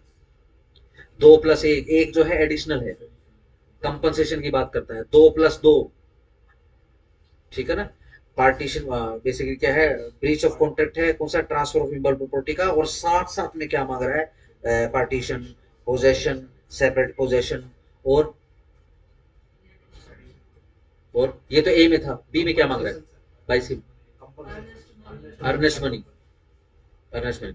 2+1, एक जो है एडिशनल है, कंपनसेशन की बात करता है, 2+2। ठीक है ना? पार्टीशन बेसिकली क्या है? ब्रीच ऑफ कॉन्ट्रैक्ट है, कौन सा? ट्रांसफर ऑफ इम्बल प्रॉपर्टी का, और साथ साथ में क्या मांग रहा है? पार्टीशन, पोजेशन, सेपरेट पोजेशन, और ये तो ए में था, बी में क्या मांग रहा है? By C, earnest money, earnest money.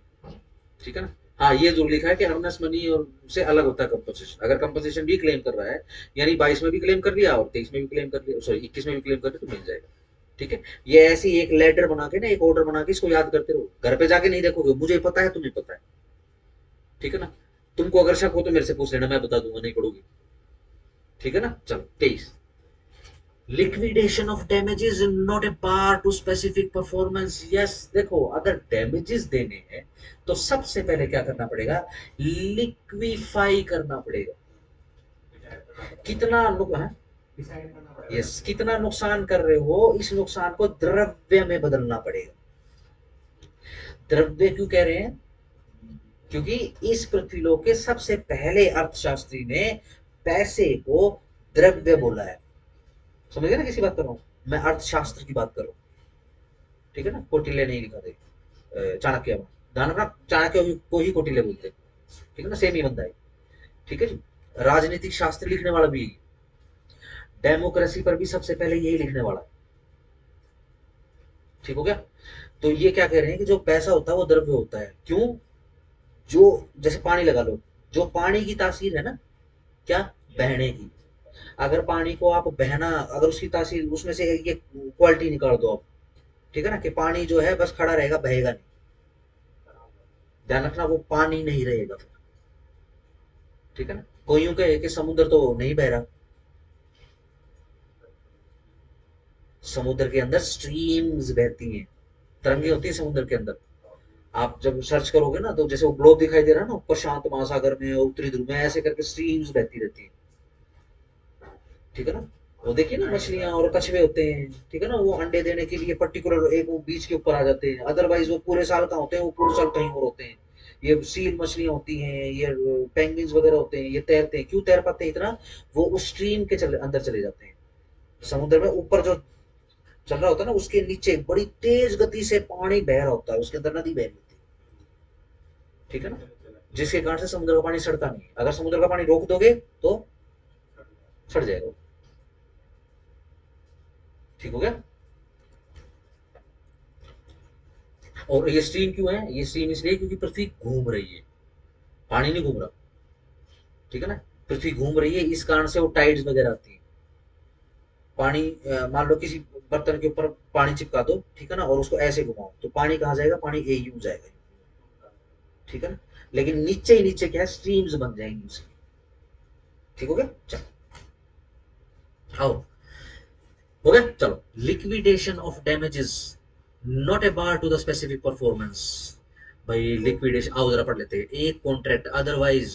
ठीक है ना? हाँ, ये जो लिखा है कि अर्नेस्ट मनी और से अलग होता है कंपनसेशन। अगर कंपनसेशन भी क्लेम कर रहा है, यानी 22 में भी क्लेम कर लिया और 23 में भी क्लेम कर लिया, सॉरी 21 में भी क्लेम कर लिया, तो मिल जाएगा। ठीक है? ये ऐसी एक लेटर बना के ना, एक ऑर्डर बना के इसको याद करते रहो, घर पे जाके नहीं देखोगे, मुझे पता है तुम्हें पता है। ठीक है ना? तुमको अगर शक हो तो मेरे से पूछ लेना, मैं बता दूंगा, नहीं पढ़ोगी। ठीक है ना? चलो 23, liquidation of damages not A part two specific performance. Yes, देखो अगर डैमेजेस देने हैं तो सबसे पहले क्या करना पड़ेगा? लिक्विफाई करना पड़ेगा। कितना नुकसान, डिसाइड करना पड़ेगा। यस, कितना नुकसान कर रहे हो, इस नुकसान को द्रव्य में बदलना पड़ेगा। द्रव्य क्यों कह रहे हैं? क्योंकि इस पृथ्वीलोक के सबसे पहले अर्थशास्त्री ने पैसे को द्रव्य बोला है। समझ गए ना किसी बात कर रहा हूं? मैं अर्थशास्त्र की बात कर रहा हूं। ठीक है ना? कौटिल्य नहीं लिखा थे, चाणक्य। ध्यान रखना, चाणक्य को ही कौटिल्य बोलते हैं। ठीक है ना? सेम ही बंदा है। ठीक है जी? राजनीतिक शास्त्र लिखने वाला भी, डेमोक्रेसी पर भी सबसे पहले यही लिखने वाला है। ठीक हो गया? तो ये क्या कह रहे हैं कि जो पैसा होता है वो द्रव्य होता है। क्यों? जो, जैसे पानी लगा लो, जो पानी की तासीर है ना, क्या? बहने की। अगर पानी को आप बहना, अगर उसकी तासीर, उसमें से ये क्वालिटी निकाल दो आप, ठीक है ना, कि पानी जो है बस खड़ा रहेगा, बहेगा नहीं, ध्यान रखना वो पानी नहीं रहेगा। ठीक है ना। कोई यूं कहे कि समुद्र तो नहीं बह रहा, समुद्र के अंदर स्ट्रीम्स बहती हैं, तरंगे होती है समुद्र के अंदर। आप जब सर्च करोगे ना तो जैसे वो ग्लोब दिखाई दे रहा है ना, ऊपर शांत महासागर में उत्तरी ध्रुव में ऐसे करके स्ट्रीम्स बहती रहती है, ठीक है ना। वो देखिए ना मछलियां और कछुए होते हैं, ठीक है ना, वो अंडे देने के लिए पर्टिकुलर एक वो बीच के ऊपर आ जाते हैं, अदरवाइज वो पूरे साल का होते हैं, वो पूरे साल कहीं और होते हैं। ये सील मछलियां होती हैं, ये पेंगुइन्स वगैरह होते हैं, ये तैरते हैं, क्यों तैर पाते हैं इतना, वो उस स्ट्रीम के अंदर चले जाते हैं। समुद्र में ऊपर जो चल रहा होता है ना, उसके नीचे बड़ी तेज गति से पानी बह रहा होता है, उसके अंदर नदी बह रही होती है, ठीक है ना। जिसके कारण से समुद्र का पानी सड़ता नहीं है, अगर समुद्र का पानी रोक दोगे तो सड़ जाएगा, ठीक हो गया। और ये स्ट्रीम क्यों है, ये स्ट्रीम इसलिए क्योंकि पृथ्वी घूम रही है, पानी नहीं घूम रहा, ठीक है ना। पृथ्वी घूम रही है, इस कारण से वो टाइड्स वगैरह आती है। पानी मान लो किसी बर्तन के ऊपर पानी चिपका दो, ठीक है ना, और उसको ऐसे घुमाओ तो पानी कहाँ जाएगा, पानी ए यू जाएगा, ठीक है ना। लेकिन नीचे ही नीचे क्या है, स्ट्रीम्स बन जाएंगी उसकी, ठीक हो गया। चलो आओ, हो गया, चलो। Liquidation of damages not a bar to the specific performance. भाई लिक्विडेशन, आओ जरा पढ़ लेते हैं। एक कॉन्ट्रैक्ट अदरवाइज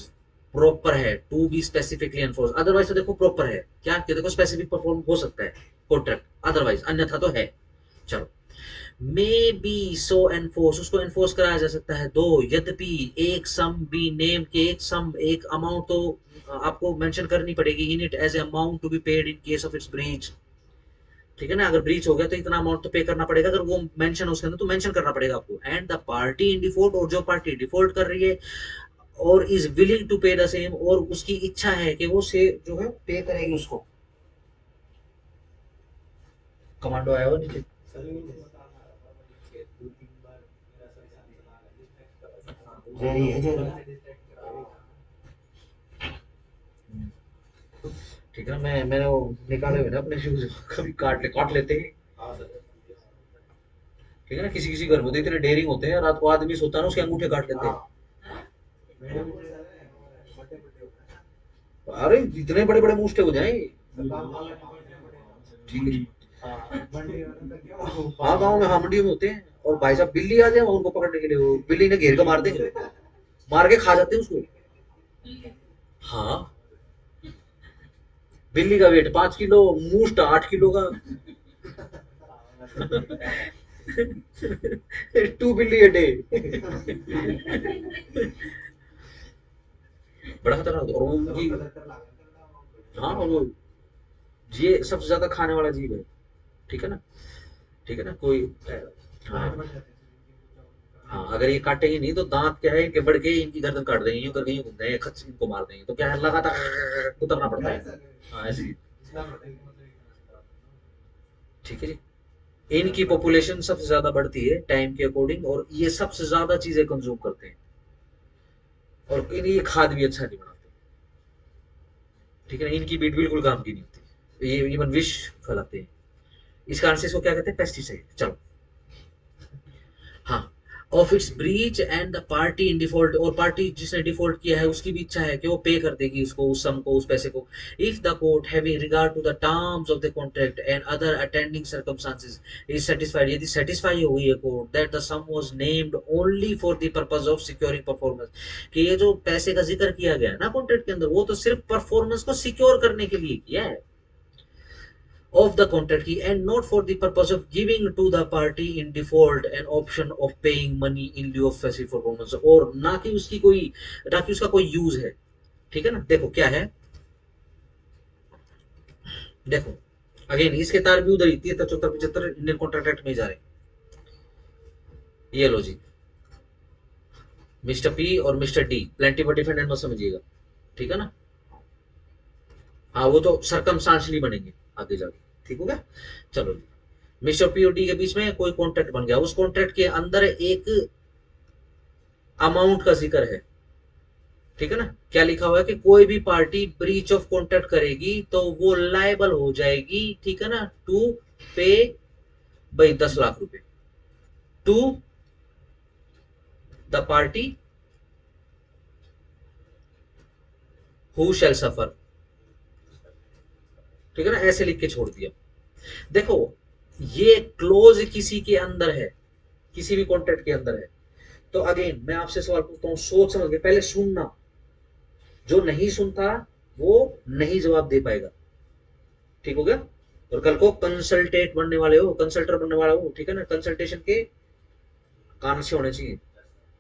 प्रॉपर है to be specifically enforce, otherwise तो देखो प्रॉपर है क्या, कि देखो स्पेसिफिक परफॉर्म हो सकता है कॉन्ट्रैक्ट, अदरवाइज अन्यथा तो है। चलो, मे बी सो एनफोर्स, उसको एनफोर्स कराया जा सकता है, दो यद्यपि एक सम बी नेम के, एक सम एक अमाउंट तो आपको मेंशन करनी पड़ेगी in it as a amount to be paid in case of its breach, ठीक है ना। अगर ब्रीच हो गया तो इतना अमाउंट तो पे करना पड़ेगा, अगर वो मेंशन उसके अंदर तो मेंशन करना पड़ेगा आपको। And the party in default, और जो पार्टी डिफॉल्ट कर रही है और इज विलिंग टू पे द सेम, और उसकी इच्छा है कि वो से जो है पे करेगी उसको। कमांडो आया हो नीचे। सर मुझे बताना है पर ये 2-3 बार मेरा सर ध्यान चला गया डिस्ट्रैक्ट कर रहा था, जेरी है जेरी। से डिस्ट्रैक्ट कर रहा था। ठीक है, मैंने वो निकाले हुए ना अपने शूज, कभी काट लेते हैं, हाँ सर। ठीक है ना। किसी किसी घर में तो इतने डेयरिंग होते हैं, रात को आदमी सोता है ना उसके अंगूठे काट लेते हैं। मेरे भी सर है और बड़े बड़े हो गए ना। अरे इतने बड़े बड़े मुंह हो जाए, सर काम वाले ने बड़े बड़े ठीक है जी। हाँ मंडी वाले तो क्या वो हाँ गाँव में, हाँ मंडियों में होते हैं। और भाई साहब बिल्ली आ जाए उनको पकड़ने के लिए, वो बिल्ली ने घेर कर मार देंगे, मार के खा जाते हैं उसको। हाँ, बिल्ली का वेट 5 किलो, मूस्ट 8 किलो का। टू बिल्ली ए डे। बड़ा खतरनाक होता है। और वो उनकी, हाँ वो, ये सबसे ज्यादा खाने वाला जीव है, ठीक है ना, ठीक है ना। कोई हाँ, दांत बढ़ जाते हैं सर इनके कुछ और करने हाँ के अगर बाद। ये काटेंगे नहीं तो दांत क्या है इनके बढ़ के इनकी गर्दन काट देंगे, यूं करके यूं घूमते हैं, खच इनको मार देंगे, तो क्या है लगातार कुतरना पड़ता है। हाँ ऐसे ही, इसका मतलब एक तरह से दांत है ना। ठीक है जी। इनकी पॉपुलेशन सबसे ज्यादा बढ़ती है टाइम के अकॉर्डिंग, और ये सबसे ज्यादा चीजें कंज्यूम करते हैं, और ये खाद भी अच्छा नहीं बनाते, ठीक है ना। इनकी बीट बिल्कुल काम की नहीं होती, ये इवन विष फैलाते हैं, इस कारण से इसको क्या कहते हैं, पेस्टिसाइड। चलो, हाँ, of its breach and the party in default, और पार्टी जिसने डिफॉल्ट किया है उसकी भी इच्छा है कि वो पे कर देगी उसको, उस सम को, उस पैसे को। If the court having regard to the terms of the contract and other attending circumstances is satisfied, यदि सेटिस्फाई हो गई है court that the sum was named only for the purpose of securing performance, कि ये जो पैसे का जिक्र किया गया है ना कॉन्ट्रैक्ट के अंदर, वो तो सिर्फ परफॉर्मेंस को सिक्योर करने के लिए किया है of the contract key, and not for the purpose of giving to the party in default an option of paying money in lieu of specific performance, और ना कि उसकी कोई, ना कि उसका कोई यूज है, ठीक है ना। देखो क्या है, देखो अगेन इसके तार भी उधर ही 73-75 इंडियन कॉन्ट्रैक्ट एक्ट में जा रहे हैं, ये लो जी, मिस्टर पी और मिस्टर डी प्लेंटी पर डिफेंडेंट मत समझिएगा, ठीक है ना। हाँ वो तो सरकमस्टांशियली बनेंगे आगे जाके, ठीक हो गया। चलो जी, मिस्टर पी और डी के बीच में कोई कॉन्ट्रैक्ट बन गया, उस कॉन्ट्रैक्ट के अंदर एक अमाउंट का जिक्र है, ठीक है ना। क्या लिखा हुआ है कि कोई भी पार्टी ब्रीच ऑफ कॉन्ट्रैक्ट करेगी तो वो लायबल हो जाएगी, ठीक है ना, टू पे, भाई 10 लाख रुपए, to the party who shall suffer, ठीक है ना, ऐसे लिख के छोड़ दिया। देखो ये क्लोज किसी के अंदर है, किसी भी कॉन्ट्रैक्ट के अंदर है, तो अगेन मैं आपसे सवाल पूछता हूँ, सोच समझ के पहले सुनना, जो नहीं सुनता वो नहीं जवाब दे पाएगा, ठीक हो गया। और कल को कंसल्टेट बनने वाले हो, कंसल्टर बनने वाला हो, ठीक है ना, कंसल्टेशन के कान अच्छे होने चाहिए,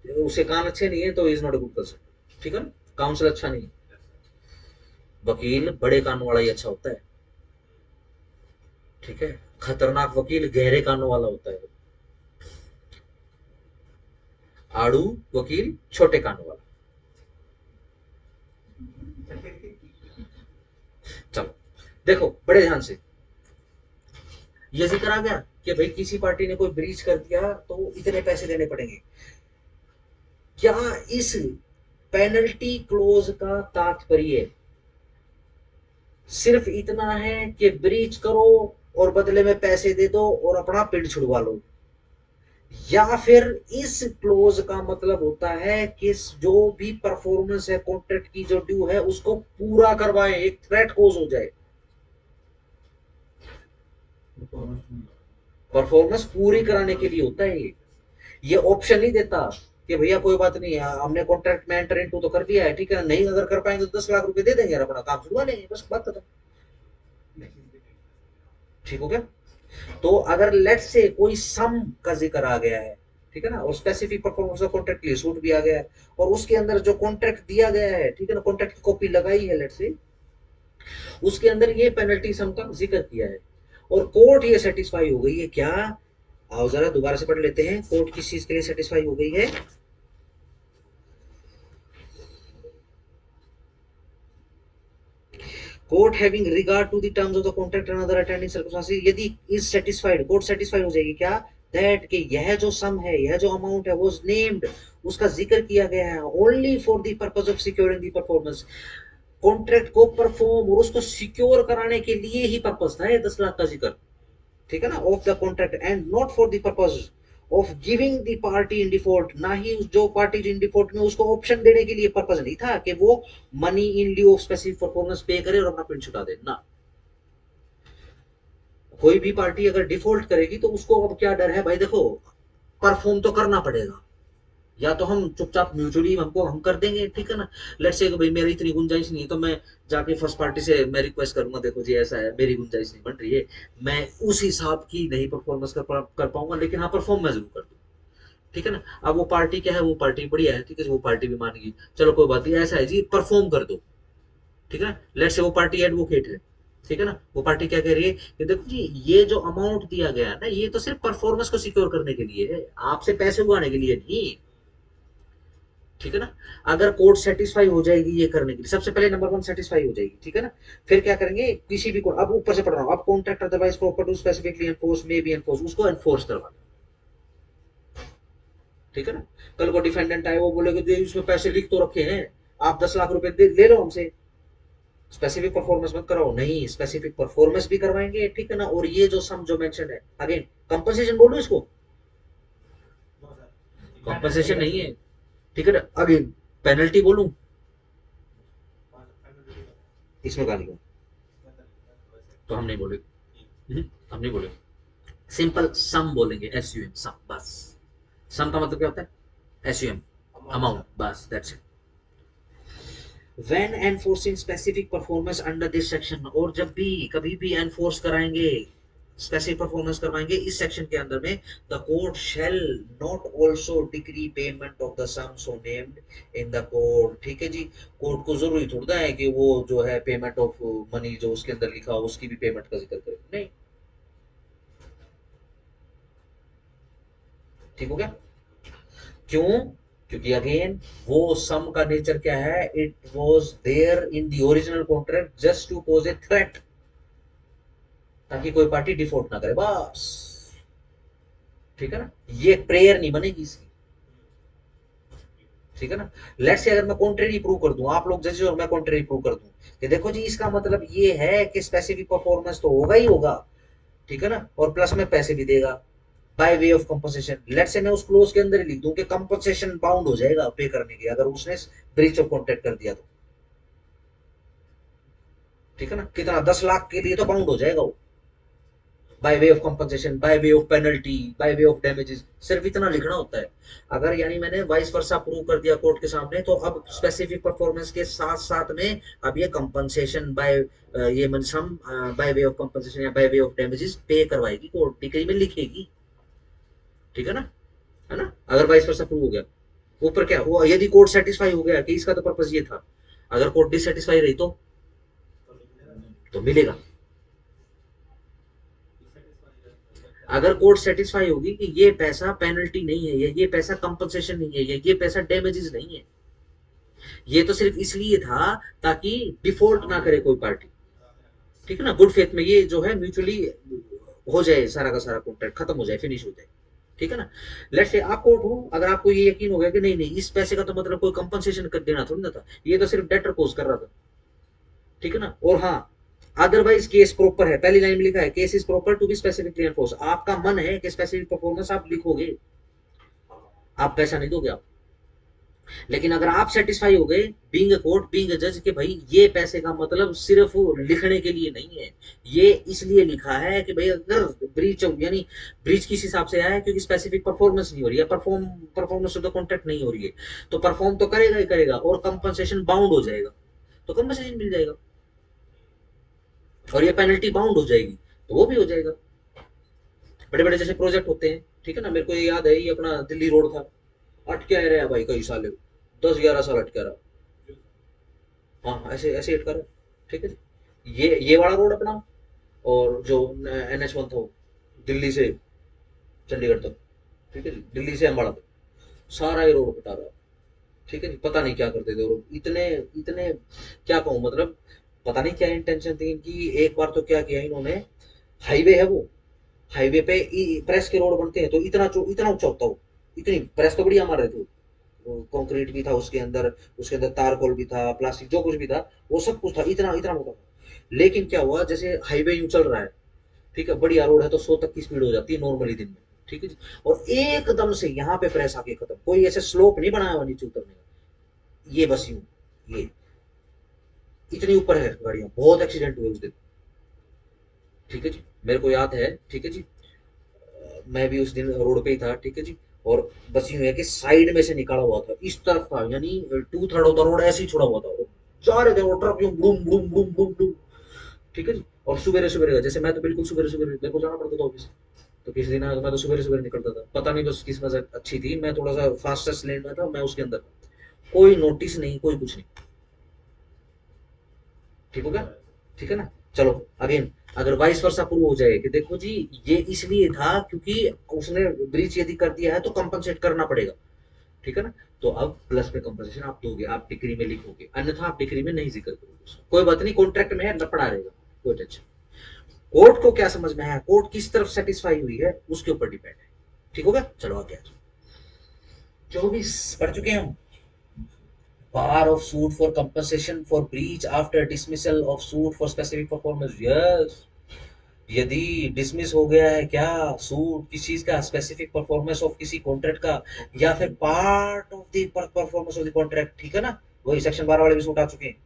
उसे कान अच्छे नहीं है तो is not a good consultant, ठीक है ना, काउंसिल अच्छा नहीं है। वकील बड़े कान वाला ही अच्छा होता है, ठीक है, खतरनाक वकील गहरे कानों वाला होता है, आड़ू वकील छोटे कानों वाला। चलो देखो बड़े ध्यान से, ये जिक्र आ गया कि भाई किसी पार्टी ने कोई ब्रीच कर दिया तो इतने पैसे देने पड़ेंगे। क्या इस पेनल्टी क्लोज का तात्पर्य सिर्फ इतना है कि ब्रीच करो और बदले में पैसे दे दो और अपना पिंड छुड़वा लो, या फिर इस क्लोज का मतलब होता है कि जो भी परफॉर्मेंस है कॉन्ट्रैक्ट की जो ड्यू है उसको पूरा करवाएं, एक थ्रेट कोज हो जाए, परफॉर्मेंस पूरी कराने के लिए होता है ये ऑप्शन नहीं देता कि भैया कोई बात नहीं है, हमने कॉन्ट्रैक्ट में एंटर इनटू तो कर दिया है, ठीक है, नहीं अगर कर पाएंगे तो 10 लाख रुपए दे देंगे और अपना काम छुड़वा लेंगे, बस बात खत्म, ठीक हो गया। तो अगर लेट से कोई सम का जिक्र आ गया है, ठीक है ना, और स्पेसिफिक परफॉर्मेंस ऑफ कॉन्ट्रैक्ट के लिए सूट भी आ गया है, और उसके अंदर जो कॉन्ट्रैक्ट दिया गया है, ठीक है ना, कॉन्ट्रैक्ट की कॉपी लगाई है लेट से, उसके अंदर ये पेनल्टी सम का जिक्र किया है, और कोर्ट ये सेटिस्फाई हो गई है क्या, आओ जरा दोबारा से पढ़ लेते हैं, कोर्ट किस चीज के लिए सेटिस्फाई हो गई है, court having regard to the terms of the contract and other attending circumstances, यदि इज सेटिस्फाइड, कोर्ट सेटिस्फाइड हो जाएगी क्या, दैट कि यह जो सम है, यह जो अमाउंट है, वाज नेम्ड, उसका जिक्र किया गया है, only for the purpose of securing the performance, contract को परफॉर्म और उसको सिक्योर कराने के लिए ही पर्पस था ये 10 लाख का जिक्र, ठीक है ना, of the contract and not for the purpose of giving the party in default, ना ही जो पार्टी इन डिफॉल्ट में उसको ऑप्शन देने के लिए पर्पस नहीं था कि वो money in lieu of specific performance पे करे और अपना पिन छुटा दे ना। कोई भी पार्टी अगर डिफॉल्ट करेगी तो उसको अब क्या डर है भाई, देखो परफॉर्म तो करना पड़ेगा, या तो हम चुपचाप म्यूचुअली हमको हम कर देंगे, ठीक है ना, लेट्स से भाई मेरी इतनी गुंजाइश नहीं है तो मैं जाके फर्स्ट पार्टी से मैं रिक्वेस्ट करूंगा, देखो जी ऐसा है मेरी गुंजाइश नहीं बन रही है, मैं उस हिसाब की नहीं परफॉर्मेंस कर पाऊंगा, लेकिन हाँ परफॉर्म मैं जरूर कर दूँ, ठीक है ना। अब वो पार्टी क्या है, वो पार्टी बढ़िया है, ठीक है, वो पार्टी भी मान गई, चलो कोई बात नहीं, ऐसा है जी परफॉर्म कर दो, ठीक है ना, लेट से वो पार्टी एडवोकेट है, ठीक है ना, वो पार्टी क्या कह रही है कि देखो जी ये जो अमाउंट दिया गया है ना ये तो सिर्फ परफॉर्मेंस को सिक्योर करने के लिए है, आपसे पैसे उगाने के लिए नहीं, ठीक है ना। अगर कोर्ट सेटिस्फाई हो जाएगी ये करने के लिए, सबसे पहले नंबर वन सेटिस्फाई हो जाएगी, ठीक है ना, फिर क्या करेंगे, किसी भी अब ऊपर से पढ़ रहा हूँ, अब contract otherwise proper to specifically enforce may be enforce, उसको एनफोर्स करवा, ठीक है ना। कल को डिफेंडेंट आए वो बोलेगे इसमें पैसे लिख तो रखे हैं, आप 10 लाख रुपए ले लो हमसे, स्पेसिफिक परफॉर्मेंस मत कराओ, नहीं स्पेसिफिक परफॉर्मेंस भी करवाएंगे, ठीक है ना, और ये जो सम जो मेंशन है, अगेन कंपनसेशन बोलो इसको, कंपनसेशन नहीं है, ठीक है ना, अगेन पेनल्टी बोलूं, इसमें गाली को तो हम नहीं बोले, हम नहीं बोले, सिंपल सम बोलेंगे, एस यू एम सम, बस सम का मतलब क्या होता है, एस यू एम अमाउंट, बस that's it. When enforcing specific performance under this section, और जब भी कभी भी एनफोर्स कराएंगे, स्पेसिफिक परफॉर्मेंस करवाएंगे इस सेक्शन के अंदर में, the court shall not also decree payment of the sum so named in the court, ठीक है जी, कोर्ट को जरूरी थोड़ा है कि वो जो है पेमेंट ऑफ मनी जो उसके अंदर लिखा हो उसकी भी पेमेंट का जिक्र करे, नहीं, ठीक हो गया। क्यों, क्योंकि अगेन वो सम का नेचर क्या है, it was there in the original contract just to pose a threat, ताकि कोई पार्टी डिफॉल्ट ना करे, बस, ठीक है ना, ये प्रेयर नहीं बनेगी इसकी, ठीक है ना। लेट्स से अगर मैं कॉन्ट्रेरी प्रूव कर दूं, आप लोग जजेस और मैं कॉन्ट्रेरी प्रूव कर दूं कि देखो जी इसका मतलब ये है कि स्पेसिफिक परफॉर्मेंस तो होगा ही होगा, ठीक है ना, और प्लस में पैसे भी देगा by way of compensation, let's say मैं उस क्लोज के अंदर ही लिख दूं कि कंपनसेशन बाउंड हो जाएगा पे करने के, अगर उसने ब्रीच ऑफ कॉन्ट्रैक्ट कर दिया तो, ठीक है ना, कितना 10 लाख के लिए तो बाउंड हो जाएगा वो, by way of compensation, by way of penalty, by way of damages, सिर्फ इतना लिखना होता है। अगर यानी मैंने वाइस वर्सा प्रूव कर दिया कोर्ट के सामने, तो अब स्पेसिफिक परफॉर्मेंस के साथ साथ में अब ये कंपनसेशन बाय ये सम बाय वे ऑफ कंपनसेशन या बाय वे ऑफ डैमेजेस पे करवाएगी कोर्ट, डिग्री में लिखेगी। ठीक है ना, अगर वाइस वर्सा प्रूव हो गया। ऊपर क्या हुआ, यदि कोर्ट सेटिस्फाई हो गया कि इसका तो पर्पस ये था, अगर कोर्ट डिससेटिस्फाई रही तो मिलेगा। अगर कोर्ट सेटिस्फाई होगी कि ये पैसा पेनल्टी नहीं है, ये पैसा कंपनसेशन नहीं है, ये पैसा डैमेजेस नहीं है, ये तो सिर्फ इसलिए था ताकि डिफॉल्ट ना करे कोई पार्टी। ठीक है ना, गुड फेथ में ये जो है म्यूचुअली हो जाए, सारा का सारा कॉन्ट्रैक्ट खत्म हो जाए, फिनिश हो जाए। ठीक है ना, लेट्स से आप कोर्ट हो, अगर आपको ये यकीन हो गया कि नहीं नहीं इस पैसे का तो मतलब कोई कंपनसेशन कर देना थोड़ी ना था, ये तो सिर्फ डेटर कोज कर रहा था। ठीक है ना, और हाँ, अदरवाइज केस प्रॉपर है, पहली लाइन में लिखा है case is proper to be specifically enforce, आपका मन है कि स्पेसिफिक परफॉर्मेंस आप लिखोगे, आप पैसा नहीं दोगे आप। लेकिन अगर आप सेटिस्फाई हो गए being a court, being a जज, कि भाई ये पैसे का मतलब सिर्फ लिखने के लिए नहीं है, ये इसलिए लिखा है कि भाई अगर ब्रीच यानी ब्रीच किस हिसाब से आया है, क्योंकि स्पेसिफिक परफॉर्मेंस नहीं हो रही है, परफॉर्मेंस ऑफ द कॉन्ट्रैक्ट नहीं हो रही है, तो परफॉर्म तो करेगा ही करेगा, और कंपनसेशन बाउंड हो जाएगा, तो कंपनसेशन मिल जाएगा, और ये पेनल्टी बाउंड हो जाएगी, तो वो भी हो जाएगा। बड़े बड़े जैसे प्रोजेक्ट होते हैं, ठीक है ना, मेरे को ये याद है, ये अपना दिल्ली रोड था, अटके रहे भाई कई साल, 10-11 साल अटके रहा। हाँ ऐसे ऐसे अटका रहा। ठीक है जी, ये वाला रोड अपना, और जो NH1 था वो, दिल्ली से चंडीगढ़ तक, ठीक है जी, दिल्ली से अम्बाड़ा तक, सारा ये रोड कटा रहा। ठीक है जी, पता नहीं क्या करते थे, और इतने इतने क्या कहूँ मतलब, पता नहीं क्या इंटेंशन थी इनकी। एक बार तो क्या किया इन्होंने, हाईवे है वो, हाईवे पे प्रेस के रोड बनते हैं तो इतना ऊंचा होता है वो, इतनी प्रेस तो बढ़िया मार रहे थे, कंक्रीट भी था उसके अंदर, उसके अंदर तारकोल भी था, प्लास्टिक जो कुछ भी था, वो सब कुछ था, इतना इतना मोटा था। लेकिन क्या हुआ, जैसे हाईवे यूं चल रहा है, ठीक है, बढ़िया रोड है तो 100 तक की स्पीड हो जाती है नॉर्मली दिन में। ठीक है जी, और एकदम से यहाँ पे प्रेस आके खत्म, कोई ऐसे स्लोप नहीं बनाया हुआ नीचे उतरने का, ये बस यूं, ये इतनी ऊपर है गाड़ियां, बहुत एक्सीडेंट हुए उस दिन। ठीक है जी, मेरे को याद है। ठीक है जी, मैं भी उस दिन रोड पे ही था। ठीक है जी, और बस यूं है कि साइड में से निकाला हुआ था, इस तरफ था, यानी 2/3 ऑफ द रोड ऐसे ही छोड़ा हुआ था, और जा रहे थे वो ट्रक यूं boom boom boom boom boom. ठीक है जी, और सुबह सुबह जैसे मैं तो बिल्कुल सुबह सुबह मेरे को जाना पड़ता था ऑफिस, तो किसी दिन मैं तो सुबह सुबह निकलता था, पता नहीं बस किस्मत अच्छी थी, मैं थोड़ा सा फास्टेस्ट लेन में था, मैं उसके अंदर था, कोई नोटिस नहीं, कोई कुछ नहीं। ठीक हो गया, ठीक है ना। चलो, अगेन, अगर वाइस वर्सा प्रूव हो जाए कि देखो जी ये इसलिए था क्योंकि उसने ब्रीच यदि कर दिया है तो कंपनसेट करना पड़ेगा। ठीक है ना, तो अब प्लस में कंपनसेशन आप दोगे, आप डिक्री में लिखोगे, अन्यथा आप डिक्री में नहीं जिक्र करोगे उसका। कोई बात नहीं, कॉन्ट्रैक्ट में है, लपड़ा रहेगा, कोई टेंशन। कोर्ट को क्या समझ में है, कोर्ट किस तरफ सेटिस्फाई हुई है उसके ऊपर डिपेंड है। ठीक हो गया, चलो आगे 24 पढ़ चुके हैं हम। Bar of suit for compensation for breach after dismissal of suit for specific performance. Yes. यदि डिसमिस हो गया है क्या सूट किस चीज का, स्पेसिफिक परफॉर्मेंस ऑफ किसी कॉन्ट्रैक्ट का, या फिर part of the performance of the contract, ठीक है ना, वही सेक्शन 12 वाले भी सूट आ चुके हैं।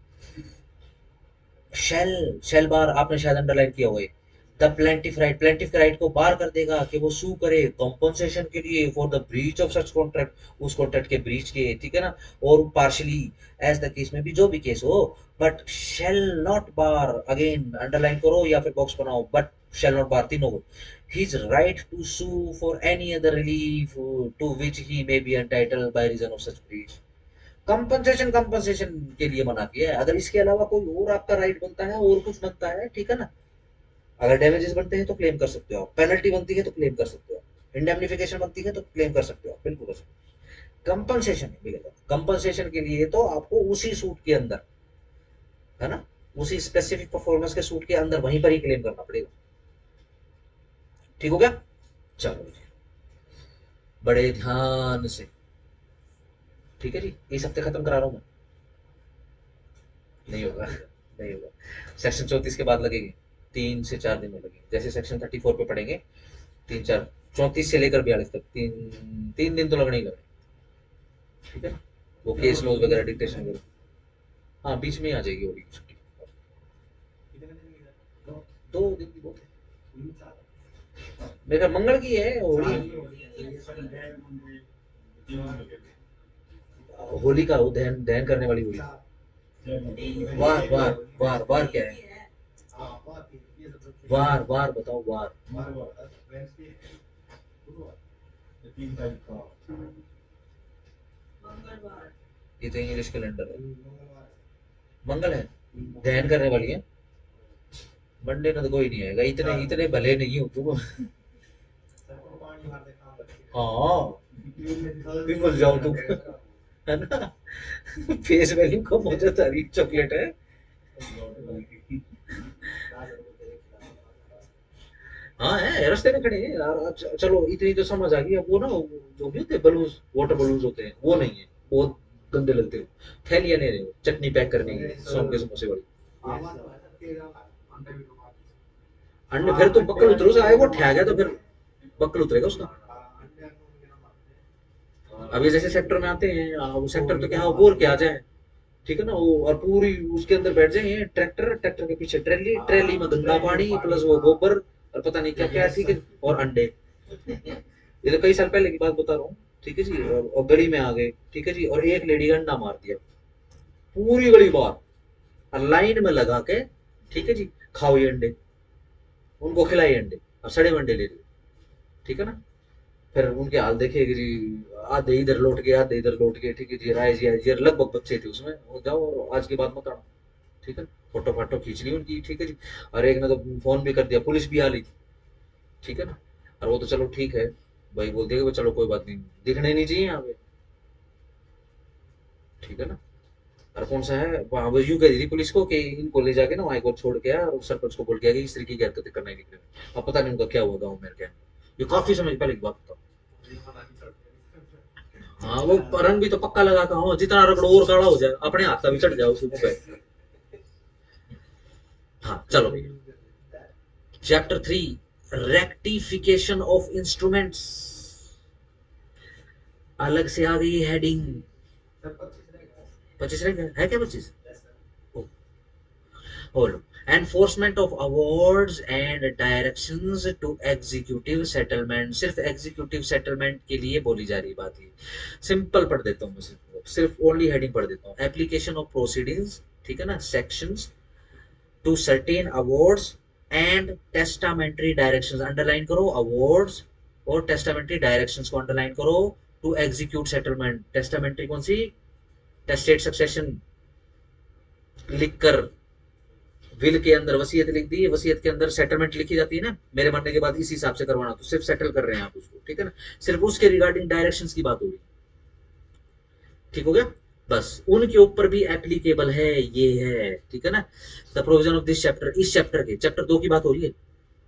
शेल शेल बार आपने शायद अंडरलाइन किया हुआ है, द प्लेंटिफ राइट को बार कर देगा कि वो सू करे कॉम्पनसेशन के लिए for the breach of such contract, उस कॉन्ट्रैक्ट के ब्रीच के, ठीक है ना, और पार्शली एज द केस में भी जो भी केस हो, but shall not bar, again underline करो या फिर बॉक्स बनाओ, बट शेल नॉट बार तीनों को his right to sue for any other relief to which he may be entitled by reason of such breach. Compensation compensation के लिए मना किया है, अगर इसके अलावा कोई और आपका राइट बनता है और कुछ बनता है, ठीक है ना, अगर डैमेजेस बनते हैं तो क्लेम कर सकते हो आप, पेनल्टी बनती है तो क्लेम कर सकते हो आप, इंडेमनिफिकेशन बनती है तो क्लेम कर सकते हो आप, बिल्कुल कर सकते हो। कंपनसेशन नहीं मिलेगा, कंपनसेशन के लिए तो आपको उसी सूट के अंदर, है ना, उसी स्पेसिफिक परफॉर्मेंस के सूट के अंदर वहीं पर ही क्लेम करना पड़ेगा। ठीक हो गया, चलो बड़े ध्यान से। ठीक है जी, इस हफ्ते खत्म करा रहा हूं मैं, नहीं होगा, नहीं होगा, सेक्शन 34 के बाद लगेंगे, 3 से 4 दिन में लगेंगे, जैसे सेक्शन 34 पे पढ़ेंगे, 3-4, 34 से लेकर 42 तक, 3 दिन तो लगने ही लगने। ठीक है ना, वो केस लॉज वगैरह डिक्टेशन वगैरह, हाँ बीच में ही आ जाएगी वो भी छुट्टी। 2 दिन की बहुत है। मेरे ख्याल मंगल की है होली। होली का वो दहन दहन करने वाली होली। वार वार वार वार क्या है? वार वार बताओ वार। ये तो इंग्लिश कैलेंडर है। मंगल है, दहन करने वाली है। मंडे में तो कोई नहीं आएगा, इतने इतने भले नहीं हो तुम। हाँ विमल जाओ तुम, है ना। फेस वैल्यू कम हो जाता है, चॉकलेट है। हाँ है, रास्ते में खड़े हैं यार। चलो इतनी तो समझ आ गई। अब वो ना जो भी होते हैं बलून्स, वाटर बलून्स होते हैं, वो नहीं है, बहुत गंदे लगते हो। थैलियाँ ले रहे हो चटनी पैक करने की, सौंफ के समोसे वाली। अंडे फिर तुम बक्कल उतरो से आए, वो ठह गया तो फिर बक्कल उतरेगा उसका। अब ये जैसे सेक्टर में आते हैं, वो सेक्टर तो क्या बोर के आ जाए, ठीक है ना। वो और पूरी उसके अंदर बैठ जाए ट्रैक्टर, ट्रैक्टर के पीछे ट्रैली, ट्रैली में गंदा पानी प्लस वो गोबर और पता नहीं क्या क्या, ठीक है, और अंडे। ये तो कई साल पहले की बात बता रहा हूँ, ठीक है जी। और गली में आ गए, ठीक है जी, और एक लेडी का अंडा मार दिया, पूरी गली बाहर, और लाइन में लगा के, ठीक है जी, खाओ ये अंडे, उनको खिलाए अंडे, और सड़े हुए अंडे ले लो, ठीक है ना। फिर उनके हाल देखे कि जी, आधे इधर लौट गए, आधे इधर लौट गए, ठीक है जी। राय जी जी लगभग बच्चे थे उसमें, वो जाओ और आज के बाद मत आना, ठीक है। फोटो फाटो खींच ली उनकी, ठीक है जी। और एक ने तो फोन भी कर दिया, पुलिस भी आ ली थी, ठीक है ना। और वो तो चलो ठीक है, भाई बोल दिया कि चलो कोई बात नहीं, दिखने नहीं चाहिए यहाँ पे, ठीक है ना। और कौन सा है वहां, वो यूं कह दी थी पुलिस को कि इनको ले जाके ना वहां एक और छोड़ के आया, और सरपंच को बोल के आया कि इस तरीके की हरकतें करने के लिए। अब पता नहीं उनका क्या हुआ गाँव में, क्या। ये काफी समय पहले की बात था। हाँ वो रंग भी तो पक्का लगा था, हाँ, जितना रगड़ो और काला हो जाए, अपने हाथ का भी चढ़ जाए उस मुंह पे। हाँ चलो, चैप्टर 3, रेक्टिफिकेशन ऑफ इंस्ट्रूमेंट्स। अलग से आ गई हेडिंग। 25 रह गया है क्या? 25 बोलो। Enforcement of awards and directions to executive settlement. सिर्फ एग्जीक्यूटिव सेटलमेंट के लिए बोली जा रही बात है। सिंपल पढ़ देता हूँ मैं, सिर्फ ओनली हेडिंग पढ़ देता हूँ। एप्लीकेशन ऑफ प्रोसीडिंग्स, ठीक है ना, sections to certain awards and testamentary directions. Underline करो अवार्ड्स और टेस्टामेंट्री डायरेक्शंस को अंडरलाइन करो। टू एग्जीक्यूट सेटलमेंट, टेस्टामेंट्री कौन सी? टेस्टेड सक्सेशन लिखकर, विल के अंदर वसीयत लिख दी, वसीयत के अंदर सेटलमेंट लिखी जाती है ना, मेरे मरने के बाद इस हिसाब से करवाना, तो सिर्फ सेटल कर रहे हैं आप उसको, ठीक है ना। सिर्फ उसके रिगार्डिंग डायरेक्शंस की बात होगी, ठीक हो गया। बस उनके ऊपर भी एप्लीकेबल है, ये है, ठीक है ना। The provision of this chapter, इस चैप्टर के चैप्टर 2 की बात हो रही है,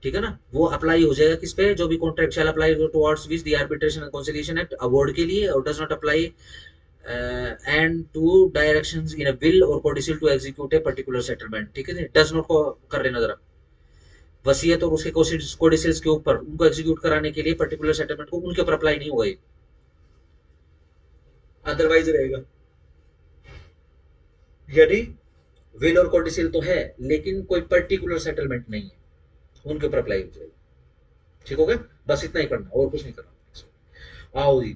ठीक है ना। वो अप्लाई हो जाएगा किस पे? जो भी contract shall apply towards which the arbitration and conciliation act, award के लिए, और does not apply and to directions in a will और codicil to execute a particular settlement, ठीक है। डज नॉट को कर लेना जरा, वसीयत और उसके कोडिसिल्स के ऊपर उनको एग्जीक्यूट कराने के लिए पर्टिकुलर सेटलमेंट को उनके ऊपर अप्लाई नहीं होगा ये, अदरवाइज रहेगा। यानी विल और कोडिसिल तो है, लेकिन कोई पर्टिकुलर सेटलमेंट नहीं है, उनके ऊपर अप्लाई हो जाएगी, ठीक हो गया। बस इतना ही करना, और कुछ नहीं करना। आओ जी,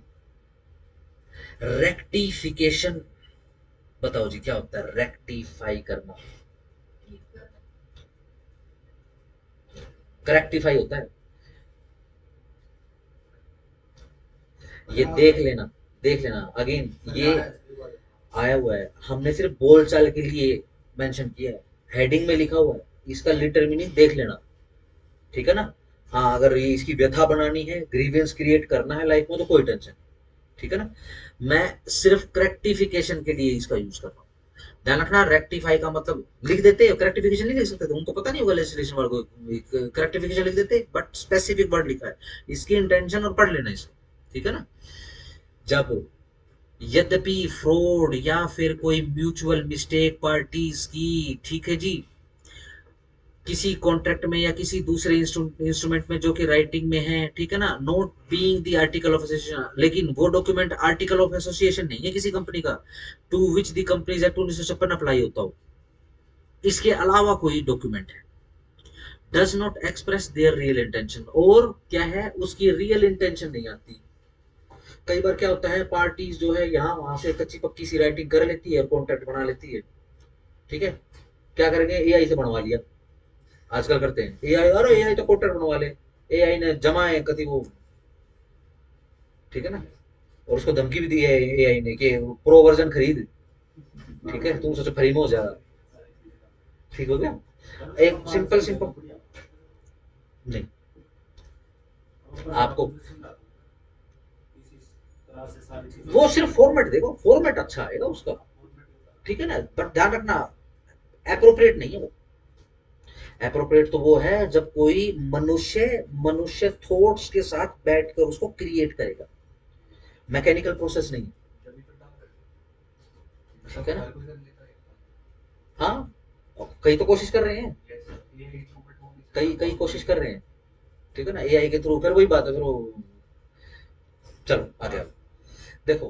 रेक्टिफिकेशन। बताओ जी क्या होता है रेक्टिफाई करना? करेक्टिफाई होता है, ये देख लेना, देख लेना अगेन, ये आया हुआ है, हमने सिर्फ बोलचाल के लिए मेंशन किया है, हेडिंग में लिखा हुआ है, इसका लिटर मीनिंग देख लेना, ठीक है ना। हाँ अगर ये इसकी व्यथा बनानी है, ग्रीवेंस क्रिएट करना है लाइफ में, तो कोई टेंशन, ठीक है ना। मैं सिर्फ करेक्टिफिकेशन के लिए इसका यूज कर रहा हूँ। ध्यान रखना, रेक्टिफाई का मतलब लिख देते हैं, करेक्टिफिकेशन नहीं लिख सकते थे, उनको पता नहीं होगा लेजिस्लेशन वर्ड को, करेक्टिफिकेशन लिख देते, बट स्पेसिफिक वर्ड लिखा है, इसकी इंटेंशन और पढ़ लेना इसको, ठीक है ना। जब यद्यपि फ्रॉड या फिर कोई म्यूचुअल मिस्टेक पार्टीज की, ठीक है जी, किसी कॉन्ट्रैक्ट में या किसी दूसरे इंस्ट्रूमेंट में जो कि राइटिंग में है, ठीक है ना, note being the article of association, लेकिन वो डॉक्यूमेंट आर्टिकल ऑफ एसोसिएशन नहीं है किसी कंपनी का, to which the companies act 1956 apply होता हो, इसके अलावा कोई डॉक्यूमेंट है, does not express their real intention, और क्या है उसकी रियल इंटेंशन नहीं आती। कई बार क्या होता है, पार्टीज जो है यहाँ वहां से कच्ची पक्की सी राइटिंग कर लेती है और कॉन्ट्रैक्ट बना लेती है, ठीक है, क्या करेंगे, एआई से बनवा लिया, आजकल करते हैं एआई, अरे एआई तो कॉन्ट्रैक्ट बनवा ले, एआई ने जमाए कति वो, ठीक है ना, और उसको धमकी भी दी है एआई ने कि प्रो वर्जन खरीद, ठीक है, तुम सोचो फ्री में हो जाएगा, ठीक हो गया। एक सिंपल सिंपल नहीं, आपको वो सिर्फ फॉर्मेट देखो, फॉर्मेट अच्छा आएगा उसका, ठीक है ना, बट ध्यान रखना एप्रोप्रिएट नहीं है वो। एप्रोप्रिएट तो वो है जब कोई मनुष्य मनुष्य थॉट्स के साथ बैठकर उसको क्रिएट करेगा, मैकेनिकल प्रोसेस नहीं, ठीक है ना। हाँ, कई तो कोशिश कर रहे हैं, कई कई कोशिश कर रहे हैं, ठीक है ना, एआई के थ्रू, फिर वही बात है, फिर वो, चलो आगे आओ। देखो,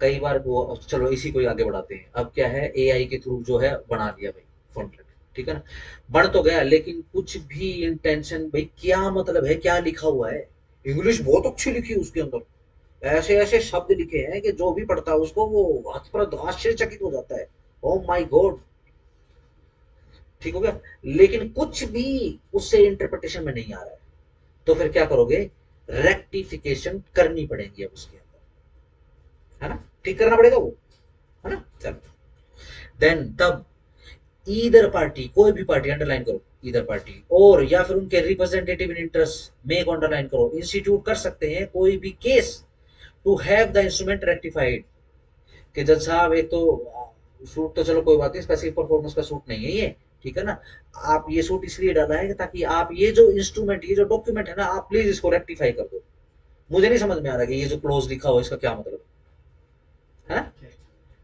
कई बार वो, चलो इसी को ही आगे बढ़ाते हैं, अब क्या है, एआई के थ्रू जो है बना दिया भाई कॉन्ट्रैक्ट, ठीक है ना, बन तो गया, लेकिन कुछ भी इंटेंशन, भाई क्या मतलब है, क्या लिखा हुआ है, इंग्लिश बहुत अच्छी लिखी है उसके अंदर, ऐसे ऐसे शब्द लिखे हैं कि जो भी पढ़ता है उसको वो हतप्रद आश्चर्यचकित हो जाता है, ओ माय गॉड, ठीक हो गया, लेकिन कुछ भी उससे इंटरप्रिटेशन में नहीं आ रहा है, तो फिर क्या करोगे, रेक्टिफिकेशन करनी पड़ेगी अब उसके अंदर, है ना, ठीक करना पड़ेगा वो, है ना, चलो, देन तब ईदर पार्टी, कोई भी पार्टी, अंडरलाइन करो ईदर पार्टी, और या फिर उनके रिप्रेजेंटेटिव इन इंटरेस्ट में अंडरलाइन करो, इंस्टीट्यूट कर सकते हैं कोई भी case to have the instrument rectified, कि जज साहब एक तो सूट तो चलो कोई बात नहीं, स्पेसिफिक परफॉर्मेंस का सूट नहीं है ये, ठीक है ना, आप ये सूट इसलिए डाला है कि ताकि आप ये जो इंस्ट्रूमेंट, ये जो डॉक्यूमेंट है ना, आप प्लीज इसको रेक्टिफाई कर दो, मुझे नहीं समझ में आ रहा कि ये जो क्लोज लिखा हो इसका क्या मतलब है ना,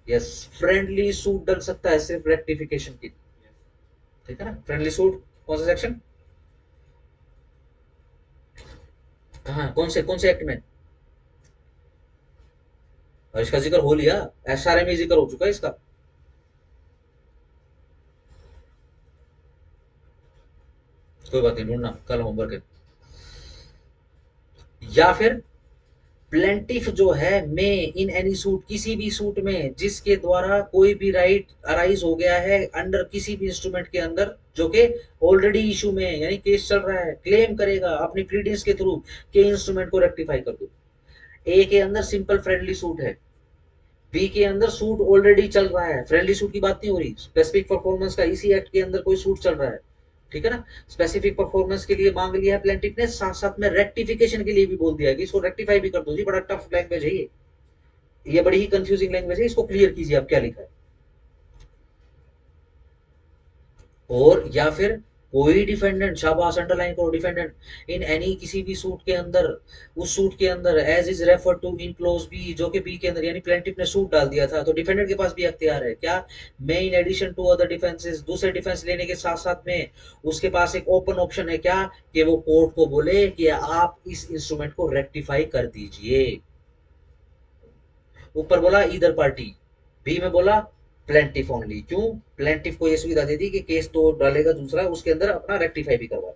यस, फ्रेंडली सूट डल सकता है सिर्फ रेक्टिफिकेशन की, ठीक है ना, फ्रेंडली सूट, कौन सा सेक्शन, हाँ, कौन से एक्ट में, और इसका जिक्र हो लिया, एसआरए में जिक्र हो चुका है इसका, कोई बात नहीं, ढूंढना कल होमवर्क है। या फिर प्लेंटिफ जो है में इन एनी सूट, किसी भी सूट में जिसके द्वारा कोई भी राइट अराइज हो गया है अंडर किसी भी इंस्ट्रूमेंट के अंदर, जो कि ऑलरेडी इशू में है, यानी केस चल रहा है, क्लेम करेगा अपनी प्रीडिंस के थ्रू के इंस्ट्रूमेंट को रेक्टिफाई कर दो। ए के अंदर सिंपल फ्रेंडली सूट है, बी के अंदर सूट ऑलरेडी चल रहा है, फ्रेंडली सूट की बात नहीं हो रही, स्पेसिफिक परफॉर्मेंस का इसी एक्ट के अंदर कोई सूट चल रहा है, ठीक है ना, स्पेसिफिक परफॉर्मेंस के लिए मांग लिया है प्लेंटिफ ने, साथ साथ में रेक्टिफिकेशन के लिए भी बोल दिया है कि इसको रेक्टिफाई भी कर दो जी, बड़ा टफ लैंग्वेज है ये बड़ी ही कंफ्यूजिंग लैंग्वेज है, इसको क्लियर कीजिए आप क्या लिखा है। और या फिर कोई डिफेंडेंट, शाबाश अंडरलाइन करो, डिफेंडेंट इन एनी, किसी भी सूट के अंदर, उस सूट के अंदर as is refer to in clause b, जो कि बी के अंदर, यानी प्लेंटिफ ने सूट डाल दिया था तो डिफेंडेंट के पास भी अख्तियार है क्या, मैं in addition to other defences, दूसरे डिफेंस लेने के साथ साथ में उसके पास एक ओपन ऑप्शन है क्या, कि वो कोर्ट को बोले कि आप इस इंस्ट्रूमेंट को रेक्टिफाई कर दीजिए। ऊपर बोला ईदर पार्टी, बी में बोला प्लेंटिफ ओनली, क्यों, प्लेंटिफ को ये सुविधा दे दी कि केस तो डालेगा दूसरा, उसके अंदर अपना रेक्टिफाई भी करवा ले,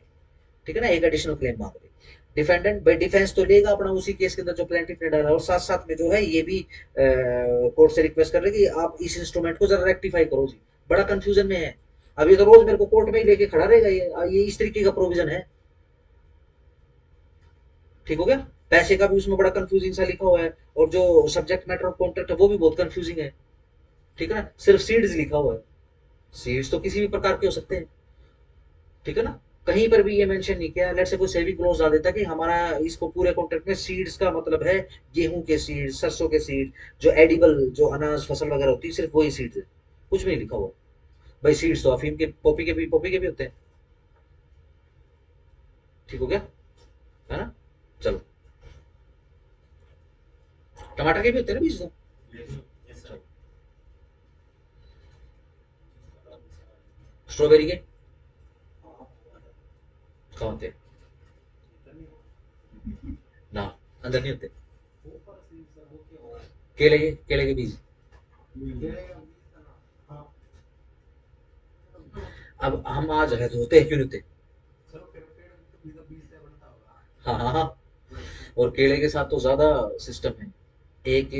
ठीक है ना, एक एडिशनल क्लेम मांग ले, डिफेंडेंट बाई डिफेंस तो लेगा अपना उसी केस के अंदर जो प्लेंटिफ ने डाला, और साथ साथ में जो है ये भी कोर्ट से रिक्वेस्ट कर रहे कि आप इस इंस्ट्रूमेंट को जरा रेक्टिफाई करो जी, बड़ा कंफ्यूजन में है, अब ये तो रोज मेरे को कोर्ट में ही लेके खड़ा रहेगा, ये इस तरीके का प्रोविजन है, ठीक हो गया। पैसे का भी उसमें बड़ा कंफ्यूजिंग सा लिखा हुआ है, और जो सब्जेक्ट मैटर ऑफ कॉन्ट्रैक्ट है वो भी बहुत कंफ्यूजिंग है, ठीक है ना, सिर्फ सीड्स लिखा हुआ है, सीड्स तो किसी भी प्रकार के हो सकते हैं, ठीक है ना, कहीं पर भी ये मेंशन नहीं किया, लेट्स से कोई सेविंग क्लोज डाल देता कि हमारा इसको पूरे कॉन्ट्रैक्ट में सीड्स का मतलब है गेहूं के सीड, सरसों के सीड, जो एडिबल जो अनाज फसल वगैरह होती है सिर्फ वही सीड्स है, कुछ भी नहीं लिखा हुआ, भाई सीड्स तो अफीम के, पॉपी के भी होते हैं, ठीक हो गया, है ना, चलो, टमाटर के भी होते हैं ना बीज तो, चलो, स्ट्रॉबेरी के कहाँ होते हैं, ना, अंदर नहीं होते, केले के बीज, अब हम आज है तो होते हैं, क्यों नहीं होते, हाँ हाँ हाँ। और केले के साथ तो ज्यादा सिस्टम है। एक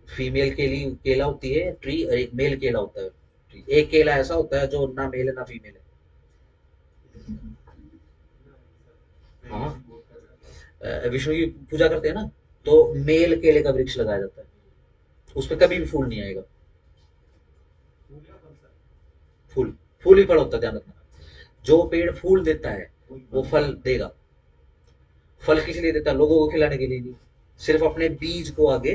फीमेल केली केला होती है ट्री, और एक मेल केला होता है ट्री। एक केला ऐसा होता है जो ना मेल है ना फीमेल है। हाँ, विष्णु की पूजा करते हैं ना, तो मेल केले का वृक्ष लगाया जाता है, उस पर कभी भी फूल नहीं आएगा। फूल का फल सर। फूल, फूल ही फल होता है, ध्यान रखना। जो पेड़ फूल देता है वो फल देगा। फल किस लिए देता है? लोगों को खिलाने के लिए नहीं, सिर्फ अपने बीज को आगे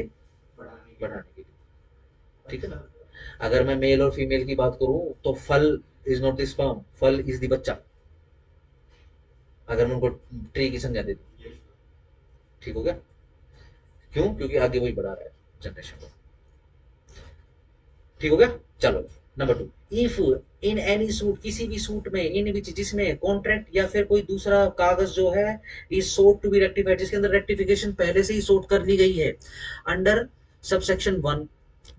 बढ़ाने के बढ़ाने के लिए। लिए। ठीक है ना? अच्छा। अगर मैं मेल और फीमेल की बात करूं तो फल इज नॉट द स्पर्म, फल इज द बच्चा। अगर मैं उनको ट्री की संज्ञा दे दूं, यस सर। ठीक हो गया? क्यों? क्योंकि आगे वही बढ़ा रहा है जनरेशन को। ठीक हो गया? चलो, number 2, if in any suit, किसी भी सूट में, इन विच, जिसमें कॉन्ट्रैक्ट या फिर कोई दूसरा कागज जो है, is sought to be rectified, जिसके अंदर रेक्टिफिकेशन पहले से ही सोट कर ली गई है, under subsection 1,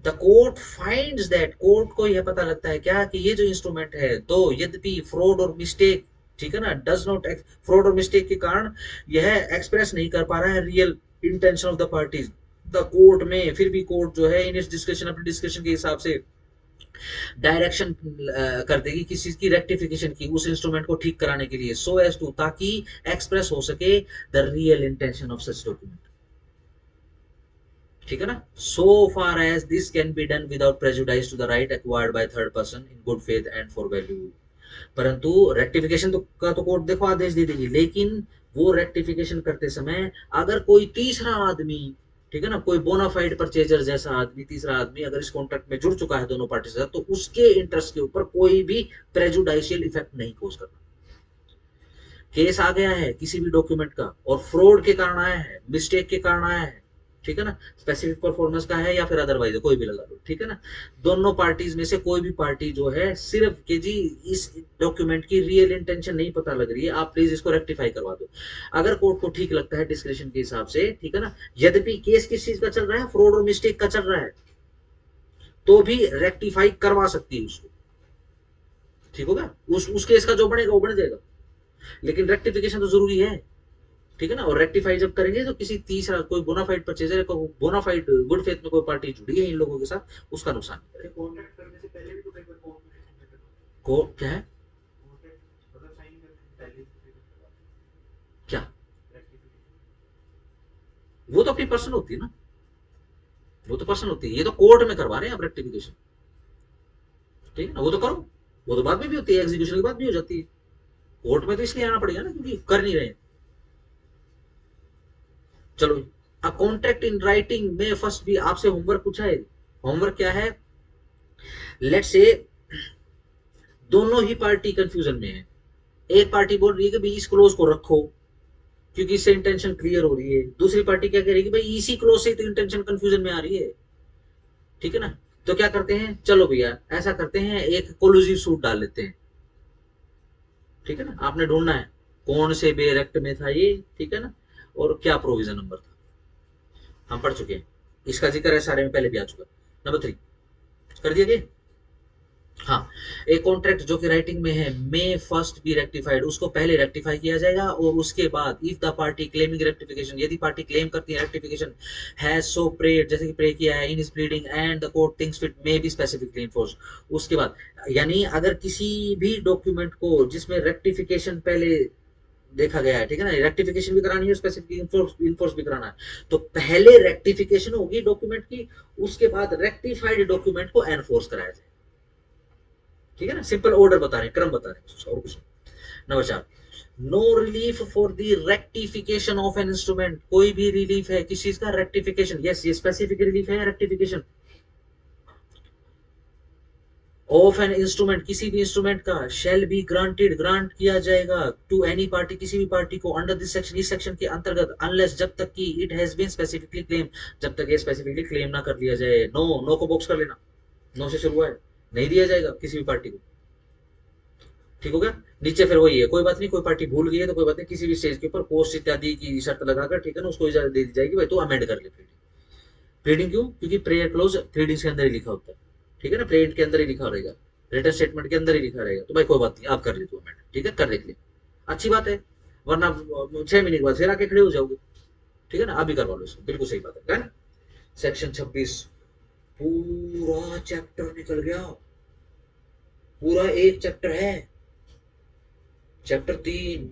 the court finds that, court को यह पता लगता है क्या कि ये जो इंस्ट्रूमेंट है, तो यद्यपि फ्रॉड और मिस्टेक, ठीक है ना, डज नॉट, फ्रॉड और मिस्टेक के कारण यह एक्सप्रेस नहीं कर पा रहा है real intention of the parties, the court में, फिर भी कोर्ट जो है इन इस डिस्कशन, अपने डिस्कशन के हिसाब से डायरेक्शन कर देगी किस चीज की, रेक्टिफिकेशन की, उस इंस्ट्रूमेंट को ठीक कराने के लिए, सो एज टू, ताकि एक्सप्रेस हो सके the real intention of such document. ठीक है ना? So far as this can be done without prejudice to the right acquired by third person in good faith and for value. परंतु रेक्टिफिकेशन तो का तो कोर्ट देखो आदेश दे देगी, लेकिन वो रेक्टिफिकेशन करते समय अगर कोई तीसरा आदमी, ठीक है ना, कोई बोनाफाइड परचेजर जैसा आदमी, तीसरा आदमी अगर इस कॉन्ट्रैक्ट में जुड़ चुका है दोनों पार्टी से, तो उसके इंटरेस्ट के ऊपर कोई भी प्रेजुडाइशियल इफेक्ट नहीं कोज करना। केस आ गया है किसी भी डॉक्यूमेंट का और फ्रॉड के कारण आया है, मिस्टेक के कारण आया है, ठीक है ना, स्पेसिफिक परफॉर्मेंस का है या फिर अदरवाइज कोई भी लगा लो, ठीक है ना, दोनों पार्टीज में से कोई भी पार्टी जो है सिर्फ के जी इस डॉक्यूमेंट की रियल इंटेंशन नहीं पता लग रही है, आप प्लीज इसको रेक्टिफाई करवा दो। अगर कोर्ट को ठीक लगता है डिस्क्रिप्शन के हिसाब से, ठीक है ना, यद्यपि केस किस चीज का चल रहा है, फ्रॉड और मिस्टेक का चल रहा है, तो भी रेक्टिफाई करवा सकती है उसको। ठीक होगा? उस केस का जो बनेगा वो बन जाएगा, लेकिन रेक्टिफिकेशन तो जरूरी है। ठीक है ना? और रेक्टिफाई जब करेंगे तो किसी तीसरा कोई बोनाफाइड परचेजर को, बोनाफाइड गुड फेथ में कोई पार्टी जुड़ी है इन लोगों के साथ, उसका नुकसान नहीं करेगा। कॉन्ट्रैक्ट करने से पहले भी तो कई बार कॉन्फिडेंशियल मैटर होता है। को क्या है? कॉन्ट्रैक्ट मतलब साइन करने से पहले से पेमेंट करवाते क्या? हैं रेक्टिफिकेशन। वो तो अपनी पर्सन होती है ना, वो तो पर्सन होती है, ये तो कोर्ट में करवा रहे हैं आप रेक्टिफिकेशन। ठीक है ना? वो तो करो, वो तो बाद में भी होती है, एग्जीक्यूशन के बाद भी हो जाती है। कोर्ट में तो इसलिए आना पड़ेगा ना, क्योंकि कर नहीं रहे। चलो, अ कॉन्ट्रैक्ट इन राइटिंग में फर्स्ट भी आपसे होमवर्क पूछा है। होमवर्क क्या है? लेट से दोनों ही पार्टी कंफ्यूजन में है, एक पार्टी बोल रही है कि भाई इस क्लोज को रखो क्योंकि इससे इंटेंशन क्लियर हो रही है, दूसरी पार्टी क्या कह रही है कि भाई इसी क्लोज से तो इंटेंशन कंफ्यूजन में आ रही है। ठीक है ना? तो क्या करते हैं, चलो भैया ऐसा करते हैं, एक कोलूसिव सूट डाल लेते हैं। ठीक है ना? आपने ढूंढना है कौन से बेर एक्ट में था ये, ठीक है ना, और क्या प्रोविजन नंबर था, हम पढ़ चुके हैं, इसका जिक्र है सारे में पहले भी आ चुका। नंबर 3 कर दिया गया। हाँ, एक कॉन्ट्रैक्ट जो कि राइटिंग में है, मे फर्स्ट बी रेक्टिफाइड, उसको पहले रेक्टिफाई किया जाएगा, और उसके बाद if the party claiming rectification, यदि पार्टी क्लेम करती है रेक्टिफिकेशन, हैज सो प्रेड, जैसे कि प्रे किया है, in is pleading and the court thinks fit may be specifically enforce, उसके बाद, यानी अगर किसी भी डॉक्यूमेंट को जिसमें रेक्टिफिकेशन पहले देखा गया है, ठीक है ना, रेक्टिफिकेशन भी करानी है, स्पेसिफिक इन्फोर्स भी कराना है, तो पहले रेक्टिफिकेशन होगी डॉक्यूमेंट की, उसके बाद रेक्टिफाइड डॉक्यूमेंट को एनफोर्स कराया जाए। ठीक है ना? सिंपल ऑर्डर बता रहे हैं, क्रम बता रहे हैं, और कुछ नहीं। Number 4, no relief for the rectification of an instrument, कोई भी रिलीफ है किस चीज का, रेक्टिफिकेशन, यस ये स्पेसिफिक रिलीफ है रेक्टिफिकेशन ऑफ एन इंस्ट्रूमेंट, किसी भी इंस्ट्रूमेंट का, शैल बी ग्रांटेड, ग्रांट किया जाएगा टू एनी पार्टी, किसी भी पार्टी को, अंडर दिस सेक्शन, इस सेक्शन के अंतर्गत, अनलेस, जब तक कि it has been specifically claim, जब तक ये स्पेसिफिकली क्लेम ना कर लिया जाए। नो, नो को बॉक्स कर लेना, नो से शुरू है, नहीं दिया जाएगा किसी भी पार्टी को। ठीक हो गया? नीचे फिर वही है, कोई बात नहीं, कोई पार्टी भूल गई है तो कोई बात नहीं, किसी भी स्टेज के ऊपर पोस्ट इत्यादि की शर्त लगाकर, ठीक है ना, उसको इजाजत दे दी जाएगी, भाई तू अमेंड कर ले प्लीडिंग। प्लीडिंग क्यों? क्योंकि प्रेयर क्लोज प्लीडिंग के अंदर ही लिखा होता है। ठीक है ना? प्लेंट के अंदर ही लिखा रहेगा, रिटन स्टेटमेंट के अंदर ही लिखा रहेगा, तो भाई कोई बात नहीं, आप कर ले तू अमेंड, ठीक है, कर देख ले, अच्छी बात है। वरना 6 महीने के बाद फिर आके खड़े हो जाओगे। ठीक है ना, अभी करवा लो इसको, बिल्कुल सही बात है। डन। सेक्शन 26 पूरा चैप्टर निकल गया, पूरा एक चैप्टर है। चैप्टर 3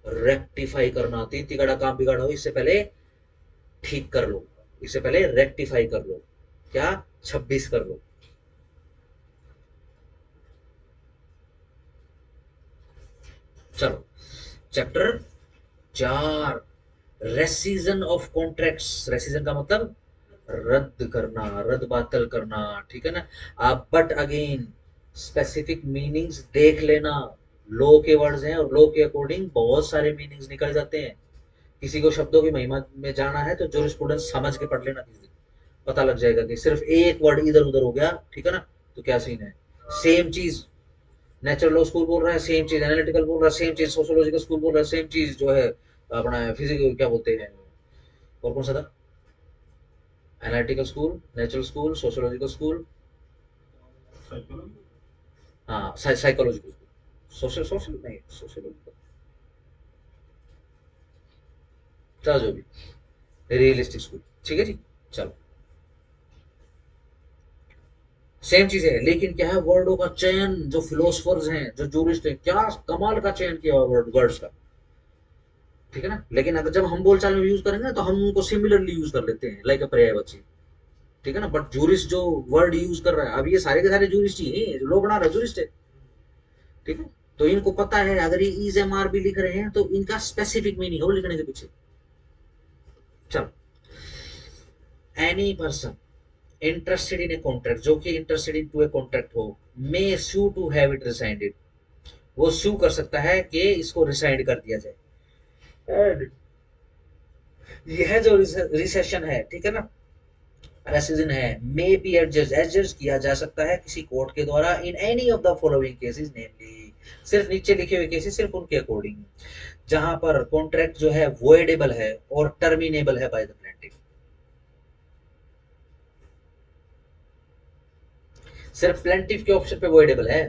रेक्टिफाई करना। तीन तिगाड़ा काम बिगाड़ा हो इससे पहले ठीक कर लो, इससे पहले रेक्टिफाई कर लो। क्या? 26 कर लो। चलो चैप्टर 4 रेसिजन ऑफ कॉन्ट्रैक्ट्स। रेसिजन का मतलब रद्द करना, रद्द बातल करना। ठीक है ना। आप बट अगेन स्पेसिफिक मीनिंग्स देख लेना। लॉ के वर्ड्स हैं और लॉ के अकॉर्डिंग बहुत सारे मीनिंग्स निकल जाते हैं। किसी को शब्दों की महिमा में जाना है तो जूरिस्प्रूडेंस समझ के पढ़ लेना, किसी दिन पता लग जाएगा कि सिर्फ एक वर्ड इधर उधर हो गया, ठीक है ना, तो क्या सीन है। सेम चीज नेचुरल लॉ स्कूल बोल रहा है, सेम चीज एनालिटिकल बोल रहा है, सेम चीज सोशियोलॉजिकल स्कूल बोल रहा है, सेम चीज जो है अपना फिजिकल क्या बोलते हैं, और कौन सा था, analytical school, natural school, sociological school, psychology. हाँ साइकोलॉजिकल स्कूल, सोशल सोशल नहीं सोशियोलॉजिकल, चलो जो भी, रियलिस्टिक स्कूल। ठीक है जी। चलो सेम चीज है, लेकिन क्या है, वर्डों का चयन, जो फिलोसफर्स हैं, जो जूरिस्ट हैं, क्या कमाल का चयन किया वर्ड्स का। ठीक है ना। लेकिन अगर जब हम बोलचाल में यूज करेंगे तो हम उनको सिमिलरली यूज कर लेते हैं, लाइक अ पर्यायवाची। ठीक है ना। बट जूरिस्ट जो वर्ड यूज कर रहा है, अब ये सारे के सारे जूरिस्ट ही हैं, जो लोग बना रहा है जूरिस्ट है। ठीक है। तो इनको पता है अगर ये इज एम आर भी लिख रहे हैं तो इनका स्पेसिफिक मीनिंग है वो लिखने के पीछे। चलो any person interested in a contract, जो कि interested in to a contract हो, may sue to have it rescinded, वो sue कर सकता है कि इसको रिसाइंड कर दिया जाए। And यह जो रिसेशन है, ठीक है ना, रेसिजन है, मे बी एडजस्ट एडजस्ट किया जा सकता है किसी कोर्ट के द्वारा in any of the following cases, namely, सिर्फ नीचे लिखे हुए केसेस, सिर्फ उनके अकॉर्डिंग, जहां पर कॉन्ट्रैक्ट जो है वॉइडेबल है और टर्मिनेबल है बाय द प्लेंटिफ। सिर्फ प्लेंटिफ के ऑप्शन पे वॉइडेबल है।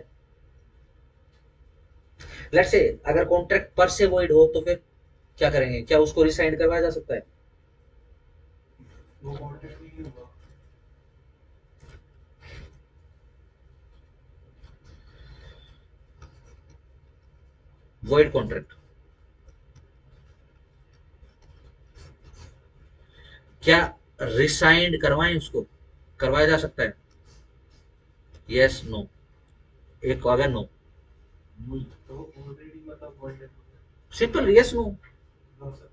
लेट्स से अगर कॉन्ट्रैक्ट पर से वॉइड हो तो फिर क्या करेंगे, क्या उसको रिसाइंड करवाया जा सकता है? वो कॉन्ट्रैक्ट नहीं होगा। वॉइड कॉन्ट्रैक्ट क्या रिसाइंड करवाएं उसको, करवाया जा सकता है? यस नो, एक अगर नो, तो ऑलरेडी मतलब वर्ल्ड है। Simple yes no, no sir.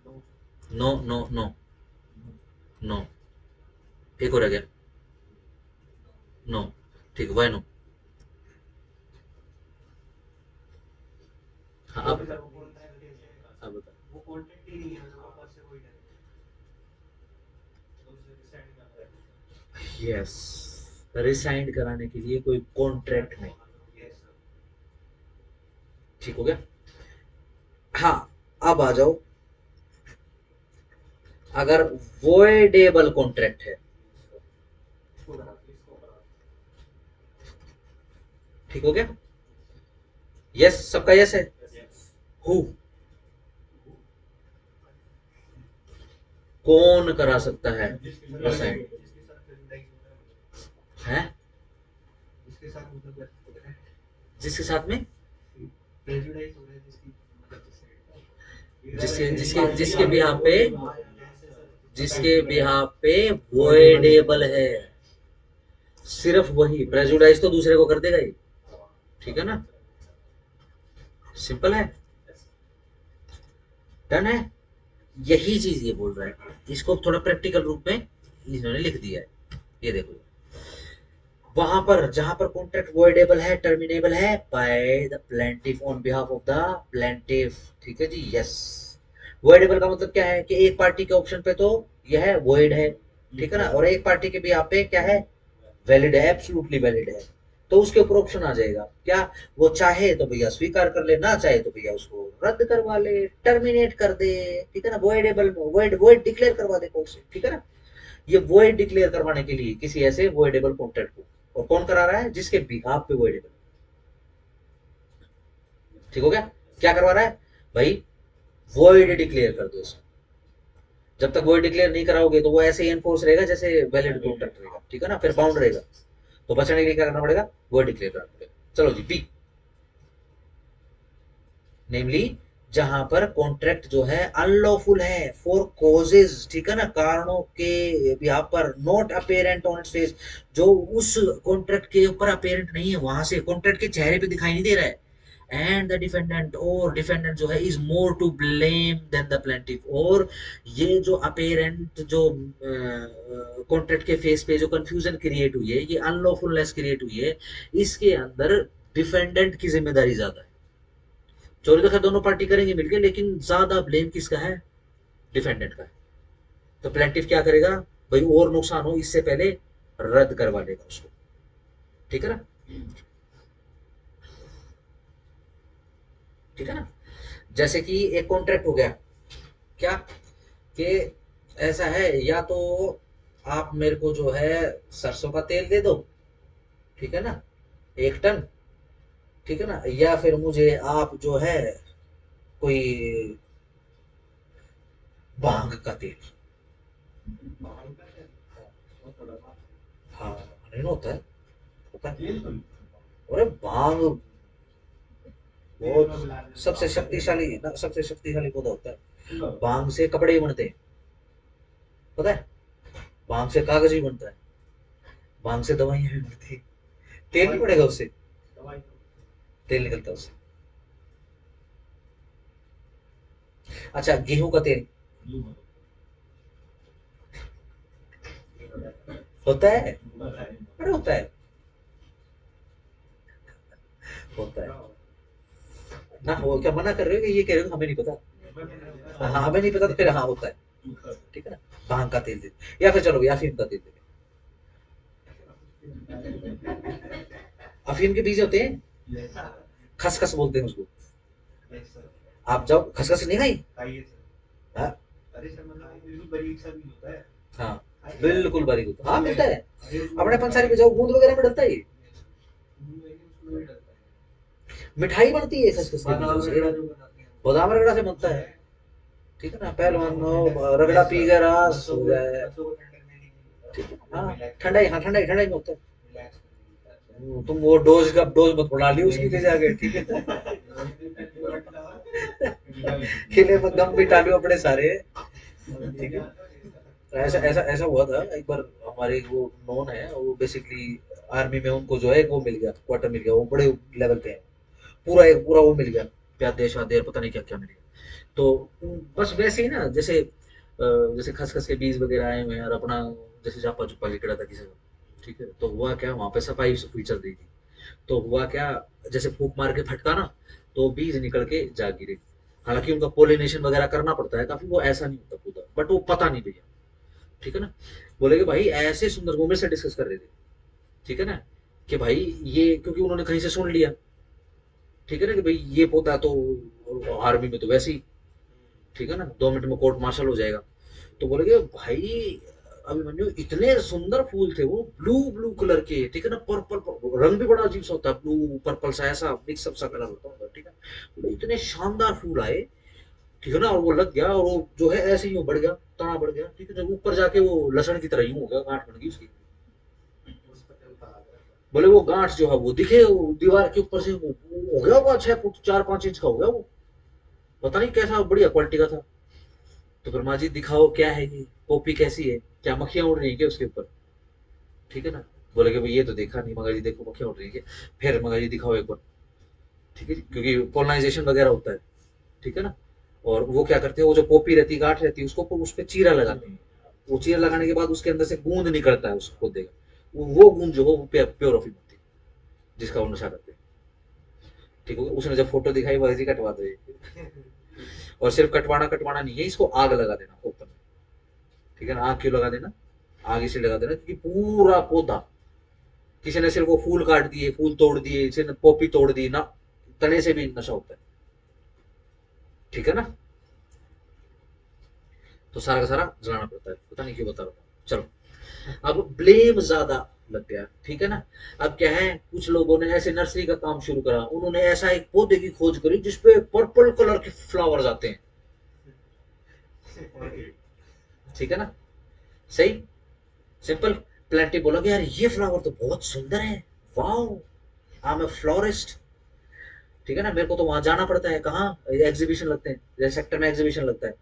No. No no no no, एक और आ गया, नो। ठीक, वाई नो? हाँ तो अब फिर बता, वो कॉन्ट्रैक्ट कैसे है? अब बता। वो कॉन्ट्रैक्ट ही नहीं है जो ऊपर से कोई डायरेक्ट तो उसे रिसाइंड करना है। यस, रिसाइंड कराने के लिए कोई कॉन्ट्रैक्ट नहीं। Yes sir. ठीक हो गया। हाँ अब आ जाओ, अगर वॉइडेबल कॉन्ट्रैक्ट है, इसको करा इसको करा। ठीक हो गया। यस, सबका यस है। यस। हु, कौन करा सकता है जिसके रिसाइंड? जिसके साथ प्रेजुडाइज होता है, है, जिसके साथ मतलब होता है जिसके साथ में, प्रेजुडाइज हो रहा है, जिसकी मतलब जिसके जिससे जिसके जिसके बिहाफ पे, जैसे सर जिसके बिहाफ पे वॉइडेबल है, सिर्फ वही, प्रेजुडाइज तो दूसरे को कर देगा ही। ठीक है ना, सिंपल है, डन है। यही चीज ये बोल रहा है, इसको थोड़ा प्रैक्टिकल रूप में इन्होंने लिख दिया है। ये देखो, वहां पर जहां पर कॉन्ट्रैक्ट वॉइडेबल है, टर्मिनेबल है by the plaintiff on behalf of the plaintiff. ठीक है जी, यस। वॉइडेबल का मतलब क्या है कि एक पार्टी के ऑप्शन पे तो यह वॉइड है, ठीक है ना, और एक पार्टी के बिहाफ पे क्या है, वैलिड है, एब्सोल्युटली वैलिड है। तो उसके ऊपर ऑप्शन आ जाएगा क्या, वो चाहे तो भैया स्वीकार कर ले, ना चाहे तो भैया उसको रद्द करवा ले, टर्मिनेट कर दे। ठीक है ना, वॉइडेबल वॉइड वॉइड डिक्लेयर करवा दे कोर्ट से। ठीक है ना, ये वॉइड डिक्लेयर करवाने के लिए किसी ऐसे वॉइडेबल कॉन्ट्रैक्ट को, और कौन करा रहा है, जिसके बिहाफ पे वॉइडेबल। ठीक हो गया। क्या करवा रहा है भाई, वॉइड डिक्लेयर कर दो इसमें। जब तक वॉइड डिक्लेयर नहीं कराओगे तो वो ऐसे ही एनफोर्स रहेगा जैसे वैलिड कॉन्ट्रैक्ट रहेगा, ठीक है ना, फिर बाउंड रहेगा। तो बचने के लिए क्या करना पड़ेगा, वॉइड डिक्लेयर करना पड़ेगा। चलो जी, बी, नेमली जहां पर कॉन्ट्रैक्ट जो है अनलॉफुल है फॉर कॉजेज, ठीक है ना, कारणों के यहाँ पर, not apparent on its face, जो उस कॉन्ट्रैक्ट के ऊपर अपेरेंट नहीं है, वहां से कॉन्ट्रैक्ट के चेहरे पे दिखाई नहीं दे रहा है। एंड द डिफेंडेंट, और डिफेंडेंट जो है is more to blame than the plaintiff, और ये जो अपेरेंट जो कॉन्ट्रैक्ट के फेस पे जो कंफ्यूजन क्रिएट हुई है, ये अनलॉफुलनेस क्रिएट हुई है, इसके अंदर डिफेंडेंट की जिम्मेदारी ज्यादा है। चोरी तो खैर दोनों पार्टी करेंगे मिलके, लेकिन ज्यादा ब्लेम किसका है, डिफेंडेंट का है। तो प्लेंटिफ क्या करेगा भाई, और नुकसान हो इससे पहले रद्द करवा देगा उसको, ठीक है ना, ठीक है ना। जैसे कि एक कॉन्ट्रैक्ट हो गया, क्या कि ऐसा है, या तो आप मेरे को जो है सरसों का तेल दे दो, ठीक है ना, 1 टन, ठीक है ना, या फिर मुझे आप जो है कोई भांग का तेल। बाहर का है, बहुत बड़ा बात। हाँ, नहीं होता है, होता है। तेल तो नहीं। अरे भांग तेल में बहुत मिला देते सबसे आपका तेल शक्तिशाली होता ना, सबसे शक्तिशाली पौधा होता है। है। भांग से कपड़े ही बनते हैं, पता है, भांग से कागज भी बनता है, भांग से दवाइयां भी बनती है। तेल नहीं पड़ेगा उससे, दवाई तेल निकलता है उससे। अच्छा, गेहूं का तेल यूं बता होता है, बताए अरे होता है, होता है ना। हो क्या मना कर रहे हो कि ये कह रहे हो कि हमें नहीं पता? हाँ, हमें नहीं पता तो फिर हाँ होता है, ठीक है ना। भांग का तेल दे, या फिर चलो अफीम का तेल दे। अफीम के बीज होते हैं, यस सर, खसखस बोलते हैं उसको। यस सर, आप जाओ, खसखस नहीं खाई? खाइए सर। हाँ, अरे सर मतलब वो बिल्कुल बारीक सा भी होता है। हाँ, खाइए। बिल्कुल बारीक होता है, हाँ मिलता है। अरे उसमें अपने पंसारी पे जाओ, गूंद वगैरह में डलता है ये। उसमें भी डलता है। मिठाई बनती है खसखस के बीजों बादाम से, रगड़ा जो बनाते हैं बादाम रगड़ा से बनता है, ठीक है ना। पहलवान हो, रगड़ा पी के रास हो जाए, नसों को ठंडक देने के लिए ठीक है, वो हाँ रिलैक्स ठंडाई, हाँ ठंडाई, ठंडाई में होता है। रिलैक्स तुम वो डोज का डोज मत बढ़ा लियो उसकी ले जाके, ठीक है। किले में गम भी टालियो अपने सारे, ठीक है। तो ऐसा ऐसा ऐसा हुआ था एक बार, हमारे वो नॉन है, वो बेसिकली आर्मी में उनको जो है वो मिल गया, क्वार्टर मिल गया, वो बड़े लेवल पे है, पूरा एक पूरा वो मिल गया, प्यादेश वादेश पता नहीं क्या क्या मिल गया। तो बस वैसे ही ना, जैसे जैसे खसखस के बीज वगैरह आए हुए हैं, और अपना जैसे जापा जुपा लिखड़ा था किसी का, ठीक है, तो हुआ क्या, वहां पे सफाई फीचर दी थी। तो हुआ क्या, जैसे फूक मार के फटका ना, तो बीज निकल के जा गिरे। हालांकि उनका पोलिनेशन वगैरह करना पड़ता है काफी, वो ऐसा नहीं होता पूरा, बट वो पता नहीं भैया, ठीक है ना। बोले कि भाई ऐसे सुंदर, वो मेरे से डिस्कस कर रहे थे, ठीक है ना, कि भाई ये, क्योंकि उन्होंने कहीं से सुन लिया, ठीक है ना, कि भाई ये पौधा तो आर्मी में तो वैसे ही, ठीक है ना, 2 मिनट में कोर्ट मार्शल हो जाएगा। तो बोले कि भाई अभिमन्यु, इतने सुंदर फूल थे वो, ब्लू ब्लू कलर के, ठीक है ना, पर्पल, रंग भी बड़ा अजीब सा होता है, ब्लू पर्पल सा, ऐसा मिक्सअप सा कलर होता है, ठीक है। बोले इतने शानदार फूल आए, ठीक है ना, और वो लग गया, और वो जो है ऐसे ही वो बढ़ गया, तना बढ़ गया, ठीक है, जब ऊपर जाके वो लसण की तरह यूं हो गया, गांठ बन गई उसकी। उस पर चलता आ गया। बोले वो गांठ जो है वो दिखे, वो दीवार के ऊपर से वो हो गया होगा 6 फुट 4-5 इंच का हो गया वो, पता नहीं कैसा बढ़िया क्वालिटी का था। तो फिर माँ जी दिखाओ क्या है ये, कॉपी कैसी है, क्या मक्खियां उड़ रही है क्या उसके ऊपर, ठीक है ना। बोले कि भाई ये तो देखा नहीं मगर जी, देखो मक्खियां उड़ रही है। फिर मगर जी दिखाओ एक बार, ठीक है जी, क्योंकि पोलनाइजेशन वगैरह होता है, ठीक है ना। और वो क्या करते हैं, वो जो पोपी रहती है, गांठ रहती है, उसको उस पर चीरा लगाते हैं। वो चीरा लगाने के बाद उसके अंदर से गूंद निकलता है उस पौधे का, वो गूंद जो हो वो प्योर ऑफिम होती है, जिसका वो नशा करते हैं, ठीक है। उसने जब फोटो दिखाई, वो ऐसी कटवा दे। और सिर्फ कटवाना कटवाना नहीं है, इसको आग लगा देना ओपन में, ठीक है ना। आग क्यों लगा देना, आग इसलिए लगा देना क्योंकि पूरा पौधा, किसी ने सिर्फ वो फूल काट दिए, फूल तोड़ दिए, किसी ने पॉपी तोड़ दी ना, तने से भी नशा होता है, ठीक है ना। तो सारा का सारा जलाना पड़ता है, पता नहीं क्यों बता रहा हूँ। चलो, अब ब्लेम ज्यादा लग गया, ठीक है ना। अब क्या है, कुछ लोगों ने ऐसे नर्सरी का काम शुरू करा, उन्होंने ऐसा एक पौधे की खोज करी जिसपे पर्पल कलर के फ्लावर्स आते हैं, ठीक है ना, सही, सिंपल। प्लेंटी बोला कि यार ये फ्लावर तो बहुत सुंदर है, wow, I am a florist, ठीक है ना, मेरे को तो वहां जाना पड़ता है, कहाँ, एग्जीबिशन लगते हैं, जैसे सेक्टर में एग्जीबिशन लगता है,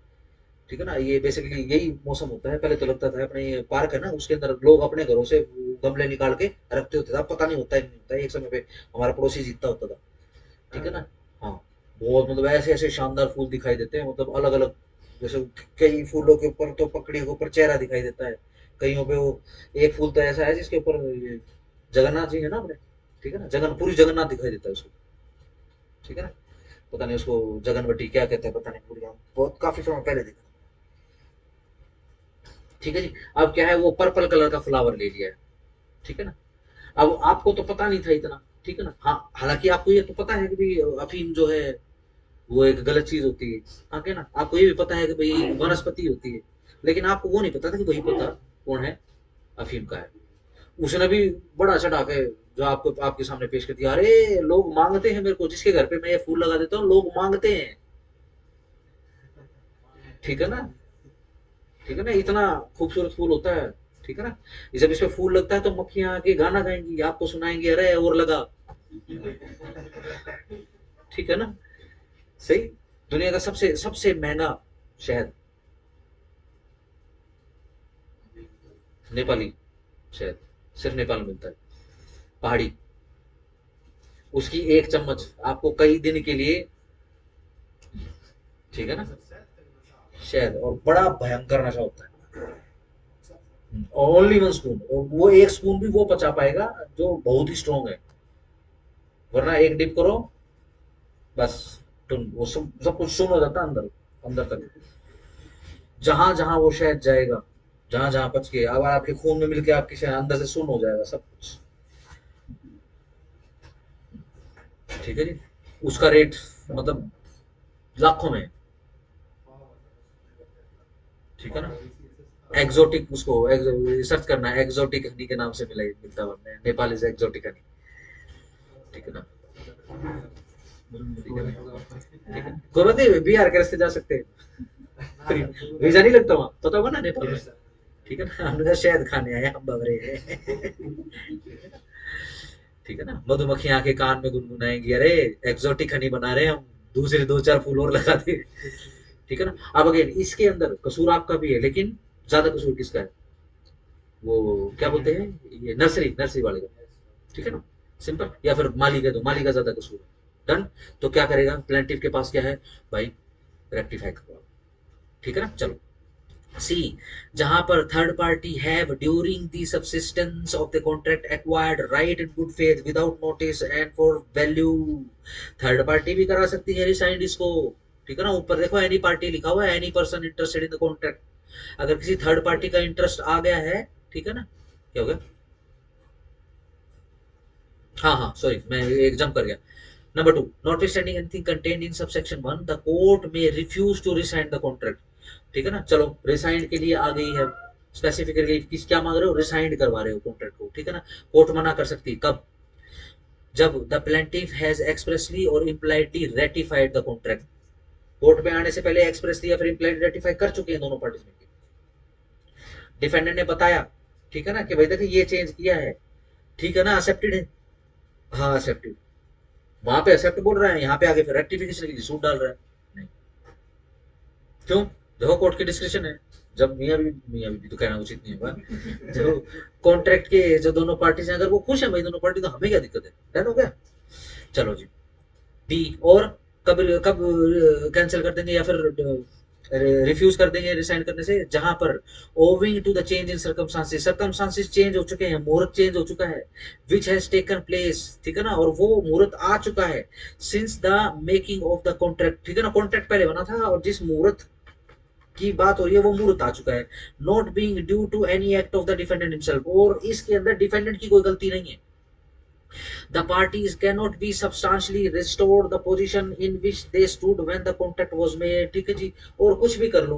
ठीक है ना। ये बेसिकली यही मौसम होता है, पहले तो लगता था अपने ये पार्क है ना, उसके अंदर लोग अपने घरों से गमले निकाल के रखते होते थे, अब पता नहीं होता है नहीं होता है, एक समय पे हमारा पड़ोसी जीतता होता था, ठीक है ना। हाँ, बहुत मतलब ऐसे ऐसे शानदार फूल दिखाई देते हैं, मतलब अलग अलग, जैसे कई फूलों के ऊपर तो पकड़ी के ऊपर चेहरा दिखाई देता है, कईयों पे वो, एक फूल तो ऐसा है जिसके ऊपर ये जगन्नाथ जी है ना अपने, ठीक है ना, पूरी जगन्नाथ दिखाई देता है उसको, ठीक है ना। पता नहीं उसको जगनवटी क्या कहते हैं, पता नहीं, पूरी बहुत काफी समय पहले देखा, ठीक है जी। अब क्या है, वो पर्पल कलर का फ्लावर ले लिया है, ठीक है ना। अब आपको तो पता नहीं था इतना, ठीक है ना, हाँ, हालांकि आपको ये तो पता है कि भाई अफीम जो है वो एक गलत चीज होती है, हाँ क्या ना, आपको ये भी पता है कि भाई वनस्पति होती है, लेकिन आपको वो नहीं पता था कि वही पता कौन है, अफीम का है। उसने भी बड़ा चढ़ा के जो आपको आपके सामने पेश कर दिया, अरे लोग मांगते हैं मेरे को, जिसके घर पे मैं ये फूल लगा देता हूँ लोग मांगते हैं, ठीक है ना, ठीक है ना, इतना खूबसूरत फूल होता है, ठीक है ना। जब इस पे फूल लगता है तो मक्खियां आके गाना गाएंगी, आपको सुनाएंगी, अरे और लगा, ठीक है ना, सही। दुनिया का सबसे सबसे महंगा शहद, नेपाली शहद, सिर्फ नेपाल में मिलता है, पहाड़ी, उसकी एक चम्मच आपको कई दिन के लिए, ठीक है ना, शहद, और बड़ा भयंकर नशा होता है, ओनली वन स्पून, और वो एक स्पून भी वो पचा पाएगा जो बहुत ही स्ट्रॉन्ग है, वरना एक डिप करो बस, तो वो सब सब कुछ सुन हो जाता है अंदर, अंदर तक, जहां जहां वो शहद जाएगा, जहां जहां पच के अब आपके खून में मिलके आपके शहद अंदर से सुन हो जाएगा सब कुछ, ठीक है जी। उसका रेट मतलब लाखों में, ठीक है ना। एक्सोटिक, उसको सर्च करना है, एक्सोटिक हनी के नाम से मिलता है, नेपाल इज एक्सोटिक हनी, ठीक है ना, ठीक है ना, ठीक है, कोई बात नहीं, बिहार के रास्ते जा सकते हैं, फ्री, वीजा नहीं लगता वहाँ, पता होगा ना नेपाल में, ठीक है ना, हम लोग शहद खाने आए हम बबरे, ठीक है ना, मधुमक्खियां आके कान में गुनगुनाएंगी, अरे एक्सोटिक हनी बना रहे हैं हम, दूसरे दो चार फूल और लगा दे, ठीक है ना। अब अगेन इसके अंदर कसूर आपका भी है, लेकिन ज्यादा कसूर किसका है, वो क्या बोलते हैं, ये नर्सरी, नर्सरी वाले का, ठीक है ना, सिंपल, या फिर माली का, दो माली का ज्यादा कसूर है, डन। तो क्या करेगा प्लेंटिव के पास, क्या है भाई, रेक्टिफाई करवाओ, ठीक है ना, चलो, सी, जहां पर third party have during the subsistence of the contract acquired right in good faith without notice and for value, third party भी करा सकती है रिसाइंड इसको, ठीक है ना, ऊपर देखो एनी पार्टी लिखा हुआ है, any person interested in the contract, अगर किसी थर्ड पार्टी का इंटरेस्ट आ गया है, ठीक है ना, क्या हो गया, हाँ हाँ सॉरी मैं एक जंप कर गया, number two, notwithstanding anything contained in subsection 1 the court may refuse to resign the contract, ठीक है ना, चलो रिसाइंड के लिए आ गई है, स्पेसिफिकली किस क्या मांग रहे हो, रिसाइंड करवा रहे हो कॉन्ट्रैक्ट को, ठीक है ना, कोर्ट मना कर सकती है कब, जब द प्लेंटिफ हैज एक्सप्रेसली और impliedly ratified the contract, court में आने से पहले एक्सप्रेसली या फिर इम्प्लाइड रेटिफाई कर चुके हैं दोनों पार्टीज में, डिफेंडेंट ने बताया, ठीक है ना, कि भाई देखिए ये चेंज किया है, ठीक है ना, एक्सेप्टेड है, हाँ एक्सेप्टेड, वहां पे एक्सेप्ट बोल रहा है, यहाँ पे आगे फिर रेक्टिफिकेशन के लिए सूट डाल रहा है, नहीं, क्यों, देखो कोर्ट की डिस्क्रिप्शन है, जब मियाँ बीवी तो कहना उचित नहीं होगा, जो कॉन्ट्रैक्ट के जो दोनों पार्टी हैं अगर वो खुश है भाई दोनों पार्टी, तो हमें क्या दिक्कत है, डन हो गया, चलो जी, बी, और कब कब कैंसिल कर देंगे या फिर रिफ्यूज कर देंगे रिसाइन करने से, जहां पर owing to the change in circumstances, circumstances change हो चुके हैं, मुहूर्त चेंज हो चुका है, विच हैज टेकन प्लेस, ठीक है ना, और वो मुहूर्त आ चुका है, since the making of the contract, ठीक है ना, कॉन्ट्रैक्ट पहले बना था और जिस मुहूर्त की बात हो रही है वो मुहूर्त आ चुका है, not being due to any act of the defendant himself, और इसके अंदर डिफेंडेंट की कोई गलती नहीं है, the parties cannot be substantially restore the position in which they stood when the contract was made, ठीक है जी, और कुछ भी कर लो,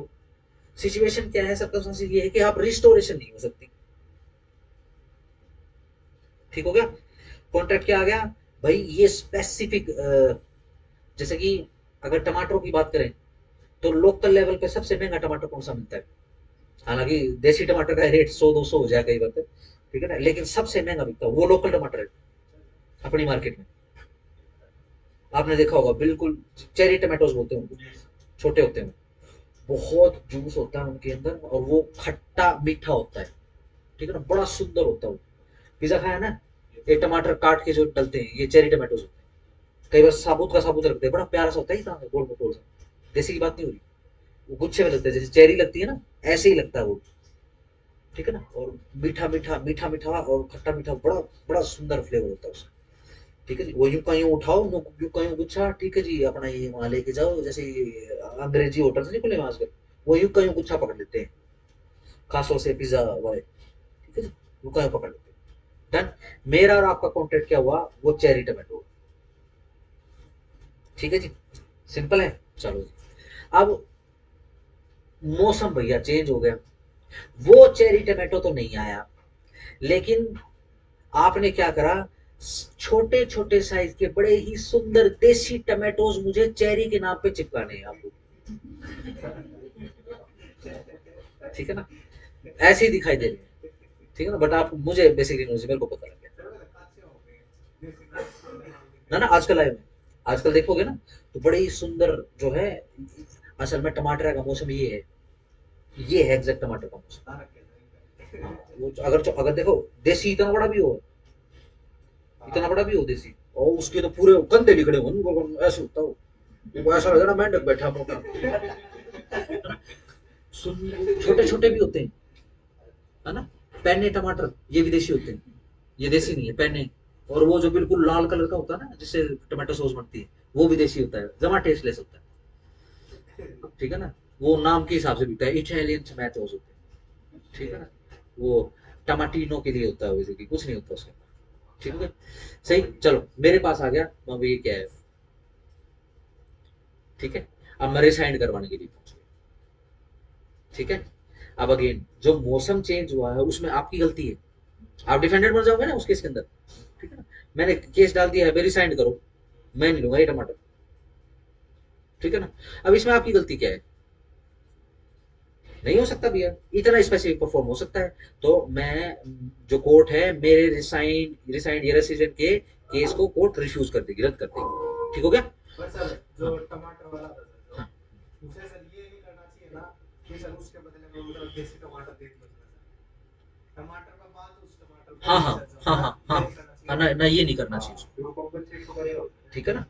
सिचुएशन क्या है, सबका ये है कि आप रिस्टोरेशन नहीं हो सकती, ठीक हो गया। कॉन्ट्रैक्ट क्या आ गया भाई, ये स्पेसिफिक, जैसे कि अगर टमाटरों की बात करें तो लोकल लेवल पे सबसे महंगा टमाटर कौन सा मिलता है? हालांकि देसी टमाटर का रेट 100-200 हो जाए कई बार, ठीक है ना, लेकिन सबसे महंगा बिकता है वो लोकल टमाटर है अपनी मार्केट में। आपने देखा होगा बिल्कुल, चेरी टमाटोज बोलते हैं उनको, छोटे होते हैं, बहुत जूस होता है उनके अंदर और वो खट्टा मीठा होता है, ठीक है ना, बड़ा सुंदर होता है वो। पिज्जा खाया ना, ये टमाटर काट के जो डलते हैं ये चेरी टमाटोज होते हैं, कई बार साबुत का साबुत रखते हैं, बड़ा प्यारा सा होता है, इतना गोल गोल सा। देसी की बात नहीं हो रही, वो गुच्छे में लगता है जैसे चेरी लगती है ना, ऐसे ही लगता है वो, ठीक है ना, और मीठा मीठा मीठा मीठा और खट्टा मीठा, बड़ा बड़ा सुंदर फ्लेवर होता है उसका, ठीक है जी। वो यूं का यूं उठाओ, यूं का यूं गुच्छा, ठीक है जी, अपना ये वहां लेके जाओ, जैसे ये अंग्रेजी होटल से नहीं खुले वहां आजकल, वो यूं का यूं गुच्छा पकड़ लेते हैं, खासों से पिज्जा वाले, ठीक है जी, यूं का यूं पकड़ लेते हैं। डन। मेरा और आपका कॉन्ट्रैक्ट क्या हुआ, वो चेरी टमाटो, ठीक है जी, सिंपल है। चलो जी, अब मौसम भैया चेंज हो गया, वो चेरी टमाटो तो नहीं आया, लेकिन आपने क्या करा, छोटे छोटे साइज के बड़े ही सुंदर देसी टमाटोज मुझे चेरी के नाम पे चिपकाने हैं आपको, ठीक है ना, ऐसे ही दिखाई दे रहे हैं, ठीक है ना, बट आप मुझे बेसिकली मेरे को पता लग गया ना, आजकल आए हुए आजकल देखोगे ना, तो बड़े ही सुंदर जो है, असल में टमाटर का मौसम ये है एग्जैक्ट टमाटर का मौसम। हाँ, वो अगर देखो देसी इतना बड़ा भी हो देसी, और उसके तो पूरे कंधे लिखड़े हो उनको, ऐसे होता हो, वो ऐसा लगे ना मेंढक बैठा मोटा, छोटे छोटे भी होते हैं, है ना, पैने टमाटर ये विदेशी होते हैं, ये देसी नहीं है, पैने। और वो जो बिल्कुल लाल कलर का होता है ना, जिससे टमाटो सॉस बनती है, वो विदेशी होता है, जमा टेस्टलेस होता है, ठीक है ना, वो नाम के हिसाब से बिकता है, इटालियन टमाटोज होते हैं, ठीक है ना, वो टमाटीनो के लिए होता है, वैसे कुछ नहीं होता उसके अंदर, ठीक है। सही, चलो मेरे पास आ गया, अब ये क्या है, ठीक है, अब मैं रिसाइंड करवाने के लिए पहुंच गया, ठीक है। अब अगेन जो मौसम चेंज हुआ है उसमें आपकी गलती है, आप डिफेंडेंट बन जाओगे ना उस केस के अंदर, ठीक है ना, मैंने केस डाल दिया है, मेरी साइन करो, मैं नहीं लूंगा ये टमाटर, ठीक है ना। अब इसमें आपकी गलती क्या है, नहीं हो सकता भैया, इतना स्पेसिफिक परफॉर्म हो सकता है, तो मैं, जो कोर्ट है मेरे रिसाइंड या रेसिडेंट के केस को कोर्ट रिफ्यूज कर देगी, रद्द कर देगी, ठीक हो गया। पर सर जो हाँ टमाटर वाला था सर, हाँ जो उसे सर ये नहीं करना चाहिए ना कि सर उसके बदले में मतलब देसी टमाटर दे दिया सर, टमाटर का बाद उस टमाटर को हाँ नहीं हाँ सर, हाँ है ना, हाँ ये हाँ नहीं करना हाँ, चाहिए। ना ये नहीं करना चाहिए उसको, वो कॉम्पेंसेट तो करेगा, ठीक है ना,